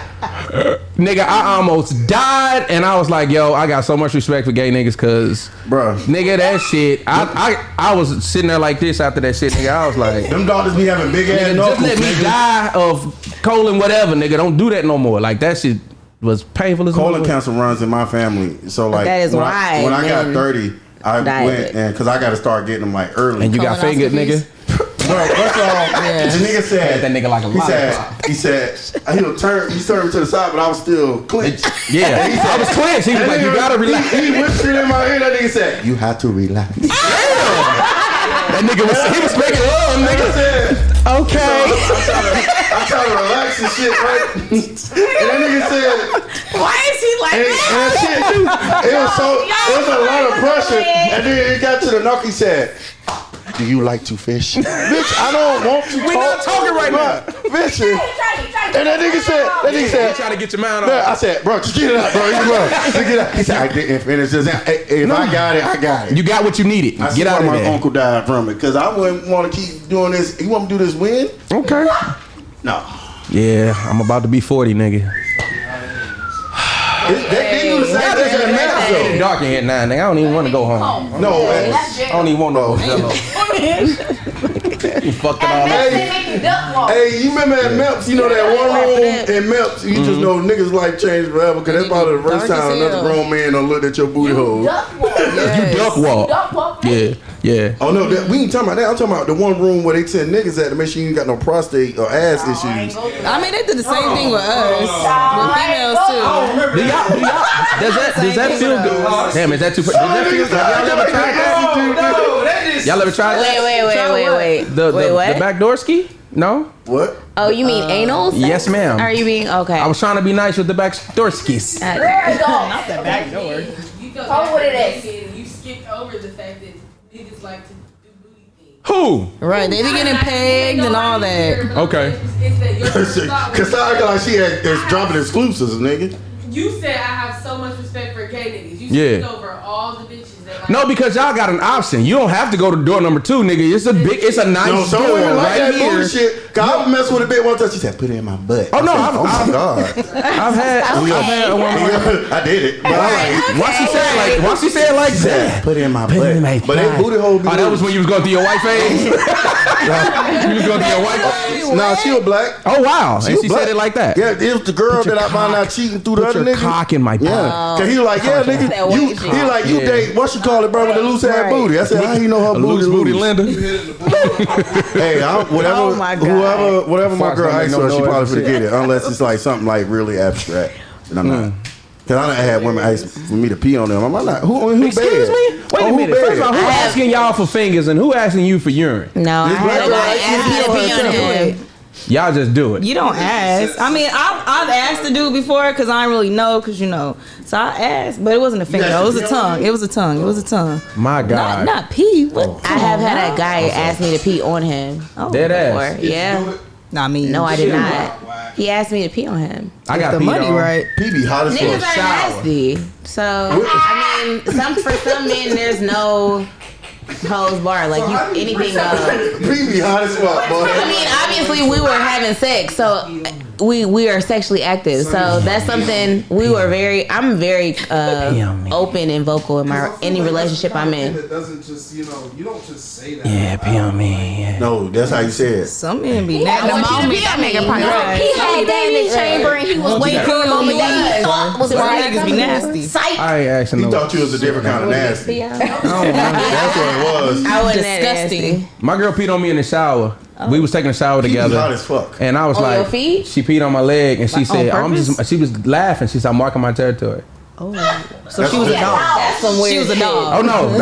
Nigga, I almost died, and I was like, "Yo, I got so much respect for gay niggas, cause, Bruh. nigga, that shit." I was sitting there like this after that shit, nigga. I was like, Them daughters be having big ass "Nigga, just knuckles, let me nigga. die of colon whatever, nigga. Don't do that no more." Like that shit was painful as Colon motherfucker. cancer runs in my family, so like That is why when I got men 30, I died. went and because I got to start getting them like early. And you got fingered, nigga. Bro, first of all, the nigga said That nigga like a he said he turned me to the side, but I was still clenched. Yeah, I was clenched. He was like, "You gotta relax." He whispered in my ear. That nigga said, "You have to relax." That nigga was making love, nigga. Okay. I try to relax and shit, right? And that nigga said, Why is he like and shit, dude, it was a lot of pressure. And then it got to the knuckle. He said, "Do you like to fish?" Bitch, I don't want to. We're not talking right now. Bitch. And that nigga said, He trying to get your mind I off. said, "Bro, just get it out, bro. Just get it out." He said, "I didn't finish this. If I got it, I got it." You got what you needed. I see Get out why of my there. uncle died from it because I wouldn't want to keep doing this. You want me to do this win? Okay. No. Yeah, I'm about to be 40, nigga. They do the same thing in Memphis, It's dark in here now, nigga. I don't even want to go home. though. No, I don't even want to go. You fucked it all up. Hey, you remember at Memphis? You know that one room in Memphis? You just know niggas' life changed forever because that's probably the first Dark as time another hell. grown man done looked at your booty hole. You duck walk. Yeah. Oh no, we ain't talking about that. I'm talking about the one room where they send niggas at to make sure you ain't got no prostate or ass issues. I mean, they did the same thing with us, with females too. Does that feel good? Damn, is that too? Does that feel good? Y'all ever tried that? Y'all ever tried that? Wait. The what? backdoor ski? No. What? Oh, you mean anal sex? Yes, ma'am. Are you being okay? I was trying to be nice with the backdoor skis. You go Hold with it. You skipped over the fact that niggas like to do booty things. Who? Right, they be getting pegged and all that. Okay. Cause I feel like she is dropping exclusives, nigga. You said I have so much respect for gay niggas. You Yeah. skipped over all the bitches that like. No, because y'all got an option. You don't have to go to door number 2, nigga. It's a nice No, some door women like right that here. booty shit. Cause I was messing with a bitch one time. She said, "Put it in my butt." Oh no! I said, oh my god! I've had a woman. I did it. But I like, Why she say it like that? put it in my butt. But that booty hole. Oh, that was when you was going through your white phase. You was going through your white phase. No, she was black. Oh wow! And she black. said it like that. Yeah, it was the girl that I found out cheating through the Put other your nigga. cock in my butt. Yeah, cause he was like, yeah, nigga, you. He like, you date what you call it, bro, with the loose ass booty. I said, how you know her A booty loose booty, loose? Linda. Hey, whatever, Oh my God. whatever my Fox girl don't make asks no her, she noise probably and forget it, unless it's like something like really abstract. And I'm not. Cause I done had women ask for me to pee on them. I'm not. Who Excuse me? Wait a minute. First of all, who asking y'all for fingers and who asking you for urine? No, I This black had girl nobody ask me to asked me pee to on do him. Y'all just do it. You don't ask. I mean, I've asked to do it before because I didn't really know because So I asked, but it wasn't a finger. It was a tongue. It was a tongue. It was a tongue. My God. Not pee. What? I have had a guy ask me to pee on him. Dead Before. ass. Yeah. Not me. No, I did not. He asked me to pee on him. I got the peed money on. right. PB hot as Niggas fuck. are nasty. So I mean, for some men, there's no holds bar. Like anything goes. PB hot as fuck, boy. I mean, obviously we were having sex, so we are sexually active. So that's something I'm very open and vocal in any relationship I'm in. It doesn't just, you don't just say that. Yeah, pee on me. No, that's how you say it. Some men be At the nasty. moment, that nigga probably He had that in the chamber and he was waiting for a moment that he thought was Some right. niggas be nasty. Sight. I ain't asking He no. thought you was a different kind of nasty. I That's what it was. wasn't Disgusting. My girl peed on me in the shower. We was taking a shower PB hot together. as fuck. And I was On like, your feet? she peed on my leg and she said, purpose? she was laughing. She said, I'm marking my territory. So she was a dog. That's some weird She was a shit. dog. Oh no,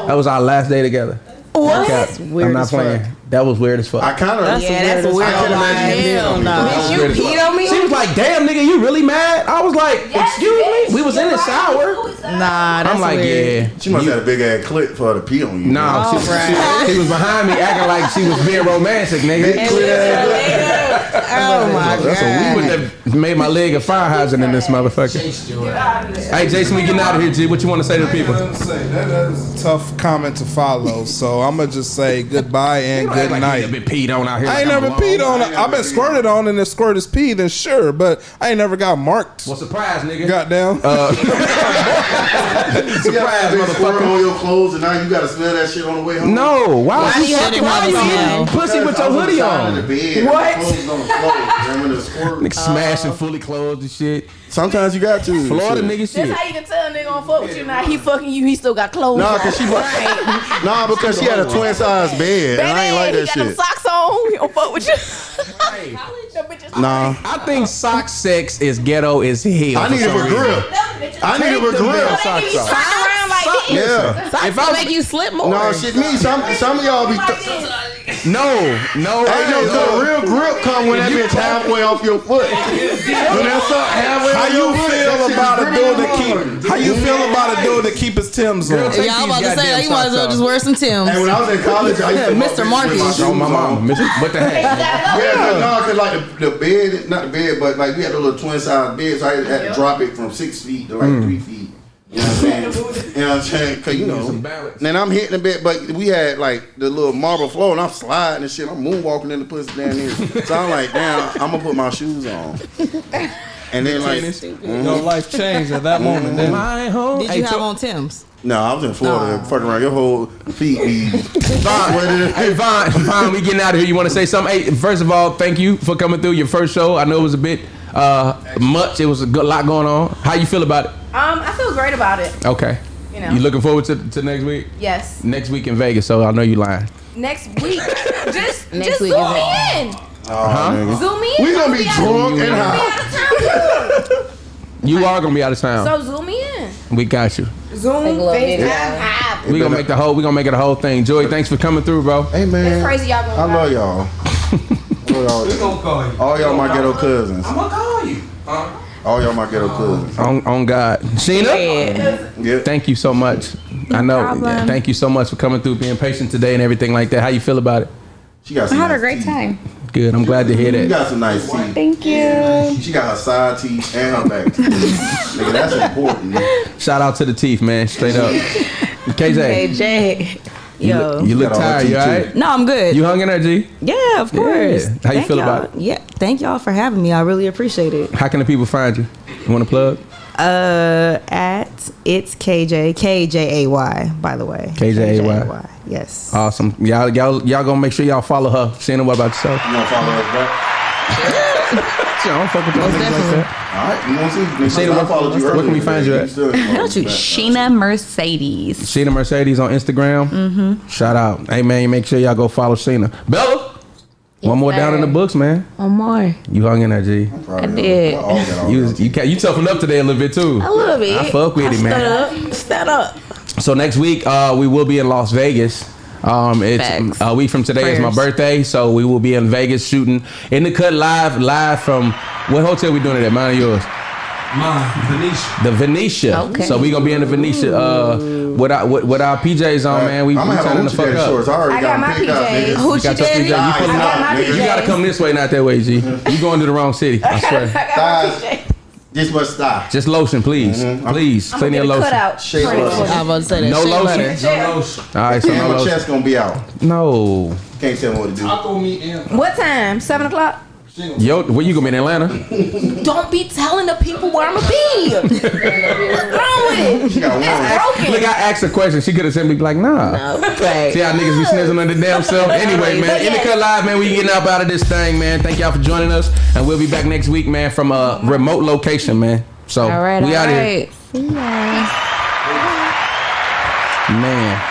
that was our last day together. What? That's weird I'm not as playing. fuck. That was weird as fuck. I kind of. Yeah, that's weird. I can imagine you peeing on me. That was You weird as fuck. peed on me? She was like, damn nigga, you really mad? I was like, excuse me? We was in the shower. Nah, that's I'm like, weird. yeah. She must have had a big ass clip for her to pee on you. No, she was behind me acting like she was being romantic, nigga. Oh my That's a god. Put that, made my leg a fire hydrant in this motherfucker. Hey, Jason, we getting out of here, G. What you want to say to the people? That is a tough comment to follow. So I'm gonna just say goodbye and good Like night. you been peed on out here. I ain't like never I'm peed alone. on. I've been squirted on, and the squirt is pee. Then sure, but I ain't never got marked. Well, surprise, nigga. Goddamn. You got a big squirt on your clothes, and now you got to smell that shit on the way home. No, why do you you have to have a smell? getting pussy with your hoodie on? What? And when the squirt, Nigga smashing fully clothed and shit. sometimes you got to. Florida Shit. nigga That's shit. how you can tell a nigga on fuck with you. Now he fucking you, he still got clothes. Nah, on. cause because she had a twin size bed, and I ain't like he that got them shit. socks on. He don't fuck with you. Nah, I think sock sex is ghetto as hell. I need a grip. I need a grip. Socks off. around like this. Yeah. Socks will make you slip more. No, shit, me. Some of y'all be. No. Hey, no, the real grip come when that bitch halfway off your foot. When that's up halfway How off you your foot, feel that shit about a is dude to gripping. keep? How you feel about a dude to keep his Timbs on? Girl, take Yeah, I was these about to say goddamn that. You might as well socks just off. wear some Timbs. And when I was in college, I used to Mr. Marcus. Oh, my mama. What the heck? Yeah, no, cause like the bed, not the bed, but like we had a little twin size bed, so I had to drop it from 6 feet to like 3 feet. You know what I'm saying? You know what I'm saying? Cause some balance. then I'm hitting the bed, but we had like the little marble floor, and I'm sliding and shit. I'm moonwalking in the pussy down there. So I'm like, damn, I'm gonna put my shoes on. And then like, Your life changed at that moment. Then My home. Did you have on Timbs? no, I was in Florida, fucking around. Your whole feet be sweated. Hey, Vaughn, we getting out of here. You want to say something? Hey, first of all, thank you for coming through your first show. I know it was a bit much. It was a good lot going on. How you feel about it? I feel great about it. Okay. You know. You looking forward to next week? Yes. Next week in Vegas, so I know you lying. Next week. just Next week zoom is me in. Nigga. Zoom me in. We gonna be drunk and Be high. out of town too. You are gonna be out of town. So zoom me in. We got you. Zoom, Take a little FaceTime, video. app. We gonna make it a whole thing. Joey, thanks for coming through, bro. Hey man, It's crazy y'all going I love y'all. gonna call you. All y'all my ghetto cousins. I'm gonna call you. All y'all my ghetto cousins. On God, Sheena. Yeah. Yeah. Thank you so much. I know. Yeah, thank you so much for coming through, being patient today, and everything like that. How you feel about it? She got I some had a nice great teeth. time. good. I'm glad to hear You that. got some nice teeth. Thank you. She got her side teeth and her back teeth. Nigga, that's important. Shout out to the teeth, man. Straight up. KJ, KJ. Yo. you look got all her tired. You teeth, all too. right? No, I'm good. You hung in there, G? Yeah, of course. Yeah. How you feel y'all. about it? Yeah, thank y'all for having me. I really appreciate it. How can the people find you? You want to plug? At it's KJAY, by the way. KJAY. Yes. Awesome. Y'all gonna make sure y'all follow her. Sheena, what about yourself? You gonna follow us back? I don't fuck with those things like that. All right, you want to see? Sheena, I followed you where can we earlier find you today. at? still can follow us back. Sheena Mercedes. Sheena Mercedes on Instagram. Mm-hmm. Shout out. Hey, man, make sure y'all go follow Sheena. Bella, one more down in the books, man. One more. You hung in there, G. I did. You toughened up today a little bit, too. A little bit. I fuck with it, man. Stand up. So next week, we will be in Las Vegas. It's a week from today is my birthday, so we will be in Vegas shooting In the Cut live from what hotel we doing it at? Mine or yours? Mine, Venetia. The Venetia. Okay. So we gonna be in the Venetia with our PJs on, man. We I'm gonna have turning a the fuck hoochie daddy up. shorts. I already I got got them my picked out, PJs. nigga. You Hoochie got your daddy? PJs. You I pulling got up. my You gotta come this way, not that way, G. You going to the wrong city. I swear. Thighs, this much thigh. Just lotion, please. Please. Plenty of lotion. Cutout. Shea butter. I'm about to say that. No Shea lotion. butter. No lotion. All right, so And no my lotion. chest gonna be out. No. Can't tell me what to do. Taco meat and What time? 7 o'clock? Yo, where you gonna be in Atlanta? Don't be telling the people where I'm gonna be. What's wrong with it? She got one. It's broken. Look, I asked a question. She could have simply be like, nah. Okay. See how niggas be snizzling on their damn self? Anyway, man, In the Cut Live, man, we getting up out of this thing, man. Thank y'all for joining us. And we'll be back next week, man, from a remote location, man. So, All right. we all out here. right. See ya. Man.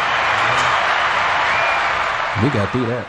We got through that.